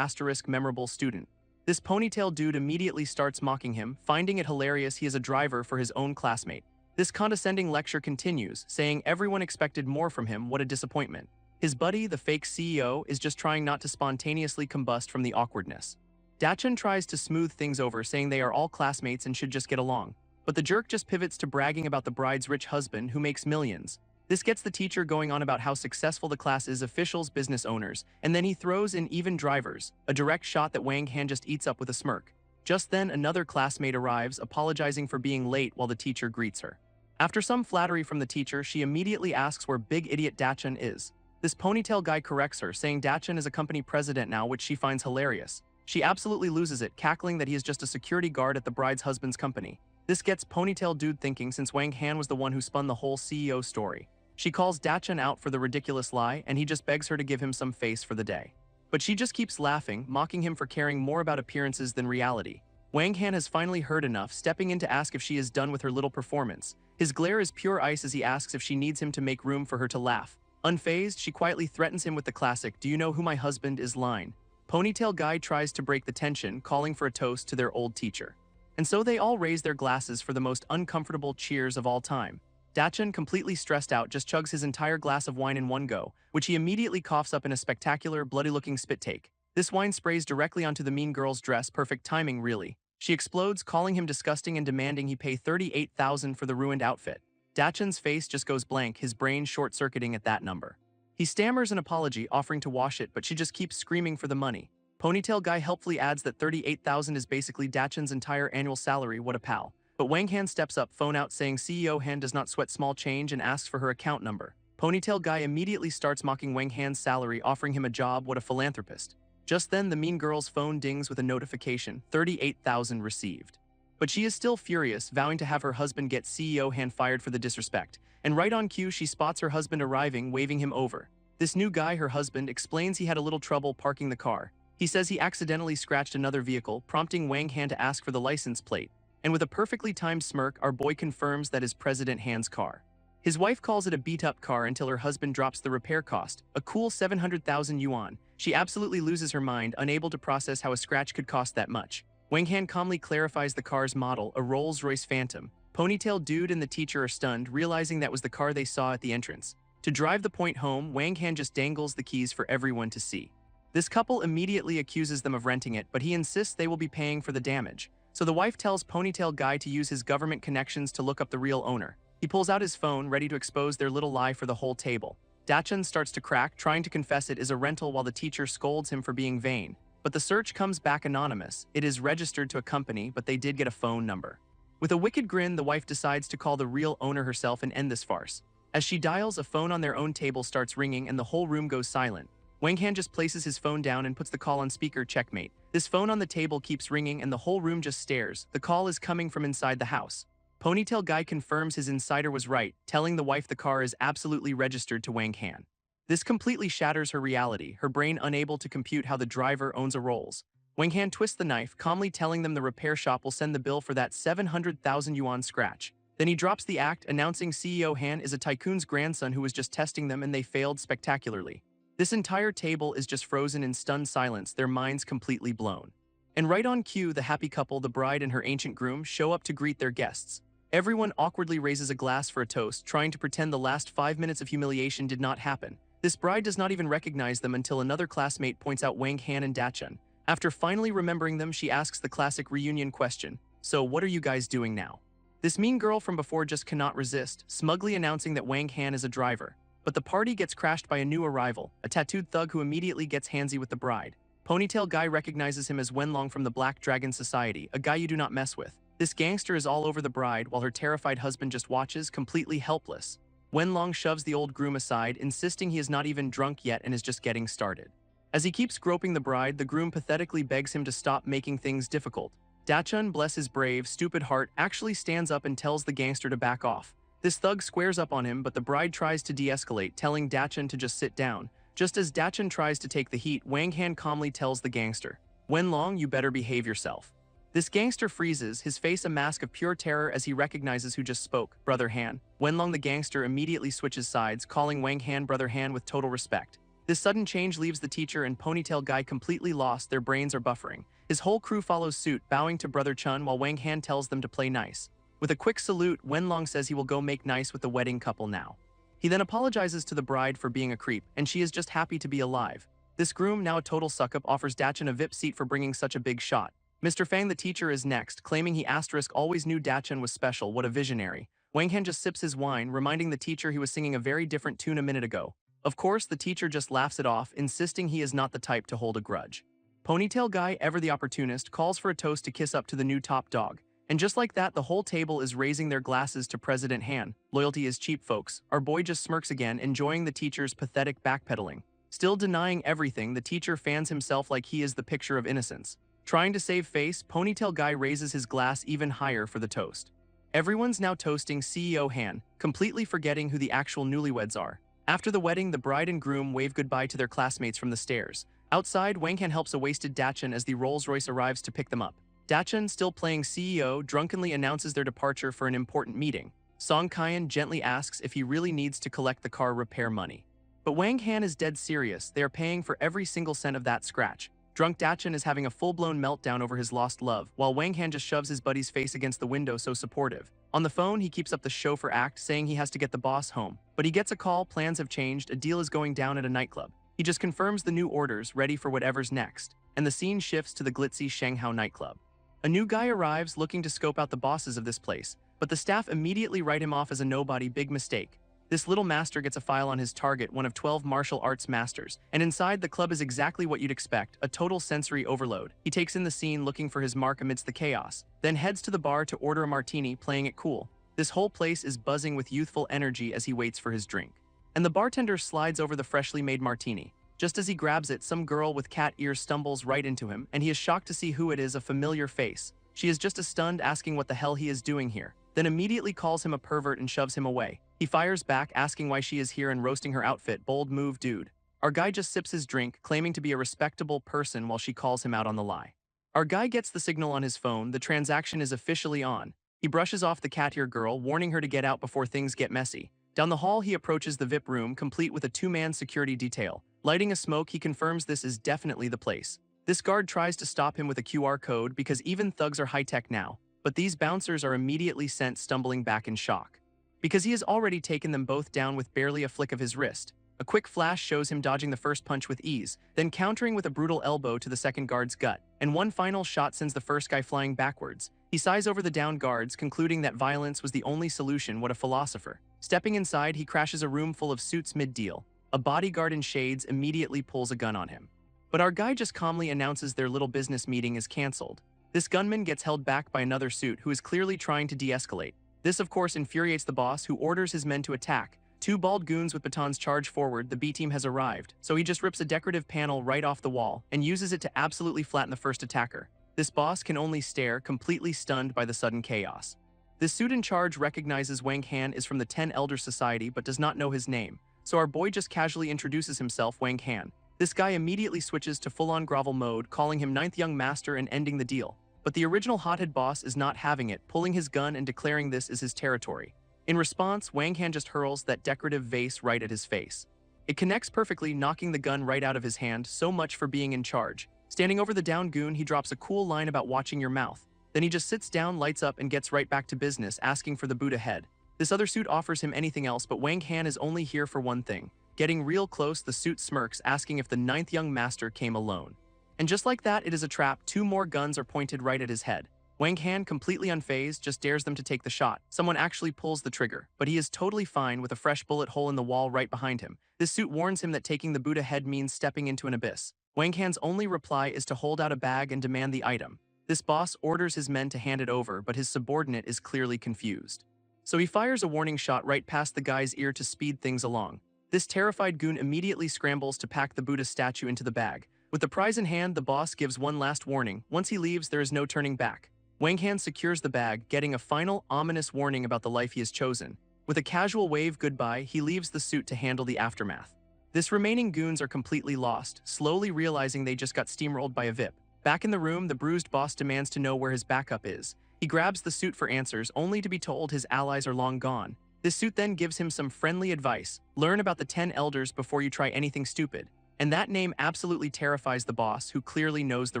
memorable student. This ponytail dude immediately starts mocking him, finding it hilarious he is a driver for his own classmate. This condescending lecture continues, saying everyone expected more from him, what a disappointment. His buddy, the fake CEO, is just trying not to spontaneously combust from the awkwardness. Dachan tries to smooth things over, saying they are all classmates and should just get along. But the jerk just pivots to bragging about the bride's rich husband who makes millions. This gets the teacher going on about how successful the class is, officials, business owners, and then he throws in even drivers, a direct shot that Wang Han just eats up with a smirk. Just then, another classmate arrives, apologizing for being late while the teacher greets her. After some flattery from the teacher, she immediately asks where big idiot Dachun is. This ponytail guy corrects her, saying Dachun is a company president now, which she finds hilarious. She absolutely loses it, cackling that he is just a security guard at the bride's husband's company. This gets ponytail dude thinking, since Wang Han was the one who spun the whole CEO story. She calls Dachun out for the ridiculous lie, and he just begs her to give him some face for the day. But she just keeps laughing, mocking him for caring more about appearances than reality. Wang Han has finally heard enough, stepping in to ask if she is done with her little performance. His glare is pure ice as he asks if she needs him to make room for her to laugh. Unfazed, she quietly threatens him with the classic "Do you know who my husband is?" line. Ponytail guy tries to break the tension, calling for a toast to their old teacher. And so they all raise their glasses for the most uncomfortable cheers of all time. Dachun, completely stressed out, just chugs his entire glass of wine in one go, which he immediately coughs up in a spectacular, bloody-looking spit take. This wine sprays directly onto the mean girl's dress, perfect timing really. She explodes, calling him disgusting and demanding he pay $38,000 for the ruined outfit. Dachun's face just goes blank, his brain short-circuiting at that number. He stammers an apology, offering to wash it, but she just keeps screaming for the money. Ponytail guy helpfully adds that $38,000 is basically Dachun's entire annual salary, what a pal. But Wang Han steps up, phone out, saying CEO Han does not sweat small change and asks for her account number. Ponytail guy immediately starts mocking Wang Han's salary, offering him a job, what a philanthropist. Just then, the mean girl's phone dings with a notification, 38,000 received. But she is still furious, vowing to have her husband get CEO Han fired for the disrespect. And right on cue, she spots her husband arriving, waving him over. This new guy, her husband, explains he had a little trouble parking the car. He says he accidentally scratched another vehicle, prompting Wang Han to ask for the license plate. And with a perfectly timed smirk, our boy confirms that is President Han's car. His wife calls it a beat-up car until her husband drops the repair cost, a cool 700,000 yuan. She absolutely loses her mind, unable to process how a scratch could cost that much. Wang Han calmly clarifies the car's model, a Rolls-Royce Phantom. Ponytail dude and the teacher are stunned, realizing that was the car they saw at the entrance. To drive the point home, Wang Han just dangles the keys for everyone to see. This couple immediately accuses them of renting it, but he insists they will be paying for the damage. So the wife tells Ponytail guy to use his government connections to look up the real owner. He pulls out his phone, ready to expose their little lie for the whole table. Dachun starts to crack, trying to confess it is a rental while the teacher scolds him for being vain. But the search comes back anonymous. It is registered to a company, but they did get a phone number. With a wicked grin, the wife decides to call the real owner herself and end this farce. As she dials, a phone on their own table starts ringing and the whole room goes silent. Wang Han just places his phone down and puts the call on speaker, checkmate. This phone on the table keeps ringing and the whole room just stares. The call is coming from inside the house. Ponytail guy confirms his insider was right, telling the wife the car is absolutely registered to Wang Han. This completely shatters her reality, her brain unable to compute how the driver owns a Rolls. Wang Han twists the knife, calmly telling them the repair shop will send the bill for that 700,000 yuan scratch. Then he drops the act, announcing CEO Han is a tycoon's grandson who was just testing them and they failed spectacularly. This entire table is just frozen in stunned silence, their minds completely blown. And right on cue, the happy couple, the bride and her ancient groom, show up to greet their guests. Everyone awkwardly raises a glass for a toast, trying to pretend the last 5 minutes of humiliation did not happen. This bride does not even recognize them until another classmate points out Wang Han and Dachun. After finally remembering them, she asks the classic reunion question, "So what are you guys doing now?" This mean girl from before just cannot resist, smugly announcing that Wang Han is a driver. But the party gets crashed by a new arrival, a tattooed thug who immediately gets handsy with the bride. Ponytail guy recognizes him as Wenlong from the Black Dragon Society, a guy you do not mess with. This gangster is all over the bride while her terrified husband just watches, completely helpless. Wenlong shoves the old groom aside, insisting he is not even drunk yet and is just getting started. As he keeps groping the bride, the groom pathetically begs him to stop making things difficult. Dachun, bless his brave, stupid heart, actually stands up and tells the gangster to back off. This thug squares up on him, but the bride tries to de-escalate, telling Dachun to just sit down. Just as Dachun tries to take the heat, Wang Han calmly tells the gangster, "Wenlong, you better behave yourself." This gangster freezes, his face a mask of pure terror as he recognizes who just spoke, Brother Han. Wenlong the gangster immediately switches sides, calling Wang Han Brother Han with total respect. This sudden change leaves the teacher and Ponytail guy completely lost, their brains are buffering. His whole crew follows suit, bowing to Brother Chun while Wang Han tells them to play nice. With a quick salute, Wenlong says he will go make nice with the wedding couple now. He then apologizes to the bride for being a creep, and she is just happy to be alive. This groom, now a total suck-up, offers Dachun a VIP seat for bringing such a big shot. Mr. Fang the teacher is next, claiming he ** always knew Dachun was special, what a visionary. Wang Han just sips his wine, reminding the teacher he was singing a very different tune a minute ago. Of course, the teacher just laughs it off, insisting he is not the type to hold a grudge. Ponytail guy, ever the opportunist, calls for a toast to kiss up to the new top dog. And just like that, the whole table is raising their glasses to President Han. Loyalty is cheap, folks. Our boy just smirks again, enjoying the teacher's pathetic backpedaling. Still denying everything, the teacher fans himself like he is the picture of innocence. Trying to save face, Ponytail guy raises his glass even higher for the toast. Everyone's now toasting CEO Han, completely forgetting who the actual newlyweds are. After the wedding, the bride and groom wave goodbye to their classmates from the stairs. Outside, Wang Han helps a wasted Dachshund as the Rolls-Royce arrives to pick them up. Dachshund, still playing CEO, drunkenly announces their departure for an important meeting. Song Kyan gently asks if he really needs to collect the car repair money. But Wang Han is dead serious. They are paying for every single cent of that scratch. Drunk Dachshund is having a full-blown meltdown over his lost love, while Wang Han just shoves his buddy's face against the window, so supportive. On the phone, he keeps up the chauffeur act, saying he has to get the boss home. But he gets a call, plans have changed, a deal is going down at a nightclub. He just confirms the new orders, ready for whatever's next. And the scene shifts to the glitzy Shanghai nightclub. A new guy arrives looking to scope out the bosses of this place, but the staff immediately write him off as a nobody. Big mistake. This little master gets a file on his target, one of 12 martial arts masters, and inside the club is exactly what you'd expect, a total sensory overload. He takes in the scene looking for his mark amidst the chaos, then heads to the bar to order a martini, playing it cool. This whole place is buzzing with youthful energy as he waits for his drink. And the bartender slides over the freshly made martini. Just as he grabs it, some girl with cat ears stumbles right into him, and he is shocked to see who it is, a familiar face. She is just as stunned, asking what the hell he is doing here, then immediately calls him a pervert and shoves him away. He fires back, asking why she is here and roasting her outfit. Bold move, dude. Our guy just sips his drink, claiming to be a respectable person while she calls him out on the lie. Our guy gets the signal on his phone, the transaction is officially on. He brushes off the cat ear girl, warning her to get out before things get messy. Down the hall, he approaches the VIP room, complete with a two-man security detail. Lighting a smoke, he confirms this is definitely the place. This guard tries to stop him with a QR code because even thugs are high-tech now, but these bouncers are immediately sent stumbling back in shock, because he has already taken them both down with barely a flick of his wrist. A quick flash shows him dodging the first punch with ease, then countering with a brutal elbow to the second guard's gut, and one final shot sends the first guy flying backwards. He sighs over the downed guards, concluding that violence was the only solution. What a philosopher. Stepping inside, he crashes a room full of suits mid-deal. A bodyguard in shades immediately pulls a gun on him. But our guy just calmly announces their little business meeting is cancelled. This gunman gets held back by another suit who is clearly trying to de-escalate. This of course infuriates the boss, who orders his men to attack. Two bald goons with batons charge forward. The B-team has arrived, so he just rips a decorative panel right off the wall and uses it to absolutely flatten the first attacker. This boss can only stare, completely stunned by the sudden chaos. This suit in charge recognizes Wang Han is from the 10 Elder Society but does not know his name, so our boy just casually introduces himself, Wang Han. This guy immediately switches to full-on grovel mode, calling him 9th Young Master and ending the deal. But the original hothead boss is not having it, pulling his gun and declaring this is his territory. In response, Wang Han just hurls that decorative vase right at his face. It connects perfectly, knocking the gun right out of his hand. So much for being in charge. Standing over the down goon, he drops a cool line about watching your mouth. Then he just sits down, lights up, and gets right back to business, asking for the Buddha head. This other suit offers him anything else, but Wang Han is only here for one thing. Getting real close, the suit smirks, asking if the 9th Young Master came alone. And just like that, it is a trap. Two more guns are pointed right at his head. Wang Han, completely unfazed, just dares them to take the shot. Someone actually pulls the trigger, but he is totally fine with a fresh bullet hole in the wall right behind him. This suit warns him that taking the Buddha head means stepping into an abyss. Wang Han's only reply is to hold out a bag and demand the item. This boss orders his men to hand it over, but his subordinate is clearly confused. So he fires a warning shot right past the guy's ear to speed things along. This terrified goon immediately scrambles to pack the Buddha statue into the bag. With the prize in hand, the boss gives one last warning. Once he leaves, there is no turning back. Wang Han secures the bag, getting a final, ominous warning about the life he has chosen. With a casual wave goodbye, he leaves the suit to handle the aftermath. This remaining goons are completely lost, slowly realizing they just got steamrolled by a VIP. Back in the room, the bruised boss demands to know where his backup is. He grabs the suit for answers, only to be told his allies are long gone. This suit then gives him some friendly advice. Learn about the 10 elders before you try anything stupid. And that name absolutely terrifies the boss, who clearly knows the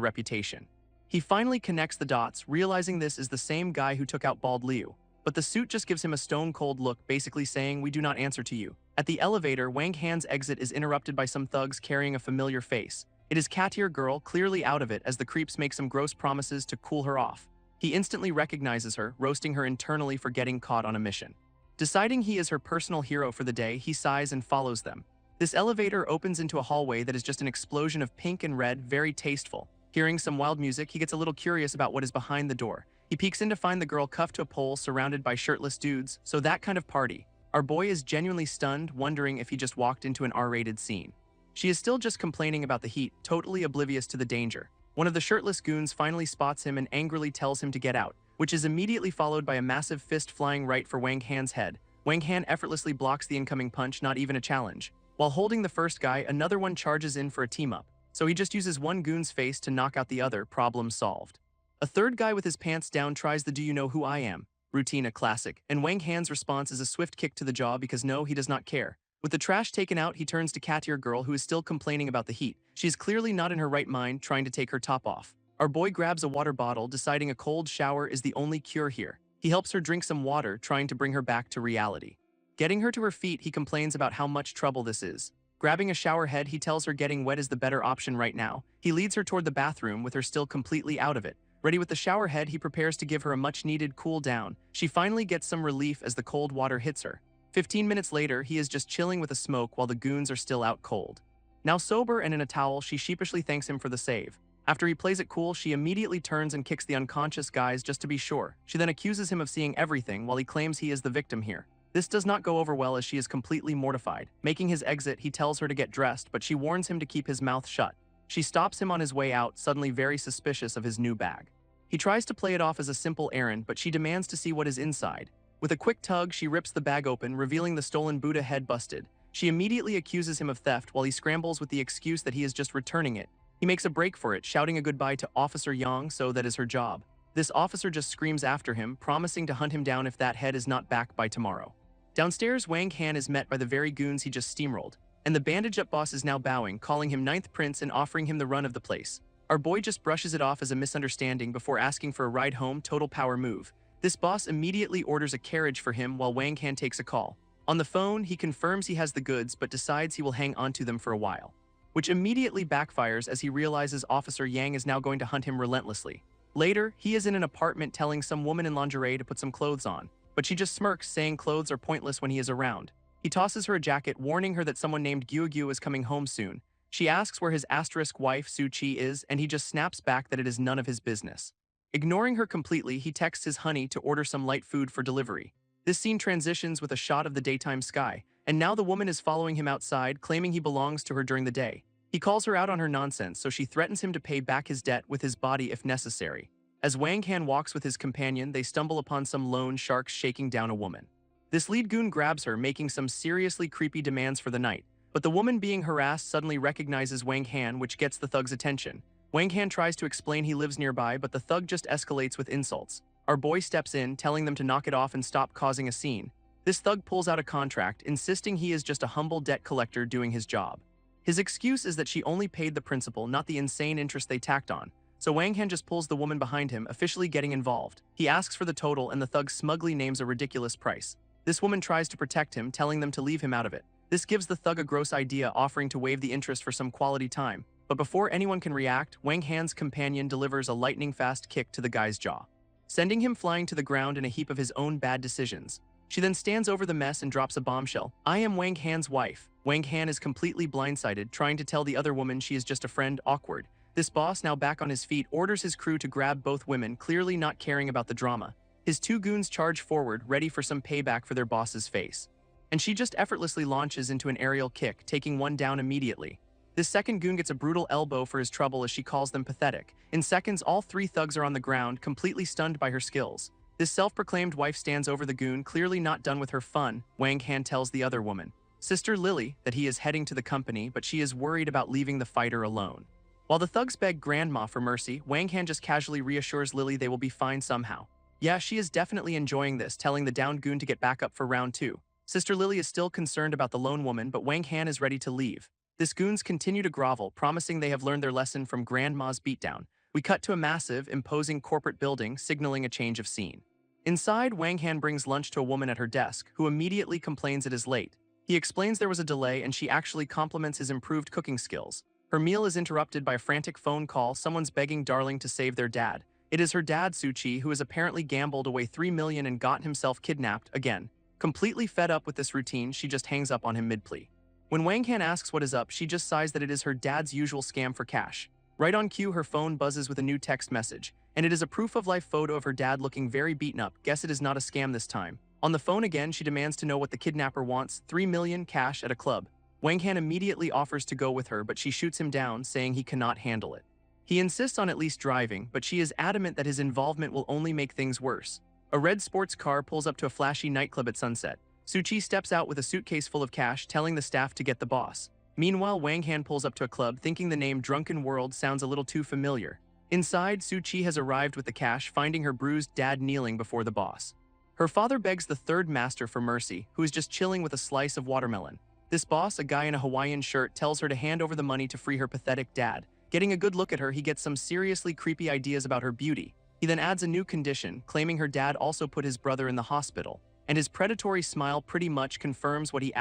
reputation. He finally connects the dots, realizing this is the same guy who took out Bald Liu. But the suit just gives him a stone-cold look, basically saying, "We do not answer to you." At the elevator, Wang Han's exit is interrupted by some thugs carrying a familiar face. It is Cat Ear Girl, clearly out of it, as the creeps make some gross promises to cool her off. He instantly recognizes her, roasting her internally for getting caught on a mission. Deciding he is her personal hero for the day, he sighs and follows them. This elevator opens into a hallway that is just an explosion of pink and red, very tasteful. Hearing some wild music, he gets a little curious about what is behind the door. He peeks in to find the girl cuffed to a pole surrounded by shirtless dudes, so that kind of party. Our boy is genuinely stunned, wondering if he just walked into an R-rated scene. She is still just complaining about the heat, totally oblivious to the danger. One of the shirtless goons finally spots him and angrily tells him to get out, which is immediately followed by a massive fist flying right for Wang Han's head. Wang Han effortlessly blocks the incoming punch, not even a challenge. While holding the first guy, another one charges in for a team-up, so he just uses one goon's face to knock out the other, problem solved. A third guy with his pants down tries the "Do you know who I am?" routine, a classic, and Wang Han's response is a swift kick to the jaw because no, he does not care. With the trash taken out, he turns to Cat-Ear Girl, who is still complaining about the heat. She is clearly not in her right mind, trying to take her top off. Our boy grabs a water bottle, deciding a cold shower is the only cure here. He helps her drink some water, trying to bring her back to reality. Getting her to her feet, he complains about how much trouble this is. Grabbing a shower head, he tells her getting wet is the better option right now. He leads her toward the bathroom with her still completely out of it. Ready with the shower head, he prepares to give her a much-needed cool down. She finally gets some relief as the cold water hits her. 15 minutes later, he is just chilling with a smoke while the goons are still out cold. Now sober and in a towel, she sheepishly thanks him for the save. After he plays it cool, she immediately turns and kicks the unconscious guys just to be sure. She then accuses him of seeing everything while he claims he is the victim here. This does not go over well as she is completely mortified. Making his exit, he tells her to get dressed, but she warns him to keep his mouth shut. She stops him on his way out, suddenly very suspicious of his new bag. He tries to play it off as a simple errand, but she demands to see what is inside. With a quick tug, she rips the bag open, revealing the stolen Buddha head busted. She immediately accuses him of theft while he scrambles with the excuse that he is just returning it. He makes a break for it, shouting a goodbye to Officer Yang, so that is her job. This officer just screams after him, promising to hunt him down if that head is not back by tomorrow. Downstairs, Wang Han is met by the very goons he just steamrolled, and the bandage-up boss is now bowing, calling him Ninth Prince and offering him the run of the place. Our boy just brushes it off as a misunderstanding before asking for a ride home, total power move. This boss immediately orders a carriage for him while Wang Han takes a call. On the phone, he confirms he has the goods but decides he will hang onto them for a while, which immediately backfires as he realizes Officer Yang is now going to hunt him relentlessly. Later, he is in an apartment telling some woman in lingerie to put some clothes on, but she just smirks, saying clothes are pointless when he is around. He tosses her a jacket, warning her that someone named Gyu is coming home soon. She asks where his asterisk wife, Su Chi, is, and he just snaps back that it is none of his business. Ignoring her completely, he texts his honey to order some light food for delivery. This scene transitions with a shot of the daytime sky, and now the woman is following him outside, claiming he belongs to her during the day. He calls her out on her nonsense, so she threatens him to pay back his debt with his body if necessary. As Wang Han walks with his companion, they stumble upon some lone sharks shaking down a woman. This lead goon grabs her, making some seriously creepy demands for the night, but the woman being harassed suddenly recognizes Wang Han, which gets the thug's attention. Wang Han tries to explain he lives nearby, but the thug just escalates with insults. Our boy steps in, telling them to knock it off and stop causing a scene. This thug pulls out a contract, insisting he is just a humble debt collector doing his job. His excuse is that she only paid the principal, not the insane interest they tacked on. So Wang Han just pulls the woman behind him, officially getting involved. He asks for the total and the thug smugly names a ridiculous price. This woman tries to protect him, telling them to leave him out of it. This gives the thug a gross idea, offering to waive the interest for some quality time. But before anyone can react, Wang Han's companion delivers a lightning-fast kick to the guy's jaw, sending him flying to the ground in a heap of his own bad decisions. She then stands over the mess and drops a bombshell. "I am Wang Han's wife." Wang Han is completely blindsided, trying to tell the other woman she is just a friend, awkward. This boss, now back on his feet, orders his crew to grab both women, clearly not caring about the drama. His two goons charge forward, ready for some payback for their boss's face. And she just effortlessly launches into an aerial kick, taking one down immediately. This second goon gets a brutal elbow for his trouble as she calls them pathetic. In seconds, all three thugs are on the ground, completely stunned by her skills. This self-proclaimed wife stands over the goon, clearly not done with her fun. Wang Han tells the other woman, Sister Lily, that he is heading to the company, but she is worried about leaving the fighter alone. While the thugs beg Grandma for mercy, Wang Han just casually reassures Lily they will be fine somehow. Yeah, she is definitely enjoying this, telling the downed goon to get back up for round 2. Sister Lily is still concerned about the lone woman, but Wang Han is ready to leave. This goons continue to grovel, promising they have learned their lesson from Grandma's beatdown. We cut to a massive, imposing corporate building, signaling a change of scene. Inside, Wang Han brings lunch to a woman at her desk, who immediately complains it is late. He explains there was a delay, and she actually compliments his improved cooking skills. Her meal is interrupted by a frantic phone call. Someone's begging Darling to save their dad. It is her dad, Suchi, who has apparently gambled away 3 million and gotten himself kidnapped again. Completely fed up with this routine, she just hangs up on him mid-plea. When Wang Han asks what is up, she just sighs that it is her dad's usual scam for cash. Right on cue, her phone buzzes with a new text message, and it is a proof-of-life photo of her dad looking very beaten up. Guess it is not a scam this time. On the phone again, she demands to know what the kidnapper wants, 3 million cash at a club. Wang Han immediately offers to go with her, but she shoots him down, saying he cannot handle it. He insists on at least driving, but she is adamant that his involvement will only make things worse. A red sports car pulls up to a flashy nightclub at sunset. Suchi steps out with a suitcase full of cash, telling the staff to get the boss. Meanwhile, Wang Han pulls up to a club, thinking the name Drunken World sounds a little too familiar. Inside, Suchi has arrived with the cash, finding her bruised dad kneeling before the boss. Her father begs the third master for mercy, who is just chilling with a slice of watermelon. This boss, a guy in a Hawaiian shirt, tells her to hand over the money to free her pathetic dad. Getting a good look at her, he gets some seriously creepy ideas about her beauty. He then adds a new condition, claiming her dad also put his brother in the hospital, and his predatory smile pretty much confirms what he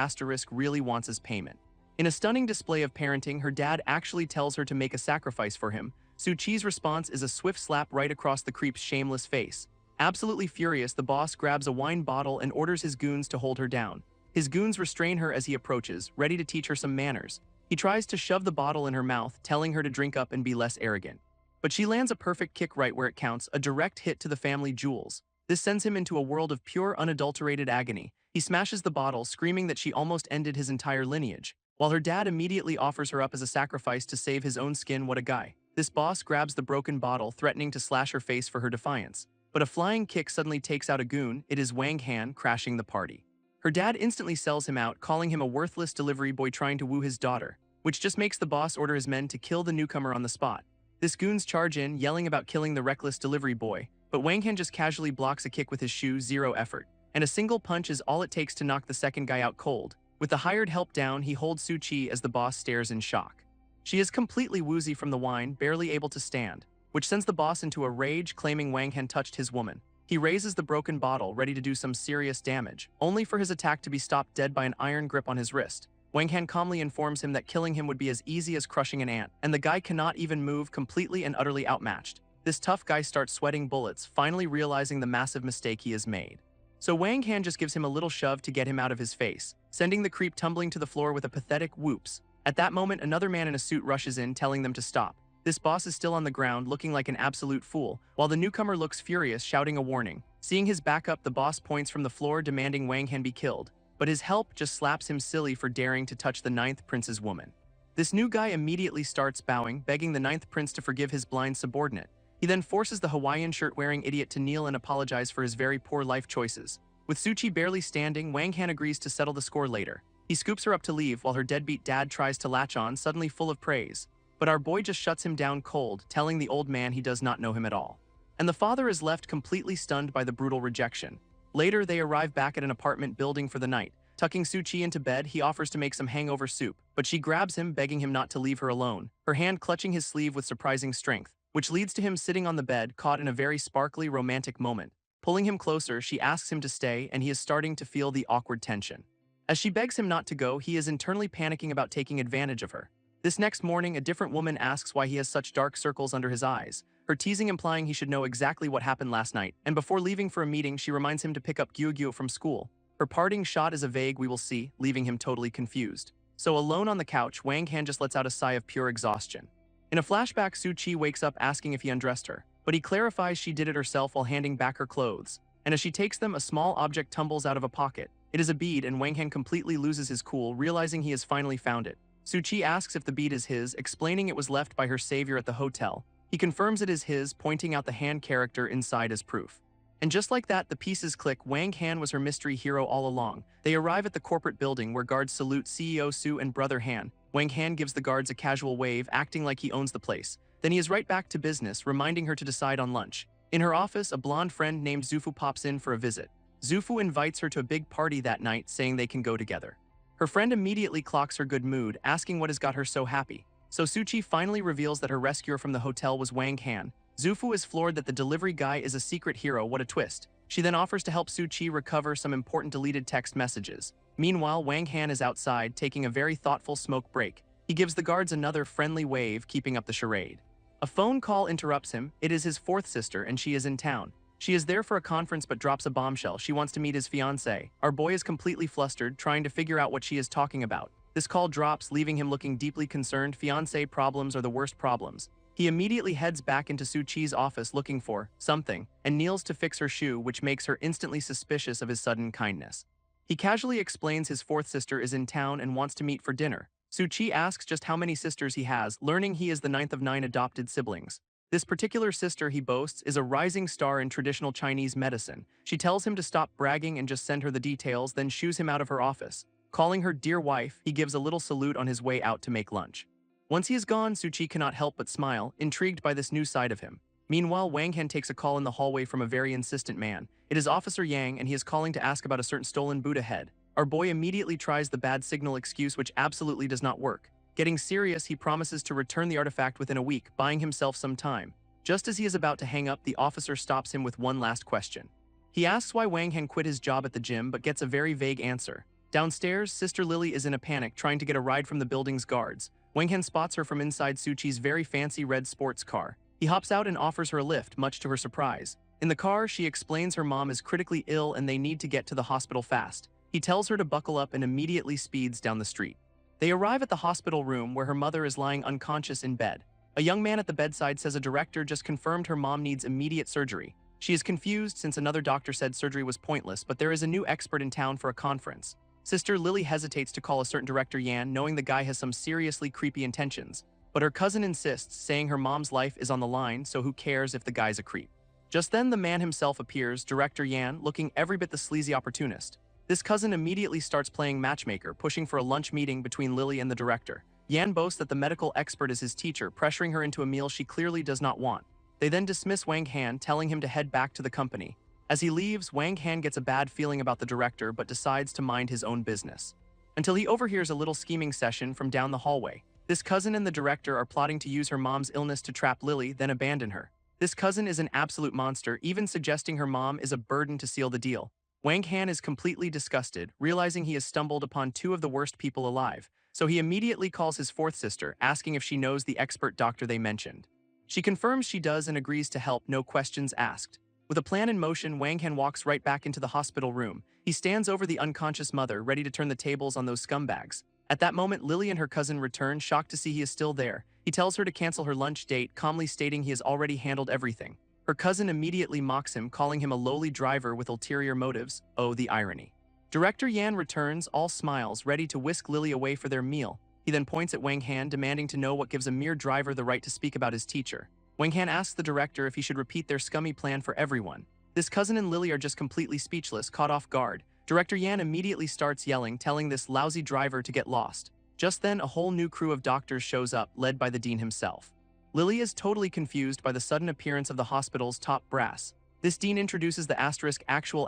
really wants as payment. In a stunning display of parenting, her dad actually tells her to make a sacrifice for him. Suchi's response is a swift slap right across the creep's shameless face. Absolutely furious, the boss grabs a wine bottle and orders his goons to hold her down. His goons restrain her as he approaches, ready to teach her some manners. He tries to shove the bottle in her mouth, telling her to drink up and be less arrogant. But she lands a perfect kick right where it counts, a direct hit to the family jewels. This sends him into a world of pure, unadulterated agony. He smashes the bottle, screaming that she almost ended his entire lineage, while her dad immediately offers her up as a sacrifice to save his own skin. What a guy. This boss grabs the broken bottle, threatening to slash her face for her defiance. But a flying kick suddenly takes out a goon. It is Wang Han, crashing the party. Her dad instantly sells him out, calling him a worthless delivery boy trying to woo his daughter, which just makes the boss order his men to kill the newcomer on the spot. This goons charge in, yelling about killing the reckless delivery boy, but Wang Han just casually blocks a kick with his shoe, zero effort, and a single punch is all it takes to knock the second guy out cold. With the hired help down, he holds Suchi as the boss stares in shock. She is completely woozy from the wine, barely able to stand, which sends the boss into a rage, claiming Wang Han touched his woman. He raises the broken bottle, ready to do some serious damage, only for his attack to be stopped dead by an iron grip on his wrist. Wang Han calmly informs him that killing him would be as easy as crushing an ant, and the guy cannot even move, completely and utterly outmatched. This tough guy starts sweating bullets, finally realizing the massive mistake he has made. So Wang Han just gives him a little shove to get him out of his face, sending the creep tumbling to the floor with a pathetic whoops. At that moment, another man in a suit rushes in, telling them to stop. This boss is still on the ground, looking like an absolute fool, while the newcomer looks furious, shouting a warning. Seeing his backup, the boss points from the floor, demanding Wang Han be killed. But his help just slaps him silly for daring to touch the 9th prince's woman. This new guy immediately starts bowing, begging the 9th prince to forgive his blind subordinate. He then forces the Hawaiian shirt-wearing idiot to kneel and apologize for his very poor life choices. With Suchi barely standing, Wang Han agrees to settle the score later. He scoops her up to leave while her deadbeat dad tries to latch on, suddenly full of praise. But our boy just shuts him down cold, telling the old man he does not know him at all. And the father is left completely stunned by the brutal rejection. Later, they arrive back at an apartment building for the night. Tucking Suchi into bed, he offers to make some hangover soup, but she grabs him, begging him not to leave her alone, her hand clutching his sleeve with surprising strength, which leads to him sitting on the bed, caught in a very sparkly, romantic moment. Pulling him closer, she asks him to stay, and he is starting to feel the awkward tension. As she begs him not to go, he is internally panicking about taking advantage of her. This next morning, a different woman asks why he has such dark circles under his eyes, her teasing implying he should know exactly what happened last night, and before leaving for a meeting, she reminds him to pick up Gyugyu from school. Her parting shot is a vague "we will see," leaving him totally confused. So alone on the couch, Wang Han just lets out a sigh of pure exhaustion. In a flashback, Suchi wakes up asking if he undressed her, but he clarifies she did it herself while handing back her clothes. And as she takes them, a small object tumbles out of a pocket. It is a bead, and Wang Han completely loses his cool, realizing he has finally found it. Suchi asks if the bead is his, explaining it was left by her savior at the hotel. He confirms it is his, pointing out the hand character inside as proof. And just like that, the pieces click. Wang Han was her mystery hero all along. They arrive at the corporate building where guards salute CEO Su and brother Han. Wang Han gives the guards a casual wave, acting like he owns the place. Then he is right back to business, reminding her to decide on lunch. In her office, a blonde friend named Zufu pops in for a visit. Zufu invites her to a big party that night, saying they can go together. Her friend immediately clocks her good mood, asking what has got her so happy. So Suchi finally reveals that her rescuer from the hotel was Wang Han. Zufu is floored that the delivery guy is a secret hero. What a twist. She then offers to help Suchi recover some important deleted text messages. Meanwhile, Wang Han is outside, taking a very thoughtful smoke break. He gives the guards another friendly wave, keeping up the charade. A phone call interrupts him. It is his fourth sister and she is in town. She is there for a conference but drops a bombshell. She wants to meet his fiancée. Our boy is completely flustered, trying to figure out what she is talking about. This call drops, leaving him looking deeply concerned. Fiancé problems are the worst problems. He immediately heads back into Suchi's office looking for something and kneels to fix her shoe, which makes her instantly suspicious of his sudden kindness. He casually explains his fourth sister is in town and wants to meet for dinner. Suchi asks just how many sisters he has, learning he is the ninth of 9 adopted siblings. This particular sister, he boasts, is a rising star in traditional Chinese medicine. She tells him to stop bragging and just send her the details, then shoos him out of her office. Calling her dear wife, he gives a little salute on his way out to make lunch. Once he is gone, Suchi cannot help but smile, intrigued by this new side of him. Meanwhile, Wang Han takes a call in the hallway from a very insistent man. It is Officer Yang, and he is calling to ask about a certain stolen Buddha head. Our boy immediately tries the bad signal excuse, which absolutely does not work. Getting serious, he promises to return the artifact within a week, buying himself some time. Just as he is about to hang up, the officer stops him with one last question. He asks why Wang Han quit his job at the gym but gets a very vague answer. Downstairs, Sister Lily is in a panic, trying to get a ride from the building's guards. Wang Han spots her from inside Suchi's very fancy red sports car. He hops out and offers her a lift, much to her surprise. In the car, she explains her mom is critically ill and they need to get to the hospital fast. He tells her to buckle up and immediately speeds down the street. They arrive at the hospital room where her mother is lying unconscious in bed. A young man at the bedside says a director just confirmed her mom needs immediate surgery. She is confused since another doctor said surgery was pointless, but there is a new expert in town for a conference. Sister Lily hesitates to call a certain director Yan, knowing the guy has some seriously creepy intentions. But her cousin insists, saying her mom's life is on the line, so who cares if the guy's a creep. Just then the man himself appears, Director Yan, looking every bit the sleazy opportunist. This cousin immediately starts playing matchmaker, pushing for a lunch meeting between Lily and the director. Yan boasts that the medical expert is his teacher, pressuring her into a meal she clearly does not want. They then dismiss Wang Han, telling him to head back to the company. As he leaves, Wang Han gets a bad feeling about the director but decides to mind his own business. Until he overhears a little scheming session from down the hallway. This cousin and the director are plotting to use her mom's illness to trap Lily, then abandon her. This cousin is an absolute monster, even suggesting her mom is a burden to seal the deal. Wang Han is completely disgusted, realizing he has stumbled upon two of the worst people alive, so he immediately calls his fourth sister, asking if she knows the expert doctor they mentioned. She confirms she does and agrees to help, no questions asked. With a plan in motion, Wang Han walks right back into the hospital room. He stands over the unconscious mother, ready to turn the tables on those scumbags. At that moment, Lily and her cousin return, shocked to see he is still there. He tells her to cancel her lunch date, calmly stating he has already handled everything. Her cousin immediately mocks him, calling him a lowly driver with ulterior motives. Oh, the irony. Director Yan returns, all smiles, ready to whisk Lily away for their meal. He then points at Wang Han, demanding to know what gives a mere driver the right to speak about his teacher. Wang Han asks the director if he should repeat their scummy plan for everyone. This cousin and Lily are just completely speechless, caught off guard. Director Yan immediately starts yelling, telling this lousy driver to get lost. Just then, a whole new crew of doctors shows up, led by the dean himself. Lily is totally confused by the sudden appearance of the hospital's top brass. This dean introduces the actual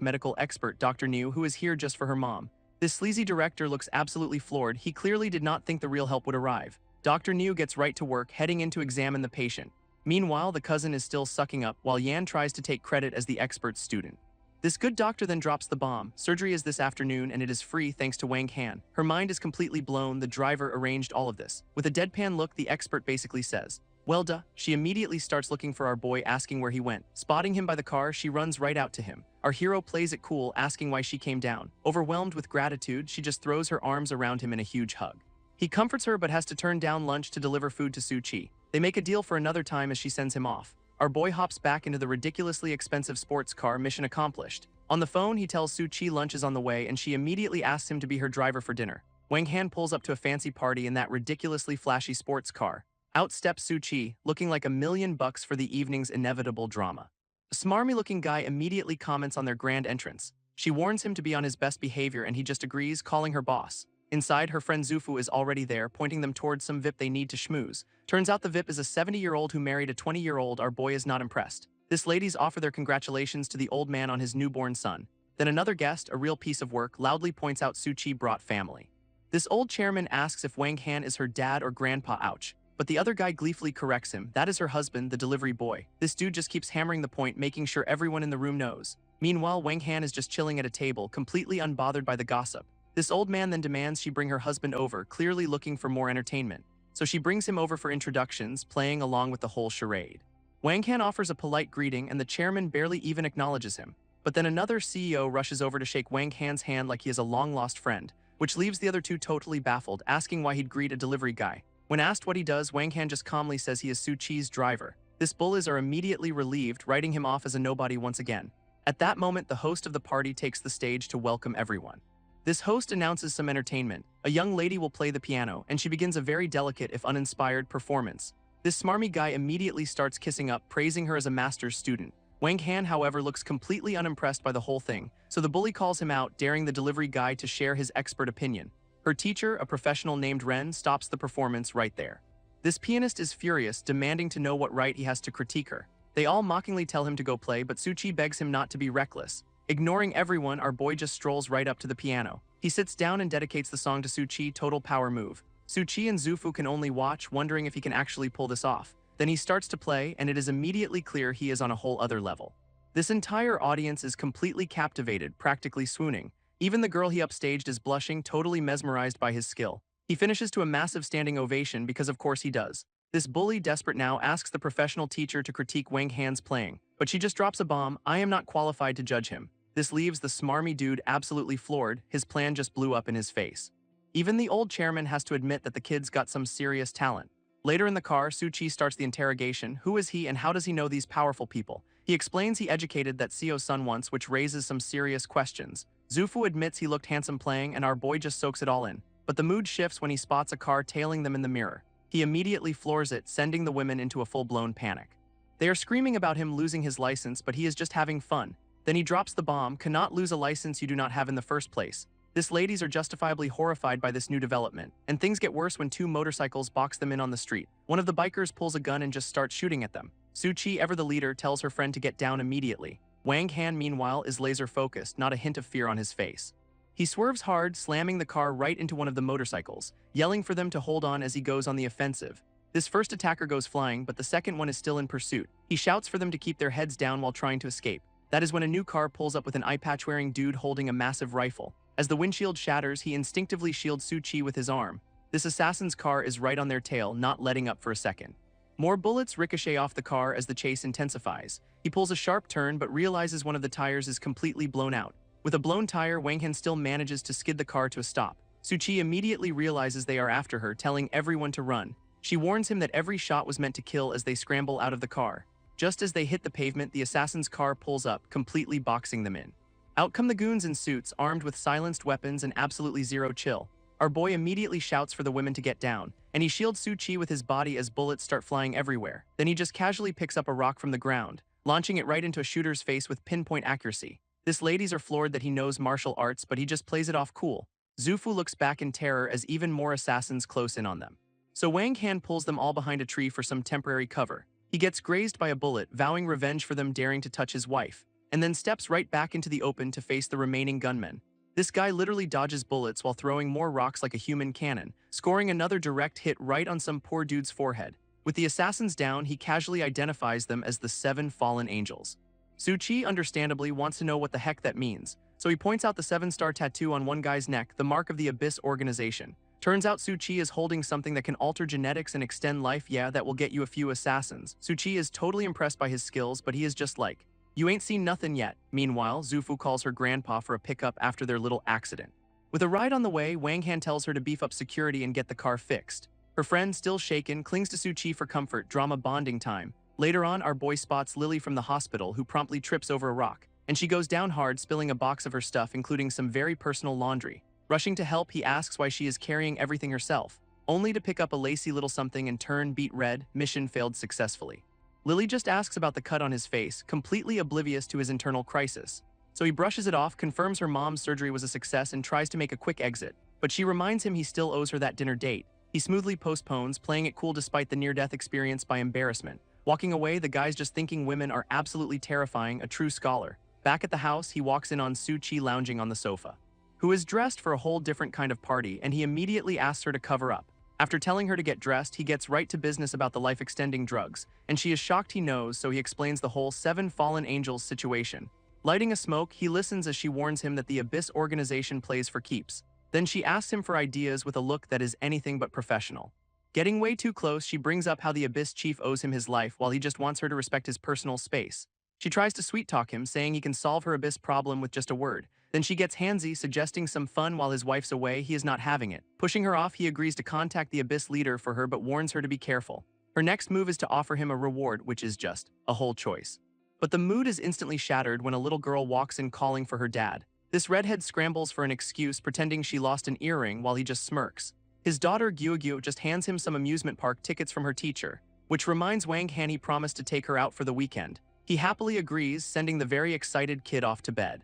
medical expert, Dr. New, who is here just for her mom. This sleazy director looks absolutely floored. He clearly did not think the real help would arrive. Dr. New gets right to work, heading in to examine the patient. Meanwhile, the cousin is still sucking up, while Yan tries to take credit as the expert student. This good doctor then drops the bomb. Surgery is this afternoon, and it is free thanks to Wang Han. Her mind is completely blown. The driver arranged all of this. With a deadpan look, the expert basically says, "Well duh." She immediately starts looking for our boy, asking where he went. Spotting him by the car, she runs right out to him. Our hero plays it cool, asking why she came down. Overwhelmed with gratitude, she just throws her arms around him in a huge hug. He comforts her but has to turn down lunch to deliver food to Suchi. They make a deal for another time as she sends him off. Our boy hops back into the ridiculously expensive sports car, mission accomplished. On the phone, he tells Suchi lunch is on the way and she immediately asks him to be her driver for dinner. Wang Han pulls up to a fancy party in that ridiculously flashy sports car. Out steps Suchi, looking like $1,000,000 for the evening's inevitable drama. A smarmy-looking guy immediately comments on their grand entrance. She warns him to be on his best behavior and he just agrees, calling her boss. Inside, her friend Zufu is already there, pointing them towards some VIP they need to schmooze. Turns out the VIP is a 70-year-old who married a 20-year-old. Our boy is not impressed. This ladies offer their congratulations to the old man on his newborn son. Then another guest, a real piece of work, loudly points out Suchi brought family. This old chairman asks if Wang Han is her dad or grandpa, ouch. But the other guy gleefully corrects him. That is her husband, the delivery boy. This dude just keeps hammering the point, making sure everyone in the room knows. Meanwhile, Wang Han is just chilling at a table, completely unbothered by the gossip. This old man then demands she bring her husband over, clearly looking for more entertainment. so she brings him over for introductions, playing along with the whole charade. Wang Han offers a polite greeting and the chairman barely even acknowledges him. But then another CEO rushes over to shake Wang Han's hand like he is a long-lost friend, which leaves the other two totally baffled, asking why he'd greet a delivery guy. When asked what he does, Wang Han just calmly says he is Su Chi's driver. This bullies are immediately relieved, writing him off as a nobody once again. At that moment, the host of the party takes the stage to welcome everyone. This host announces some entertainment. A young lady will play the piano, and she begins a very delicate, if uninspired, performance. This smarmy guy immediately starts kissing up, praising her as a master's student. Wang Han, however, looks completely unimpressed by the whole thing, so the bully calls him out, daring the delivery guy to share his expert opinion. Her teacher, a professional named Ren, stops the performance right there. This pianist is furious, demanding to know what right he has to critique her. They all mockingly tell him to go play, but Su Chi begs him not to be reckless. Ignoring everyone, our boy just strolls right up to the piano. He sits down and dedicates the song to Su Chi, Total Power Move. Su Chi and Zufu can only watch, wondering if he can actually pull this off. Then he starts to play, and it is immediately clear he is on a whole other level. This entire audience is completely captivated, practically swooning. Even the girl he upstaged is blushing, totally mesmerized by his skill. He finishes to a massive standing ovation because of course he does. This bully, desperate now, asks the professional teacher to critique Wang Han's playing, but she just drops a bomb. I am not qualified to judge him. This leaves the smarmy dude absolutely floored. His plan just blew up in his face. Even the old chairman has to admit that the kid's got some serious talent. Later in the car, Su Chi starts the interrogation. Who is he and how does he know these powerful people? He explains he educated that CEO's son once, which raises some serious questions. Zufu admits he looked handsome playing, and our boy just soaks it all in. But the mood shifts when he spots a car tailing them in the mirror. He immediately floors it, sending the women into a full-blown panic. They are screaming about him losing his license, but he is just having fun. Then he drops the bomb. Cannot lose a license you do not have in the first place. This ladies are justifiably horrified by this new development, and things get worse when two motorcycles box them in on the street. One of the bikers pulls a gun and just starts shooting at them. Su Chi, ever the leader, tells her friend to get down immediately. Wang Han, meanwhile, is laser-focused, not a hint of fear on his face. He swerves hard, slamming the car right into one of the motorcycles, yelling for them to hold on as he goes on the offensive. This first attacker goes flying, but the second one is still in pursuit. He shouts for them to keep their heads down while trying to escape. That is when a new car pulls up with an eye patch-wearing dude holding a massive rifle. As the windshield shatters, he instinctively shields Su Chi with his arm. This assassin's car is right on their tail, not letting up for a second. More bullets ricochet off the car as the chase intensifies. He pulls a sharp turn but realizes one of the tires is completely blown out. With a blown tire, Wang Han still manages to skid the car to a stop. Su Chi immediately realizes they are after her, telling everyone to run. She warns him that every shot was meant to kill as they scramble out of the car. Just as they hit the pavement, the assassin's car pulls up, completely boxing them in. Out come the goons in suits, armed with silenced weapons and absolutely zero chill. Our boy immediately shouts for the women to get down, and he shields Su Chi with his body as bullets start flying everywhere. Then he just casually picks up a rock from the ground, launching it right into a shooter's face with pinpoint accuracy. This ladies are floored that he knows martial arts, but he just plays it off cool. Zufu looks back in terror as even more assassins close in on them. So Wang Han pulls them all behind a tree for some temporary cover. He gets grazed by a bullet, vowing revenge for them daring to touch his wife, and then steps right back into the open to face the remaining gunmen. This guy literally dodges bullets while throwing more rocks like a human cannon, scoring another direct hit right on some poor dude's forehead. With the assassins down, he casually identifies them as the 7 fallen angels. Su Chi understandably wants to know what the heck that means, so he points out the 7-star tattoo on one guy's neck, the mark of the Abyss organization. Turns out Su Chi is holding something that can alter genetics and extend life. Yeah, that will get you a few assassins. Su Chi is totally impressed by his skills, but he is just like, you ain't seen nothing yet. Meanwhile, Zufu calls her grandpa for a pickup after their little accident. With a ride on the way, Wang Han tells her to beef up security and get the car fixed. Her friend, still shaken, clings to Su Chi for comfort. Drama bonding time. Later on, our boy spots Lily from the hospital, who promptly trips over a rock, and she goes down hard, spilling a box of her stuff, including some very personal laundry. Rushing to help, he asks why she is carrying everything herself, only to pick up a lacy little something and turn beet red. Mission failed successfully. Lily just asks about the cut on his face, completely oblivious to his internal crisis. So he brushes it off, confirms her mom's surgery was a success, and tries to make a quick exit. But she reminds him he still owes her that dinner date. He smoothly postpones, playing it cool despite the near-death experience by embarrassment. Walking away, the guy's just thinking women are absolutely terrifying, a true scholar. Back at the house, he walks in on Su Chi lounging on the sofa, who is dressed for a whole different kind of party, and he immediately asks her to cover up. After telling her to get dressed, he gets right to business about the life-extending drugs, and she is shocked he knows, so he explains the whole 7 fallen angels situation. Lighting a smoke, he listens as she warns him that the Abyss organization plays for keeps. Then she asks him for ideas with a look that is anything but professional. Getting way too close, she brings up how the Abyss Chief owes him his life while he just wants her to respect his personal space. She tries to sweet-talk him, saying he can solve her Abyss problem with just a word. Then she gets handsy, suggesting some fun while his wife's away. He is not having it. Pushing her off, he agrees to contact the Abyss leader for her but warns her to be careful. Her next move is to offer him a reward, which is just a whole choice. But the mood is instantly shattered when a little girl walks in calling for her dad. This redhead scrambles for an excuse, pretending she lost an earring while he just smirks. His daughter Gyugyo just hands him some amusement park tickets from her teacher, which reminds Wang Han he promised to take her out for the weekend. He happily agrees, sending the very excited kid off to bed.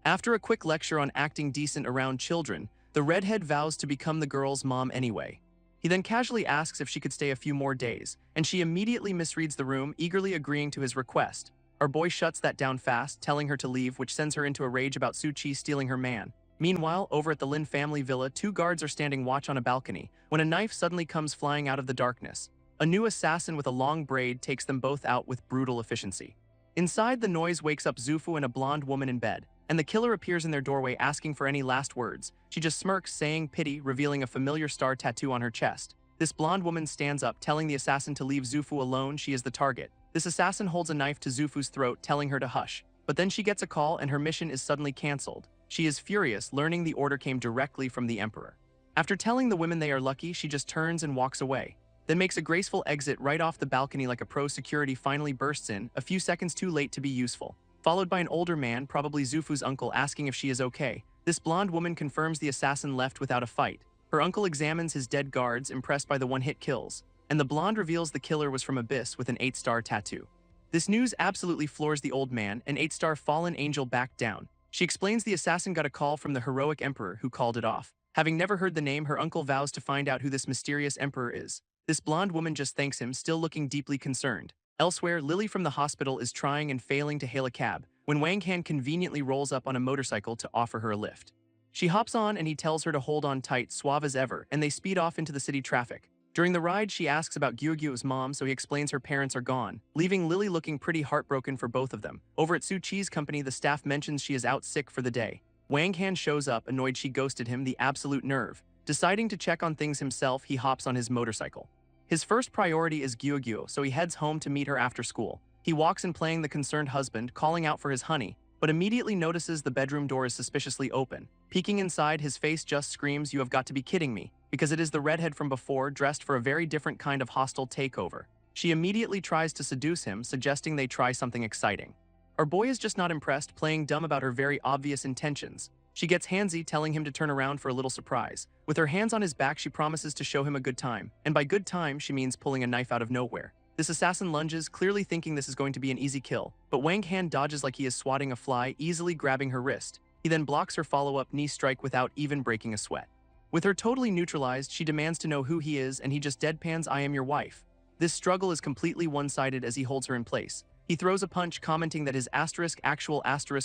After a quick lecture on acting decent around children, the redhead vows to become the girl's mom anyway. He then casually asks if she could stay a few more days, and she immediately misreads the room, eagerly agreeing to his request. Our boy shuts that down fast, telling her to leave, which sends her into a rage about Suchi stealing her man. Meanwhile, over at the Lin family villa, two guards are standing watch on a balcony when a knife suddenly comes flying out of the darkness. A new assassin with a long braid takes them both out with brutal efficiency. Inside, the noise wakes up Zufu and a blonde woman in bed, and the killer appears in their doorway asking for any last words. She just smirks, saying pity, revealing a familiar star tattoo on her chest. This blonde woman stands up, telling the assassin to leave Zufu alone. She is the target. This assassin holds a knife to Zufu's throat, telling her to hush. But then she gets a call and her mission is suddenly cancelled. She is furious, learning the order came directly from the Emperor. After telling the women they are lucky, she just turns and walks away, then makes a graceful exit right off the balcony like a pro. Security finally bursts in, a few seconds too late to be useful, followed by an older man, probably Zufu's uncle, asking if she is okay. This blonde woman confirms the assassin left without a fight. Her uncle examines his dead guards, impressed by the one-hit kills, and the blonde reveals the killer was from Abyss with an 8-star tattoo. This news absolutely floors the old man. An 8-star fallen angel backed down. She explains the assassin got a call from the heroic emperor who called it off. Having never heard the name, her uncle vows to find out who this mysterious emperor is. This blonde woman just thanks him, still looking deeply concerned. Elsewhere, Lily from the hospital is trying and failing to hail a cab when Wang Han conveniently rolls up on a motorcycle to offer her a lift. She hops on and he tells her to hold on tight, suave as ever, and they speed off into the city traffic. During the ride, she asks about Gyugyo's mom, so he explains her parents are gone, leaving Lily looking pretty heartbroken for both of them. Over at Suchi's company, the staff mentions she is out sick for the day. Wang Han shows up, annoyed she ghosted him, the absolute nerve. Deciding to check on things himself, he hops on his motorcycle. His first priority is Gyugyo, so he heads home to meet her after school. He walks in playing the concerned husband, calling out for his honey, but immediately notices the bedroom door is suspiciously open. Peeking inside, his face just screams, "You have got to be kidding me," because it is the redhead from before, dressed for a very different kind of hostile takeover. She immediately tries to seduce him, suggesting they try something exciting. Our boy is just not impressed, playing dumb about her very obvious intentions. She gets handsy, telling him to turn around for a little surprise. With her hands on his back, she promises to show him a good time, and by good time, she means pulling a knife out of nowhere. This assassin lunges, clearly thinking this is going to be an easy kill, but Wang Han dodges like he is swatting a fly, easily grabbing her wrist. He then blocks her follow-up knee strike without even breaking a sweat. With her totally neutralized, she demands to know who he is, and he just deadpans, "I am your wife." This struggle is completely one-sided as he holds her in place. He throws a punch, commenting that his actual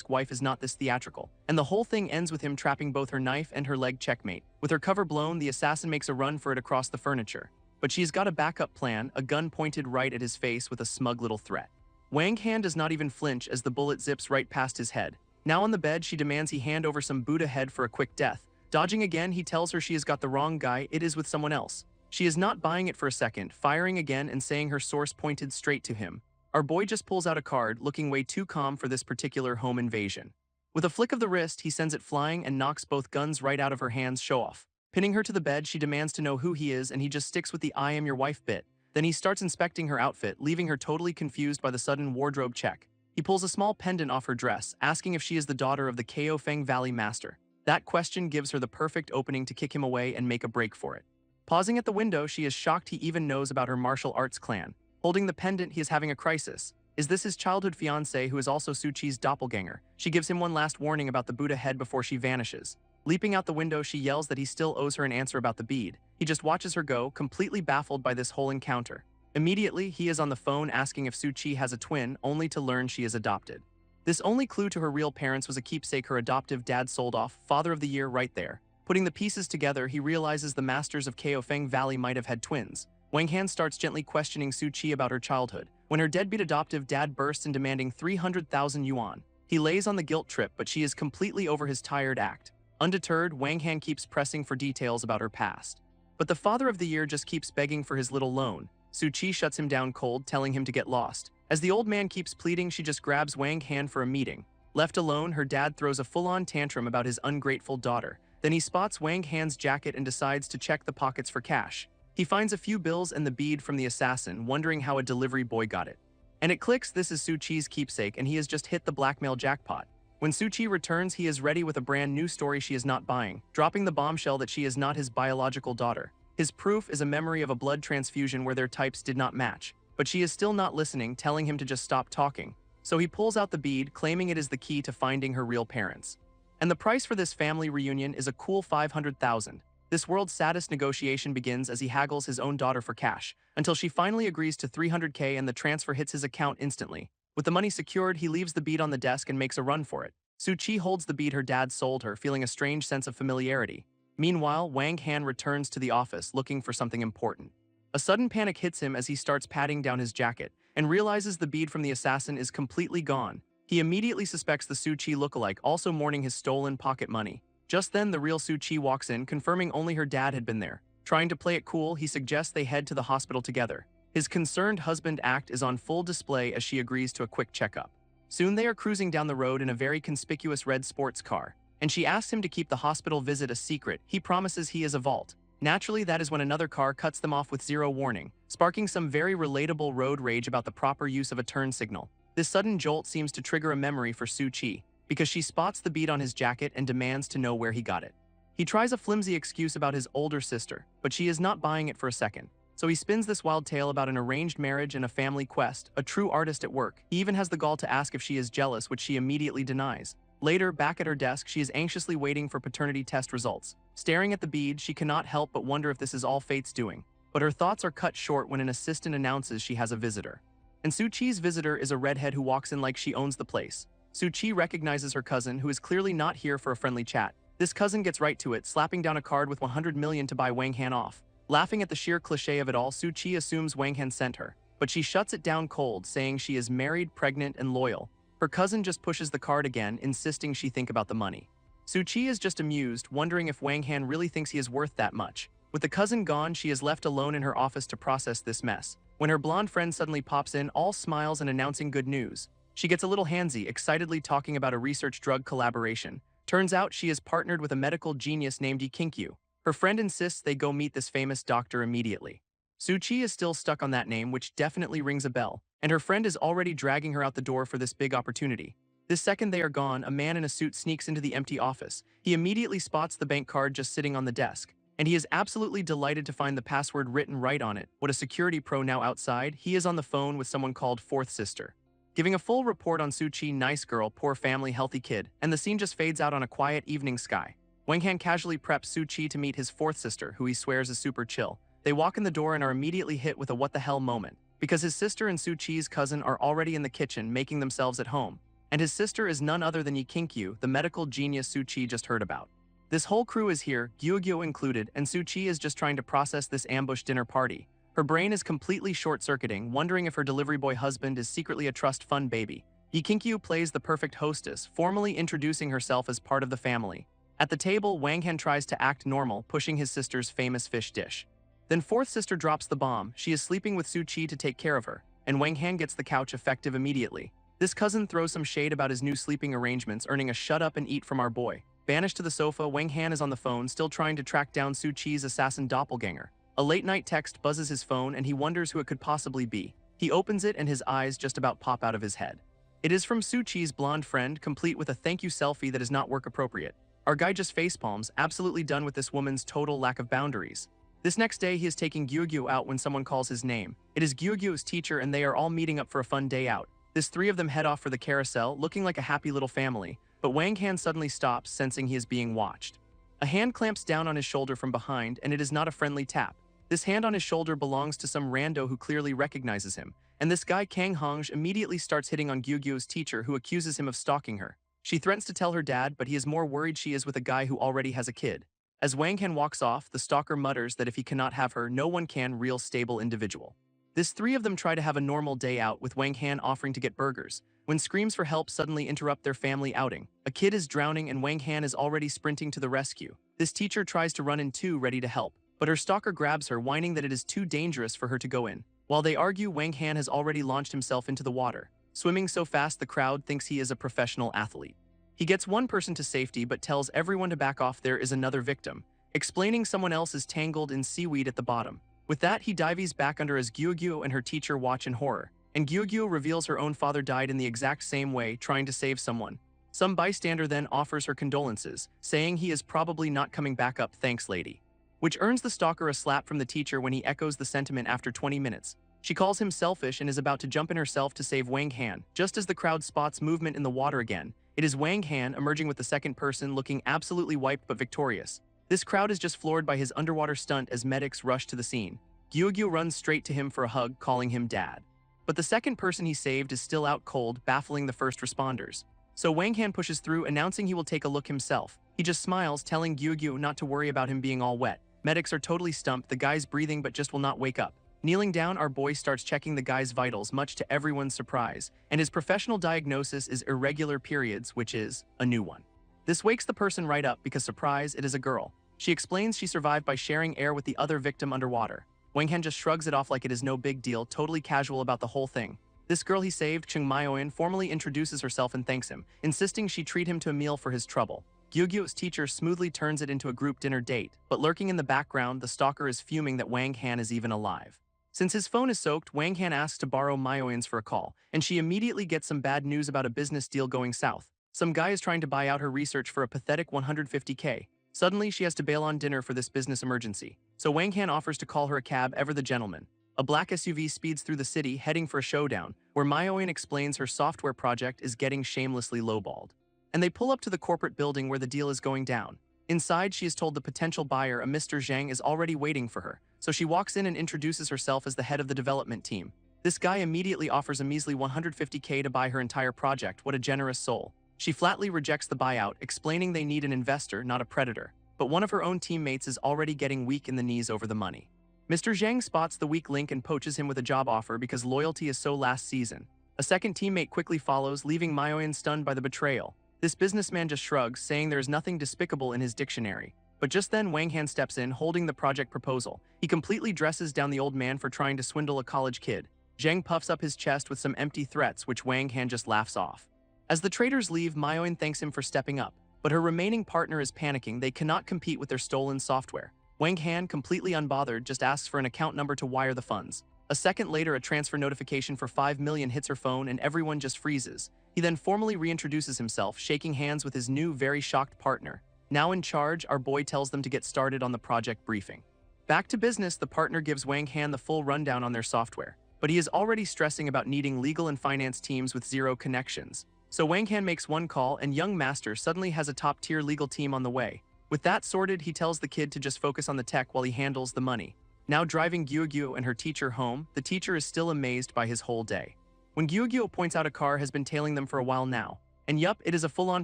wife is not this theatrical, and the whole thing ends with him trapping both her knife and her leg. Checkmate. With her cover blown, the assassin makes a run for it across the furniture. But she's got a backup plan, a gun pointed right at his face with a smug little threat. Wang Han does not even flinch as the bullet zips right past his head. Now on the bed, she demands he hand over some Buddha head for a quick death. Dodging again, he tells her she has got the wrong guy, it is with someone else. She is not buying it for a second, firing again and saying her source pointed straight to him. Our boy just pulls out a card, looking way too calm for this particular home invasion. With a flick of the wrist, he sends it flying and knocks both guns right out of her hands. Show off. Pinning her to the bed, she demands to know who he is, and he just sticks with the "I am your wife" bit. Then he starts inspecting her outfit, leaving her totally confused by the sudden wardrobe check. He pulls a small pendant off her dress, asking if she is the daughter of the Cheon Valley master. That question gives her the perfect opening to kick him away and make a break for it. Pausing at the window, she is shocked he even knows about her martial arts clan. Holding the pendant, he is having a crisis. Is this his childhood fiancé who is also Suchi's doppelganger? She gives him one last warning about the Buddha head before she vanishes. Leaping out the window, she yells that he still owes her an answer about the bead. He just watches her go, completely baffled by this whole encounter. Immediately, he is on the phone asking if Suchi has a twin, only to learn she is adopted. This only clue to her real parents was a keepsake her adoptive dad sold off, father of the year right there. Putting the pieces together, he realizes the masters of Cheon Valley might have had twins. Wang Han starts gently questioning Suchi about her childhood, when her deadbeat adoptive dad bursts in demanding 300,000 yuan. He lays on the guilt trip, but she is completely over his tired act. Undeterred, Wang Han keeps pressing for details about her past. But the father of the year just keeps begging for his little loan. Su-chi shuts him down cold, telling him to get lost. As the old man keeps pleading, she just grabs Wang Han for a meeting. Left alone, her dad throws a full-on tantrum about his ungrateful daughter. Then he spots Wang Han's jacket and decides to check the pockets for cash. He finds a few bills and the bead from the assassin, wondering how a delivery boy got it. And it clicks, this is Su-chi's keepsake and he has just hit the blackmail jackpot. When Su-chi returns, he is ready with a brand new story she is not buying, dropping the bombshell that she is not his biological daughter. His proof is a memory of a blood transfusion where their types did not match. But she is still not listening, telling him to just stop talking. So he pulls out the bead, claiming it is the key to finding her real parents. And the price for this family reunion is a cool 500,000. This world's saddest negotiation begins as he haggles his own daughter for cash, until she finally agrees to 300k and the transfer hits his account instantly. With the money secured, he leaves the bead on the desk and makes a run for it. Su-chi holds the bead her dad sold her, feeling a strange sense of familiarity. Meanwhile, Wang Han returns to the office looking for something important. A sudden panic hits him as he starts patting down his jacket, and realizes the bead from the assassin is completely gone. He immediately suspects the Su-chi lookalike also mourning his stolen pocket money. Just then, the real Su-chi walks in, confirming only her dad had been there. Trying to play it cool, he suggests they head to the hospital together. His concerned husband act is on full display as she agrees to a quick checkup. Soon they are cruising down the road in a very conspicuous red sports car, and she asks him to keep the hospital visit a secret. He promises he is a vault. Naturally, that is when another car cuts them off with zero warning, sparking some very relatable road rage about the proper use of a turn signal. This sudden jolt seems to trigger a memory for Su-chi, because she spots the bead on his jacket and demands to know where he got it. He tries a flimsy excuse about his older sister, but she is not buying it for a second. So he spins this wild tale about an arranged marriage and a family quest, a true artist at work. He even has the gall to ask if she is jealous, which she immediately denies. Later, back at her desk, she is anxiously waiting for paternity test results. Staring at the bead, she cannot help but wonder if this is all fate's doing. But her thoughts are cut short when an assistant announces she has a visitor. And Su-chi's visitor is a redhead who walks in like she owns the place. Su-chi recognizes her cousin, who is clearly not here for a friendly chat. This cousin gets right to it, slapping down a card with 100 million to buy Wang Han off. Laughing at the sheer cliché of it all, Su-chi assumes Wang Han sent her. But she shuts it down cold, saying she is married, pregnant, and loyal. Her cousin just pushes the card again, insisting she think about the money. Su-chi is just amused, wondering if Wang Han really thinks he is worth that much. With the cousin gone, she is left alone in her office to process this mess. When her blonde friend suddenly pops in, all smiles and announcing good news. She gets a little handsy, excitedly talking about a research drug collaboration. Turns out she is partnered with a medical genius named Ikinkyu. Her friend insists they go meet this famous doctor immediately. Su-chi is still stuck on that name, which definitely rings a bell, and her friend is already dragging her out the door for this big opportunity. This second they are gone, a man in a suit sneaks into the empty office. He immediately spots the bank card just sitting on the desk, and he is absolutely delighted to find the password written right on it. What a security pro now outside, he is on the phone with someone called Fourth Sister. Giving a full report on Su-chi, nice girl, poor family, healthy kid, and the scene just fades out on a quiet evening sky. Wang Han casually preps Su-chi to meet his fourth sister, who he swears is super chill. They walk in the door and are immediately hit with a what the hell moment, because his sister and Su-chi's cousin are already in the kitchen making themselves at home, and his sister is none other than Ikinkyu, the medical genius Su-chi just heard about. This whole crew is here, Gyugyo included, and Su-chi is just trying to process this ambush dinner party. Her brain is completely short-circuiting, wondering if her delivery boy husband is secretly a trust fund baby. Ikinkyu plays the perfect hostess, formally introducing herself as part of the family. At the table, Wang Han tries to act normal, pushing his sister's famous fish dish. Then fourth sister drops the bomb. She is sleeping with Su-chi to take care of her, and Wang Han gets the couch effective immediately. This cousin throws some shade about his new sleeping arrangements, earning a shut up and eat from our boy. Banished to the sofa, Wang Han is on the phone, still trying to track down Su-chi's assassin doppelganger. A late-night text buzzes his phone and he wonders who it could possibly be. He opens it and his eyes just about pop out of his head. It is from Su-chi's blonde friend, complete with a thank you selfie that is not work appropriate. Our guy just facepalms, absolutely done with this woman's total lack of boundaries. This next day, he is taking Gyugyo out when someone calls his name. It is Gyugyo's teacher and they are all meeting up for a fun day out. This three of them head off for the carousel, looking like a happy little family, but Wang Han suddenly stops, sensing he is being watched. A hand clamps down on his shoulder from behind, and it is not a friendly tap. This hand on his shoulder belongs to some rando who clearly recognizes him, and this guy Kang Hongj immediately starts hitting on Gyugyo's teacher, who accuses him of stalking her. She threatens to tell her dad, but he is more worried she is with a guy who already has a kid. As Wang Han walks off, the stalker mutters that if he cannot have her, no one can, real stable individual. This three of them try to have a normal day out, with Wang Han offering to get burgers, when screams for help suddenly interrupt their family outing. A kid is drowning and Wang Han is already sprinting to the rescue. This teacher tries to run in too, ready to help, but her stalker grabs her, whining that it is too dangerous for her to go in. While they argue, Wang Han has already launched himself into the water, swimming so fast the crowd thinks he is a professional athlete. He gets one person to safety but tells everyone to back off. There is another victim, explaining someone else is tangled in seaweed at the bottom. With that, he dives back under as Gyugyu and her teacher watch in horror, and Gyugyu reveals her own father died in the exact same way, trying to save someone. Some bystander then offers her condolences, saying he is probably not coming back up, thanks lady. Which earns the stalker a slap from the teacher when he echoes the sentiment after 20 minutes. She calls him selfish and is about to jump in herself to save Wang Han. Just as the crowd spots movement in the water again, it is Wang Han emerging with the second person, looking absolutely wiped but victorious. This crowd is just floored by his underwater stunt as medics rush to the scene. Gyugyu runs straight to him for a hug, calling him dad. But the second person he saved is still out cold, baffling the first responders. So Wang Han pushes through, announcing he will take a look himself. He just smiles, telling Gyugyu not to worry about him being all wet. Medics are totally stumped, the guy's breathing but just will not wake up. Kneeling down, our boy starts checking the guy's vitals, much to everyone's surprise, and his professional diagnosis is irregular periods, which is a new one. This wakes the person right up because, surprise, it is a girl. She explains she survived by sharing air with the other victim underwater. Wang Han just shrugs it off like it is no big deal, totally casual about the whole thing. This girl he saved, Chung Myoin, formally introduces herself and thanks him, insisting she treat him to a meal for his trouble. Gyugyu's teacher smoothly turns it into a group dinner date, but lurking in the background, the stalker is fuming that Wang Han is even alive. Since his phone is soaked, Wang Han asks to borrow Myoin's for a call, and she immediately gets some bad news about a business deal going south. Some guy is trying to buy out her research for a pathetic 150K. Suddenly, she has to bail on dinner for this business emergency, so Wang Han offers to call her a cab, ever the gentleman. A black SUV speeds through the city, heading for a showdown, where Myoin explains her software project is getting shamelessly lowballed. And they pull up to the corporate building where the deal is going down. Inside, she is told the potential buyer, a Mr. Zhang, is already waiting for her, so she walks in and introduces herself as the head of the development team. This guy immediately offers a measly 150K to buy her entire project. What a generous soul. She flatly rejects the buyout, explaining they need an investor, not a predator. But one of her own teammates is already getting weak in the knees over the money. Mr. Zhang spots the weak link and poaches him with a job offer because loyalty is so last season. A second teammate quickly follows, leaving Myoin stunned by the betrayal. This businessman just shrugs, saying there is nothing despicable in his dictionary. But just then, Wang Han steps in, holding the project proposal. He completely dresses down the old man for trying to swindle a college kid. Zhang puffs up his chest with some empty threats, which Wang Han just laughs off. As the traders leave, Myoin thanks him for stepping up, but her remaining partner is panicking. They cannot compete with their stolen software. Wang Han, completely unbothered, just asks for an account number to wire the funds. A second later, a transfer notification for 5 million hits her phone and everyone just freezes. He then formally reintroduces himself, shaking hands with his new, very shocked partner. Now in charge, our boy tells them to get started on the project briefing. Back to business, the partner gives Wang Han the full rundown on their software, but he is already stressing about needing legal and finance teams with zero connections. So Wang Han makes one call and young Master suddenly has a top-tier legal team on the way. With that sorted, he tells the kid to just focus on the tech while he handles the money. Now driving Gyugyu and her teacher home, the teacher is still amazed by his whole day. When Gyugyu points out a car has been tailing them for a while now. And yup, it is a full-on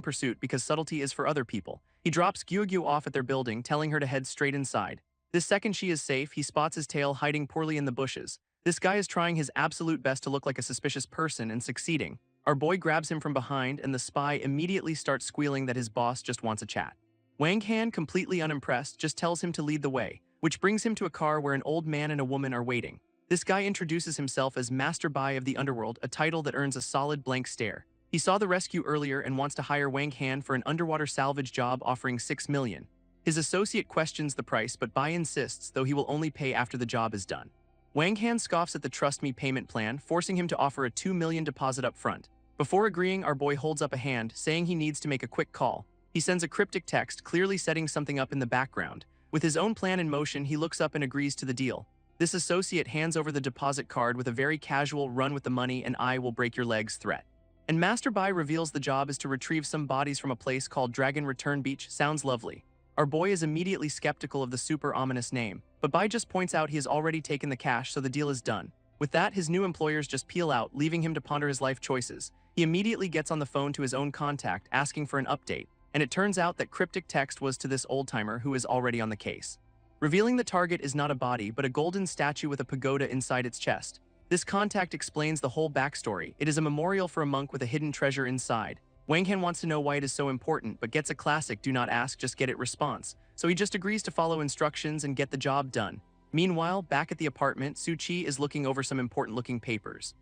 pursuit because subtlety is for other people. He drops Gyugyu off at their building, telling her to head straight inside. This second she is safe, he spots his tail hiding poorly in the bushes. This guy is trying his absolute best to look like a suspicious person and succeeding. Our boy grabs him from behind and the spy immediately starts squealing that his boss just wants a chat. Wang Han, completely unimpressed, just tells him to lead the way, which brings him to a car where an old man and a woman are waiting. This guy introduces himself as Master Bai of the Underworld, a title that earns a solid blank stare. He saw the rescue earlier and wants to hire Wang Han for an underwater salvage job offering 6 million. His associate questions the price, but Bai insists, though he will only pay after the job is done. Wang Han scoffs at the Trust Me payment plan, forcing him to offer a 2 million deposit up front. Before agreeing, our boy holds up a hand, saying he needs to make a quick call. He sends a cryptic text, clearly setting something up in the background. With his own plan in motion, he looks up and agrees to the deal. This associate hands over the deposit card with a very casual "run with the money and I will break your legs" threat. And Master Bai reveals the job is to retrieve some bodies from a place called Dragon Return Beach. Sounds lovely. Our boy is immediately skeptical of the super ominous name, but Bai just points out he has already taken the cash, so the deal is done. With that, his new employers just peel out, leaving him to ponder his life choices. He immediately gets on the phone to his own contact, asking for an update, and it turns out that cryptic text was to this old-timer who is already on the case. Revealing the target is not a body, but a golden statue with a pagoda inside its chest. This contact explains the whole backstory. It is a memorial for a monk with a hidden treasure inside. Wang Han wants to know why it is so important, but gets a classic "do not ask, just get it" response, so he just agrees to follow instructions and get the job done. Meanwhile, back at the apartment, Su-chi is looking over some important-looking papers.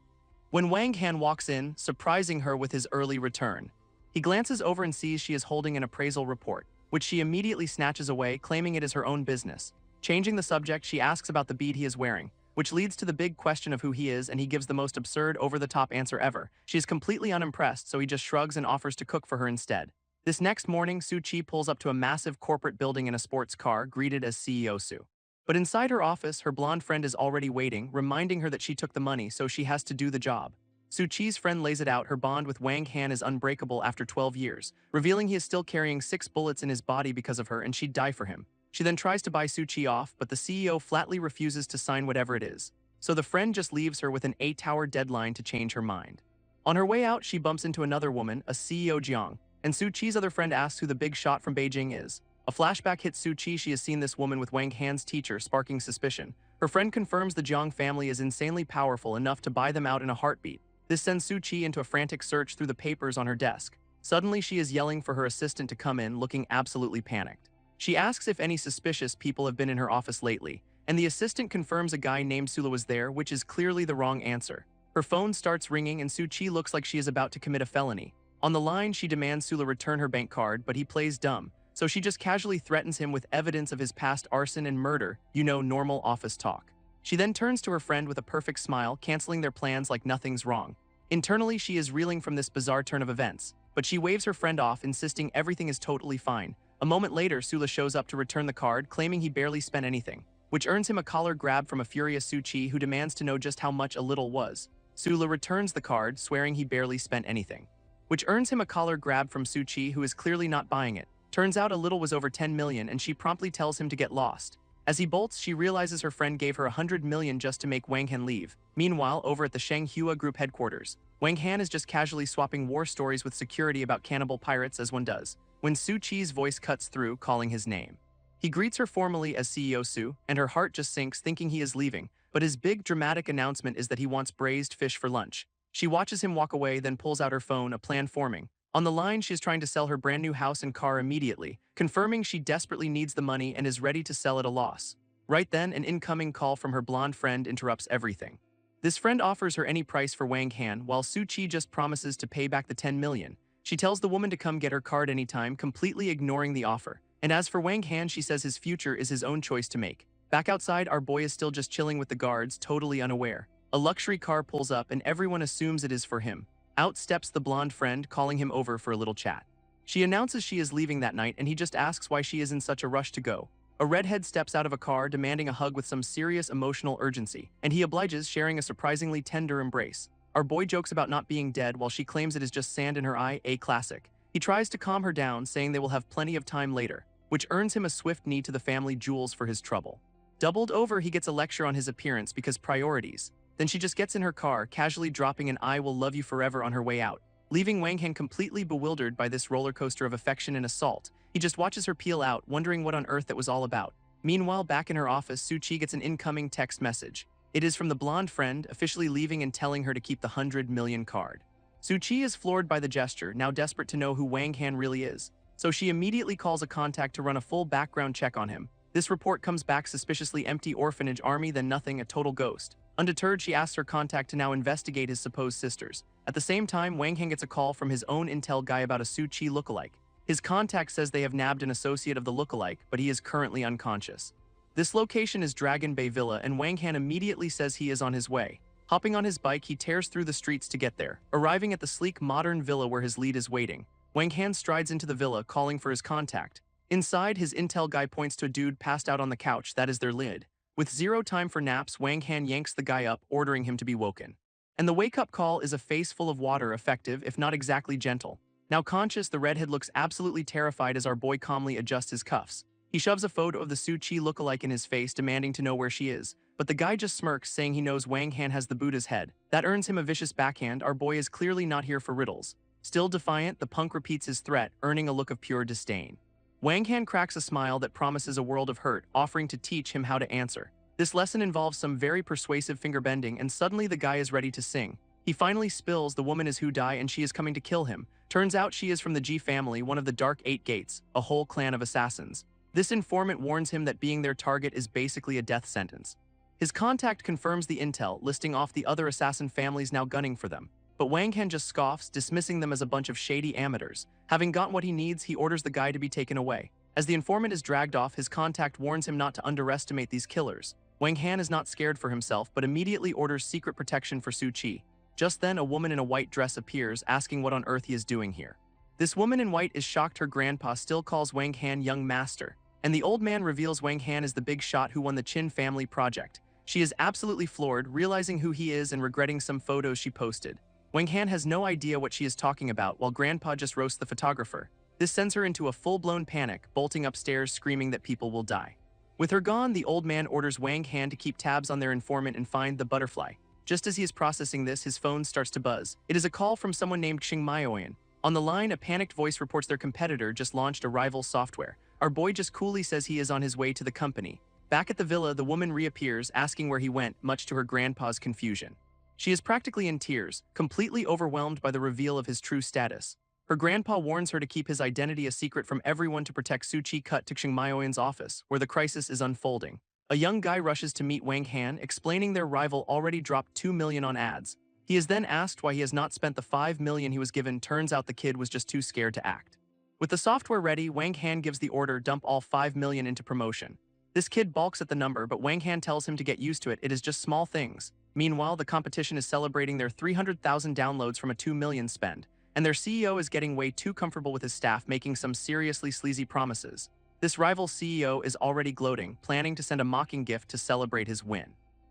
When Wang Han walks in, surprising her with his early return, he glances over and sees she is holding an appraisal report, which she immediately snatches away, claiming it is her own business. Changing the subject, she asks about the bead he is wearing, which leads to the big question of who he is, and he gives the most absurd, over-the-top answer ever. She is completely unimpressed, so he just shrugs and offers to cook for her instead. This next morning, Su-chi pulls up to a massive corporate building in a sports car, greeted as CEO Su. But inside her office, her blonde friend is already waiting, reminding her that she took the money, so she has to do the job. Su-chi's friend lays it out. Her bond with Wang Han is unbreakable after 12 years, revealing he is still carrying 6 bullets in his body because of her, and she'd die for him. She then tries to buy Su-chi off, but the CEO flatly refuses to sign whatever it is. So the friend just leaves her with an 8-hour deadline to change her mind. On her way out, she bumps into another woman, a CEO Jiang, and Su-chi's other friend asks who the big shot from Beijing is. A flashback hits Su-chi. She has seen this woman with Wang Han's teacher, sparking suspicion. Her friend confirms the Jiang family is insanely powerful enough to buy them out in a heartbeat. This sends Su-chi into a frantic search through the papers on her desk. Suddenly, she is yelling for her assistant to come in, looking absolutely panicked. She asks if any suspicious people have been in her office lately, and the assistant confirms a guy named Sula was there, which is clearly the wrong answer. Her phone starts ringing, and Su-chi looks like she is about to commit a felony. On the line, she demands Sula return her bank card, but he plays dumb, so she just casually threatens him with evidence of his past arson and murder, normal office talk. She then turns to her friend with a perfect smile, canceling their plans like nothing's wrong. Internally, she is reeling from this bizarre turn of events, but she waves her friend off, insisting everything is totally fine. A moment later, Sula shows up to return the card, claiming he barely spent anything, which earns him a collar grab from a furious Su-chi, who demands to know just how much a little was. Sula returns the card, swearing he barely spent anything, which earns him a collar grab from Su-chi, who is clearly not buying it. Turns out a little was over 10 million, and she promptly tells him to get lost. As he bolts, she realizes her friend gave her 100 million just to make Wang Han leave. Meanwhile, over at the Shanghua Group headquarters, Wang Han is just casually swapping war stories with security about cannibal pirates, as one does, when Su-chi's voice cuts through, calling his name. He greets her formally as CEO Su, and her heart just sinks, thinking he is leaving, but his big dramatic announcement is that he wants braised fish for lunch. She watches him walk away, then pulls out her phone, a plan forming. On the line, she is trying to sell her brand new house and car immediately, confirming she desperately needs the money and is ready to sell at a loss. Right then, an incoming call from her blonde friend interrupts everything. This friend offers her any price for Wang Han, while Su-chi just promises to pay back the 10 million. She tells the woman to come get her card anytime, completely ignoring the offer. And as for Wang Han, she says his future is his own choice to make. Back outside, our boy is still just chilling with the guards, totally unaware. A luxury car pulls up, and everyone assumes it is for him. Out steps the blonde friend, calling him over for a little chat. She announces she is leaving that night, and he just asks why she is in such a rush to go. A redhead steps out of a car, demanding a hug with some serious emotional urgency, and he obliges, sharing a surprisingly tender embrace. Our boy jokes about not being dead, while she claims it is just sand in her eye, a classic. He tries to calm her down, saying they will have plenty of time later, which earns him a swift knee to the family jewels for his trouble. Doubled over, he gets a lecture on his appearance because priorities. Then she just gets in her car, casually dropping an "I will love you forever" on her way out, leaving Wang Han completely bewildered by this roller coaster of affection and assault. He just watches her peel out, wondering what on earth that was all about. Meanwhile, back in her office, Su-chi gets an incoming text message. It is from the blonde friend, officially leaving and telling her to keep the 100 million card. Su-chi is floored by the gesture, now desperate to know who Wang Han really is, so she immediately calls a contact to run a full background check on him. This report comes back suspiciously empty: orphanage, army, then nothing, a total ghost. Undeterred, she asks her contact to now investigate his supposed sisters. At the same time, Wang Han gets a call from his own intel guy about a Su-chi lookalike. His contact says they have nabbed an associate of the lookalike, but he is currently unconscious. This location is Dragon Bay Villa, and Wang Han immediately says he is on his way. Hopping on his bike, he tears through the streets to get there, arriving at the sleek, modern villa where his lead is waiting. Wang Han strides into the villa, calling for his contact. Inside, his intel guy points to a dude passed out on the couch. That is their lead. With zero time for naps, Wang Han yanks the guy up, ordering him to be woken. And the wake-up call is a face full of water, effective, if not exactly gentle. Now conscious, the redhead looks absolutely terrified as our boy calmly adjusts his cuffs. He shoves a photo of the Su-chi lookalike in his face, demanding to know where she is. But the guy just smirks, saying he knows Wang Han has the Buddha's head. That earns him a vicious backhand. Our boy is clearly not here for riddles. Still defiant, the punk repeats his threat, earning a look of pure disdain. Wang Han cracks a smile that promises a world of hurt, offering to teach him how to answer. This lesson involves some very persuasive finger bending, and suddenly the guy is ready to sing. He finally spills the woman is Hu Dai and she is coming to kill him. Turns out she is from the Ji family, one of the Dark Eight Gates, a whole clan of assassins. This informant warns him that being their target is basically a death sentence. His contact confirms the intel, listing off the other assassin families now gunning for them. But Wang Han just scoffs, dismissing them as a bunch of shady amateurs. Having gotten what he needs, he orders the guy to be taken away. As the informant is dragged off, his contact warns him not to underestimate these killers. Wang Han is not scared for himself, but immediately orders secret protection for Su Qi. Just then, a woman in a white dress appears, asking what on earth he is doing here. This woman in white is shocked her grandpa still calls Wang Han young master, and the old man reveals Wang Han is the big shot who won the Qin family project. She is absolutely floored, realizing who he is and regretting some photos she posted. Wang Han has no idea what she is talking about, while grandpa just roasts the photographer. This sends her into a full-blown panic, bolting upstairs screaming that people will die. With her gone, the old man orders Wang Han to keep tabs on their informant and find the butterfly. Just as he is processing this, his phone starts to buzz. It is a call from someone named Xing Maoyan. On the line, a panicked voice reports their competitor just launched a rival software. Our boy just coolly says he is on his way to the company. Back at the villa, the woman reappears, asking where he went, much to her grandpa's confusion. She is practically in tears, completely overwhelmed by the reveal of his true status. Her grandpa warns her to keep his identity a secret from everyone to protect Su Qi. Cut to Xing Maoyan's office, where the crisis is unfolding. A young guy rushes to meet Wang Han, explaining their rival already dropped 2 million on ads. He is then asked why he has not spent the 5 million he was given. Turns out the kid was just too scared to act. With the software ready, Wang Han gives the order, dump all 5 million into promotion. This kid balks at the number, but Wang Han tells him to get used to it, it is just small things. Meanwhile, the competition is celebrating their 300,000 downloads from a 2 million spend, and their CEO is getting way too comfortable with his staff, making some seriously sleazy promises. This rival CEO is already gloating, planning to send a mocking gift to celebrate his win.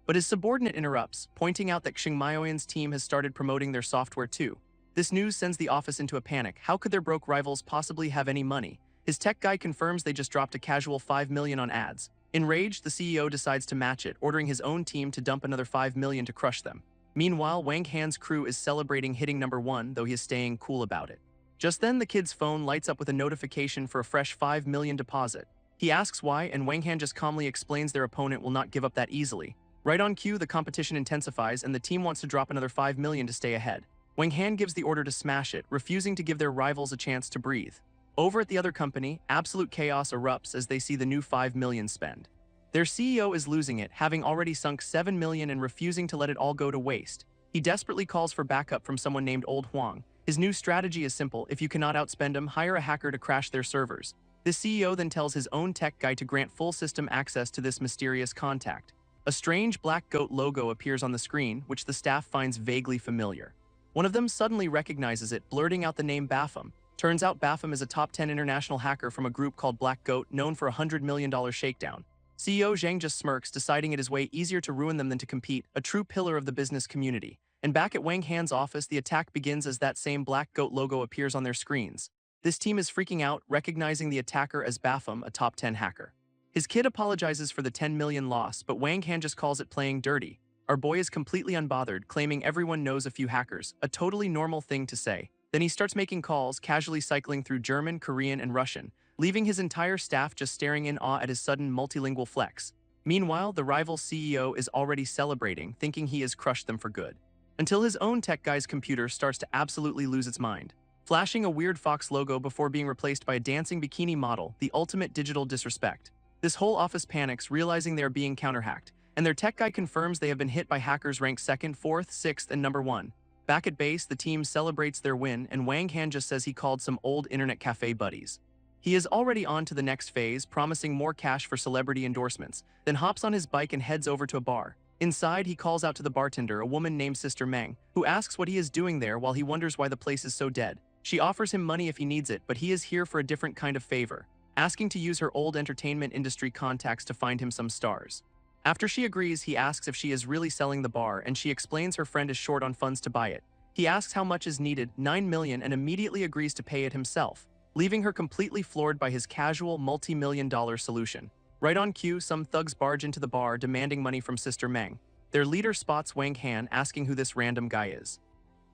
But his subordinate interrupts, pointing out that Xing Maoyan's team has started promoting their software too. This news sends the office into a panic. How could their broke rivals possibly have any money? His tech guy confirms they just dropped a casual 5 million on ads. Enraged, the CEO decides to match it, ordering his own team to dump another 5 million to crush them. Meanwhile, Wang Han's crew is celebrating hitting number 1, though he is staying cool about it. Just then, the kid's phone lights up with a notification for a fresh 5 million deposit. He asks why, and Wang Han just calmly explains their opponent will not give up that easily. Right on cue, the competition intensifies, and the team wants to drop another 5 million to stay ahead. Wang Han gives the order to smash it, refusing to give their rivals a chance to breathe. Over at the other company, absolute chaos erupts as they see the new 5 million spend. Their CEO is losing it, having already sunk 7 million and refusing to let it all go to waste. He desperately calls for backup from someone named Old Huang. His new strategy is simple: if you cannot outspend him, hire a hacker to crash their servers. The CEO then tells his own tech guy to grant full system access to this mysterious contact. A strange black goat logo appears on the screen, which the staff finds vaguely familiar. One of them suddenly recognizes it, blurting out the name Bafum. Turns out Bafum is a top 10 international hacker from a group called Black Goat, known for a $100 million shakedown. CEO Zhang just smirks, deciding it is way easier to ruin them than to compete, a true pillar of the business community. And back at Wang Han's office, the attack begins as that same Black Goat logo appears on their screens. This team is freaking out, recognizing the attacker as Bafum, a top 10 hacker. His kid apologizes for the 10 million loss, but Wang Han just calls it playing dirty. Our boy is completely unbothered, claiming everyone knows a few hackers, a totally normal thing to say. Then he starts making calls, casually cycling through German, Korean, and Russian, leaving his entire staff just staring in awe at his sudden multilingual flex. Meanwhile, the rival CEO is already celebrating, thinking he has crushed them for good. Until his own tech guy's computer starts to absolutely lose its mind, flashing a weird fox logo before being replaced by a dancing bikini model, the ultimate digital disrespect. This whole office panics, realizing they are being counterhacked, and their tech guy confirms they have been hit by hackers ranked 2nd, 4th, 6th, and number 1. Back at base, the team celebrates their win, and Wang Han just says he called some old internet cafe buddies. He is already on to the next phase, promising more cash for celebrity endorsements, then hops on his bike and heads over to a bar. Inside, he calls out to the bartender, a woman named Sister Meng, who asks what he is doing there while he wonders why the place is so dead. She offers him money if he needs it, but he is here for a different kind of favor, asking to use her old entertainment industry contacts to find him some stars. After she agrees, he asks if she is really selling the bar, and she explains her friend is short on funds to buy it. He asks how much is needed, 9 million, and immediately agrees to pay it himself, leaving her completely floored by his casual multi-million-dollar solution. Right on cue, some thugs barge into the bar demanding money from Sister Meng. Their leader spots Wang Han, asking who this random guy is,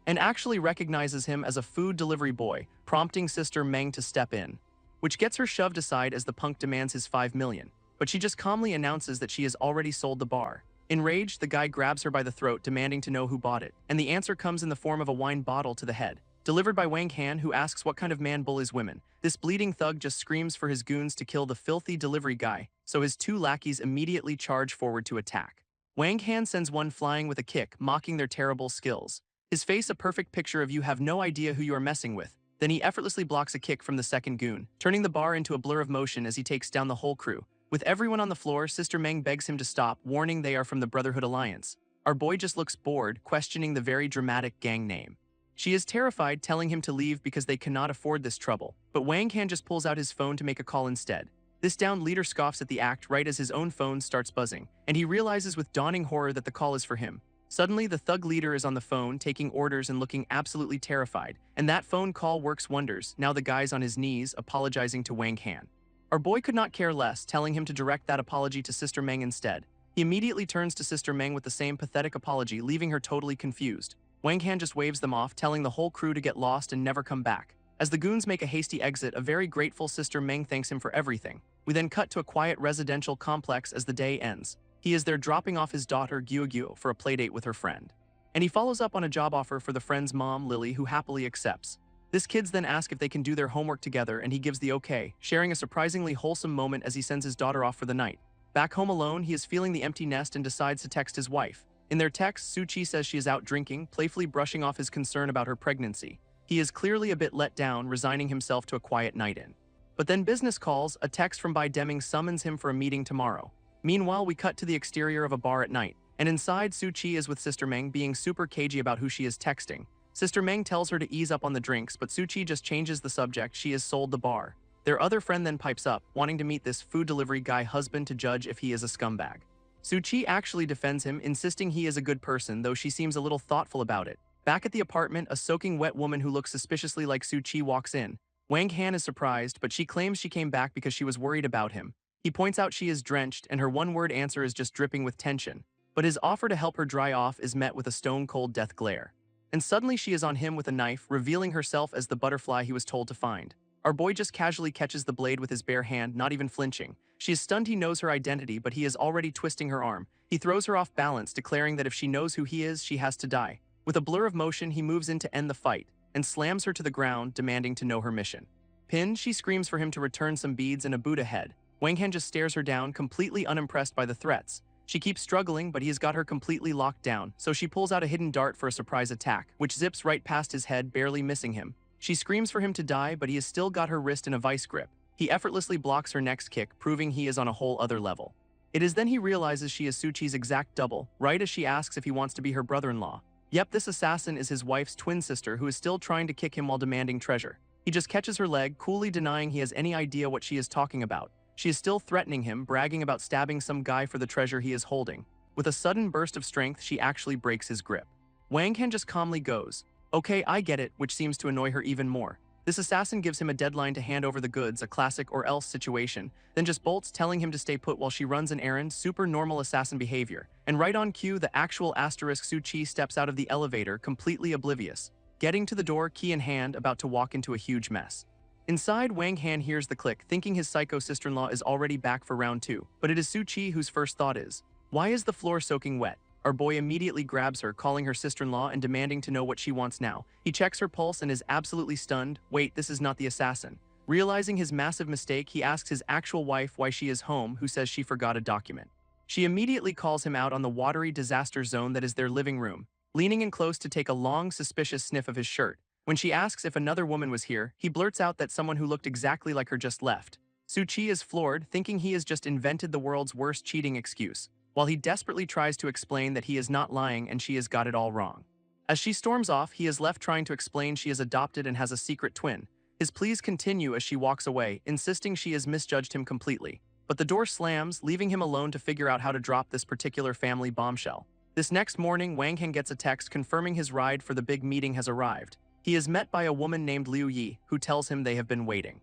and actually recognizes him as a food delivery boy, prompting Sister Meng to step in, which gets her shoved aside as the punk demands his 5 million. But she just calmly announces that she has already sold the bar. Enraged, the guy grabs her by the throat, demanding to know who bought it, and the answer comes in the form of a wine bottle to the head. Delivered by Wang Han, who asks what kind of man bullies women. This bleeding thug just screams for his goons to kill the filthy delivery guy, so his two lackeys immediately charge forward to attack. Wang Han sends one flying with a kick, mocking their terrible skills. His face a perfect picture of you have no idea who you are messing with. Then he effortlessly blocks a kick from the second goon, turning the bar into a blur of motion as he takes down the whole crew. With everyone on the floor, Sister Meng begs him to stop, warning they are from the Brotherhood Alliance. Our boy just looks bored, questioning the very dramatic gang name. She is terrified, telling him to leave because they cannot afford this trouble, but Wang Han just pulls out his phone to make a call instead. This downed leader scoffs at the act right as his own phone starts buzzing, and he realizes with dawning horror that the call is for him. Suddenly, the thug leader is on the phone, taking orders and looking absolutely terrified, and that phone call works wonders. Now the guy's on his knees, apologizing to Wang Han. Our boy could not care less, telling him to direct that apology to Sister Meng instead. He immediately turns to Sister Meng with the same pathetic apology, leaving her totally confused. Wang Han just waves them off, telling the whole crew to get lost and never come back. As the goons make a hasty exit, a very grateful Sister Meng thanks him for everything. We then cut to a quiet residential complex as the day ends. He is there dropping off his daughter Gyugyu for a playdate with her friend. And he follows up on a job offer for the friend's mom, Lily, who happily accepts. This kids then ask if they can do their homework together and he gives the okay, sharing a surprisingly wholesome moment as he sends his daughter off for the night. Back home alone, he is feeling the empty nest and decides to text his wife. In their text, Suchi says she is out drinking, playfully brushing off his concern about her pregnancy. He is clearly a bit let down, resigning himself to a quiet night in. But then business calls, a text from Bai Deming summons him for a meeting tomorrow. Meanwhile, we cut to the exterior of a bar at night, and inside, Suchi is with Sister Meng, being super cagey about who she is texting. Sister Meng tells her to ease up on the drinks, but Suchi just changes the subject. She has sold the bar. Their other friend then pipes up, wanting to meet this food delivery guy husband to judge if he is a scumbag. Suchi actually defends him, insisting he is a good person, though she seems a little thoughtful about it. Back at the apartment, a soaking wet woman who looks suspiciously like Suchi walks in. Wang Han is surprised, but she claims she came back because she was worried about him. He points out she is drenched, and her one-word answer is just dripping with tension. But his offer to help her dry off is met with a stone-cold death glare. And suddenly she is on him with a knife, revealing herself as the butterfly he was told to find. Our boy just casually catches the blade with his bare hand, not even flinching. She is stunned he knows her identity, but he is already twisting her arm. He throws her off balance, declaring that if she knows who he is, she has to die. With a blur of motion, he moves in to end the fight, and slams her to the ground, demanding to know her mission. Pinned, she screams for him to return some beads and a Buddha head. Wang Han just stares her down, completely unimpressed by the threats. She keeps struggling, but he has got her completely locked down, so she pulls out a hidden dart for a surprise attack, which zips right past his head, barely missing him. She screams for him to die, but he has still got her wrist in a vice grip. He effortlessly blocks her next kick, proving he is on a whole other level. It is then he realizes she is Suchi's exact double, right as she asks if he wants to be her brother-in-law. Yep, this assassin is his wife's twin sister who is still trying to kick him while demanding treasure. He just catches her leg, coolly denying he has any idea what she is talking about. She is still threatening him, bragging about stabbing some guy for the treasure he is holding. With a sudden burst of strength, she actually breaks his grip. Wang Han just calmly goes, "Okay, I get it," which seems to annoy her even more. This assassin gives him a deadline to hand over the goods, a classic or else situation, then just bolts, telling him to stay put while she runs an errand, super normal assassin behavior. And right on cue, the actual asterisk Suchi steps out of the elevator, completely oblivious. Getting to the door, key in hand, about to walk into a huge mess. Inside, Wang Han hears the click, thinking his psycho sister-in-law is already back for round 2. But it is Suchi whose first thought is, "Why is the floor soaking wet?" Our boy immediately grabs her, calling her sister-in-law and demanding to know what she wants now. He checks her pulse and is absolutely stunned. Wait, this is not the assassin. Realizing his massive mistake, he asks his actual wife why she is home, who says she forgot a document. She immediately calls him out on the watery disaster zone that is their living room, leaning in close to take a long, suspicious sniff of his shirt. When she asks if another woman was here, he blurts out that someone who looked exactly like her just left. Suchi is floored, thinking he has just invented the world's worst cheating excuse, while he desperately tries to explain that he is not lying and she has got it all wrong. As she storms off, he is left trying to explain she is adopted and has a secret twin. His pleas continue as she walks away, insisting she has misjudged him completely. But the door slams, leaving him alone to figure out how to drop this particular family bombshell. This next morning, Wang Han gets a text confirming his ride for the big meeting has arrived. He is met by a woman named Liu Yi, who tells him they have been waiting.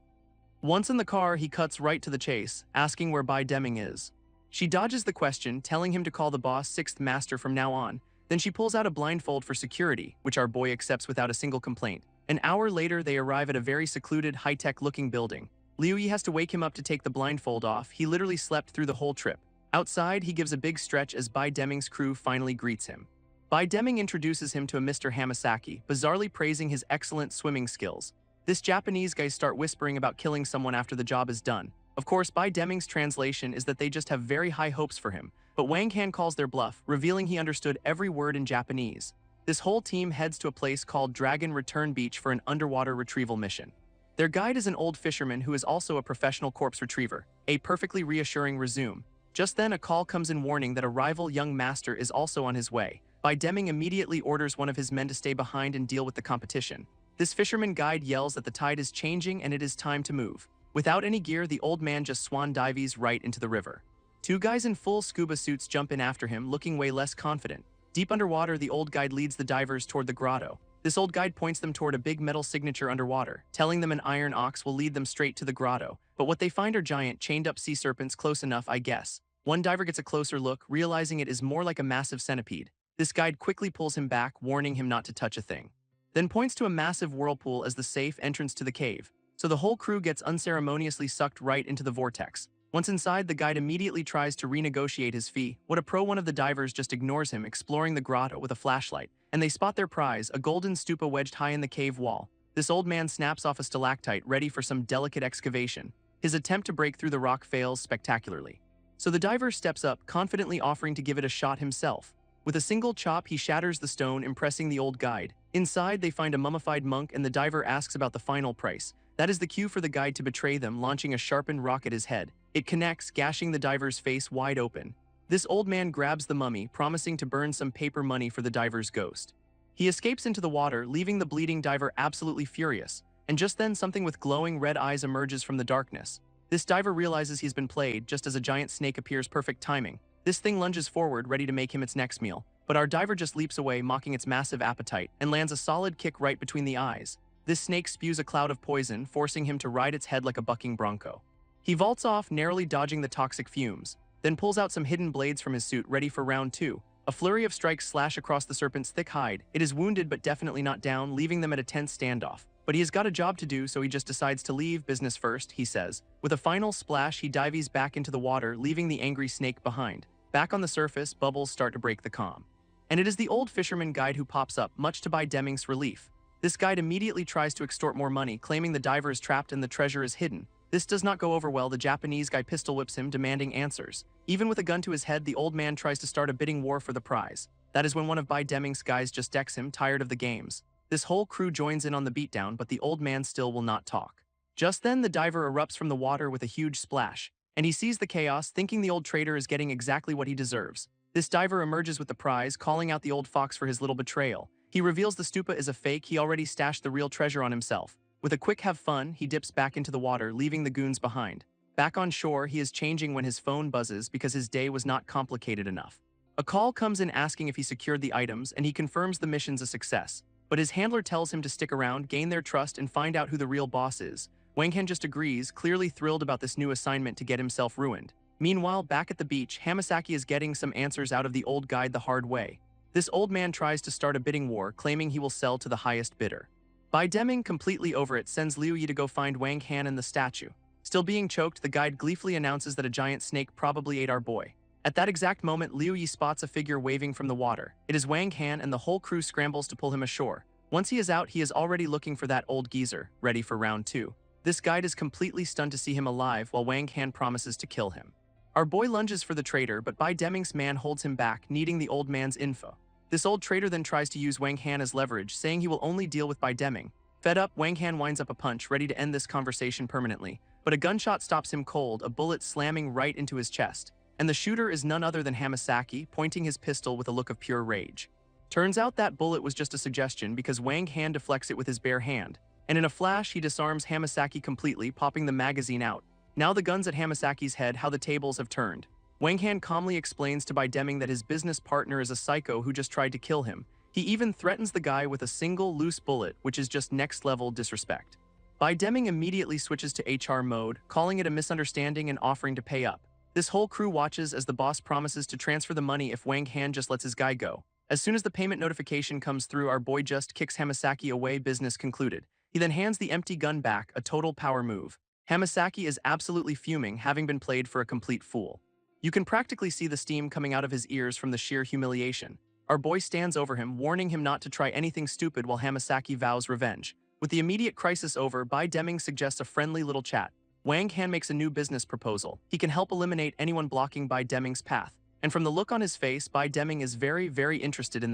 Once in the car, he cuts right to the chase, asking where Bai Deming is. She dodges the question, telling him to call the boss sixth master from now on. Then she pulls out a blindfold for security, which our boy accepts without a single complaint. An hour later, they arrive at a very secluded, high-tech looking building. Liu Yi has to wake him up to take the blindfold off. He literally slept through the whole trip. Outside, he gives a big stretch as Bai Deming's crew finally greets him. Bai Deming introduces him to a Mr. Hamasaki, bizarrely praising his excellent swimming skills. This Japanese guy start whispering about killing someone after the job is done. Of course, Bai Deming's translation is that they just have very high hopes for him, but Wang Han calls their bluff, revealing he understood every word in Japanese. This whole team heads to a place called Dragon Return Beach for an underwater retrieval mission. Their guide is an old fisherman who is also a professional corpse retriever, a perfectly reassuring resume. Just then, a call comes in warning that a rival young master is also on his way. Bai Deming immediately orders one of his men to stay behind and deal with the competition. This fisherman guide yells that the tide is changing and it is time to move. Without any gear, the old man just swan dives right into the river. Two guys in full scuba suits jump in after him, looking way less confident. Deep underwater, the old guide leads the divers toward the grotto. This old guide points them toward a big metal signature underwater, telling them an iron ox will lead them straight to the grotto. But what they find are giant, chained-up sea serpents, close enough, I guess. One diver gets a closer look, realizing it is more like a massive centipede. This guide quickly pulls him back, warning him not to touch a thing. Then points to a massive whirlpool as the safe entrance to the cave. So the whole crew gets unceremoniously sucked right into the vortex. Once inside, the guide immediately tries to renegotiate his fee. What a pro! One of the divers just ignores him, exploring the grotto with a flashlight. And they spot their prize, a golden stupa wedged high in the cave wall. This old man snaps off a stalactite, ready for some delicate excavation. His attempt to break through the rock fails spectacularly. So the diver steps up, confidently offering to give it a shot himself. With a single chop, he shatters the stone, impressing the old guide. Inside, they find a mummified monk, and the diver asks about the final price. That is the cue for the guide to betray them, launching a sharpened rock at his head. It connects, gashing the diver's face wide open. This old man grabs the mummy, promising to burn some paper money for the diver's ghost. He escapes into the water, leaving the bleeding diver absolutely furious. And just then, something with glowing red eyes emerges from the darkness. This diver realizes he's been played, just as a giant snake appears. Perfect timing. This thing lunges forward, ready to make him its next meal. But our diver just leaps away, mocking its massive appetite, and lands a solid kick right between the eyes. This snake spews a cloud of poison, forcing him to ride its head like a bucking bronco. He vaults off, narrowly dodging the toxic fumes, then pulls out some hidden blades from his suit, ready for round two. A flurry of strikes slash across the serpent's thick hide. It is wounded but definitely not down, leaving them at a tense standoff. But he has got a job to do, so he just decides to leave. Business first, he says. With a final splash, he dives back into the water, leaving the angry snake behind. Back on the surface, bubbles start to break the calm. And it is the old fisherman guide who pops up, much to Bai Deming's relief. This guide immediately tries to extort more money, claiming the diver is trapped and the treasure is hidden. This does not go over well. The Japanese guy pistol whips him, demanding answers. Even with a gun to his head, the old man tries to start a bidding war for the prize. That is when one of Bai Deming's guys just decks him, tired of the games. This whole crew joins in on the beatdown, but the old man still will not talk. Just then, the diver erupts from the water with a huge splash, and he sees the chaos, thinking the old trader is getting exactly what he deserves. This diver emerges with the prize, calling out the old fox for his little betrayal. He reveals the stupa is a fake. He already stashed the real treasure on himself. With a quick have fun, he dips back into the water, leaving the goons behind. Back on shore, he is changing when his phone buzzes because his day was not complicated enough. A call comes in asking if he secured the items, and he confirms the mission's a success. But his handler tells him to stick around, gain their trust, and find out who the real boss is. Wang Han just agrees, clearly thrilled about this new assignment to get himself ruined. Meanwhile, back at the beach, Hamasaki is getting some answers out of the old guide the hard way. This old man tries to start a bidding war, claiming he will sell to the highest bidder. Bai Deming, completely over it, sends Liu Yi to go find Wang Han and the statue. Still being choked, the guide gleefully announces that a giant snake probably ate our boy. At that exact moment, Liu Yi spots a figure waving from the water. It is Wang Han, and the whole crew scrambles to pull him ashore. Once he is out, he is already looking for that old geezer, ready for round two. This guide is completely stunned to see him alive, while Wang Han promises to kill him. Our boy lunges for the traitor, but Bai Deming's man holds him back, needing the old man's info. This old traitor then tries to use Wang Han as leverage, saying he will only deal with Bai Deming. Fed up, Wang Han winds up a punch, ready to end this conversation permanently. But a gunshot stops him cold, a bullet slamming right into his chest. And the shooter is none other than Hamasaki, pointing his pistol with a look of pure rage. Turns out that bullet was just a suggestion because Wang Han deflects it with his bare hand. And in a flash, he disarms Hamasaki completely, popping the magazine out. Now the gun's at Hamasaki's head, how the tables have turned. Wang Han calmly explains to Bai Deming that his business partner is a psycho who just tried to kill him. He even threatens the guy with a single loose bullet, which is just next-level disrespect. Bai Deming immediately switches to HR mode, calling it a misunderstanding and offering to pay up. This whole crew watches as the boss promises to transfer the money if Wang Han just lets his guy go. As soon as the payment notification comes through, our boy just kicks Hamasaki away. Business concluded. He then hands the empty gun back, a total power move. Hamasaki is absolutely fuming, having been played for a complete fool. You can practically see the steam coming out of his ears from the sheer humiliation. Our boy stands over him, warning him not to try anything stupid while Hamasaki vows revenge. With the immediate crisis over, Bai Deming suggests a friendly little chat. Wang Han makes a new business proposal. He can help eliminate anyone blocking Bai Deming's path. And from the look on his face, Bai Deming is very, very interested in that.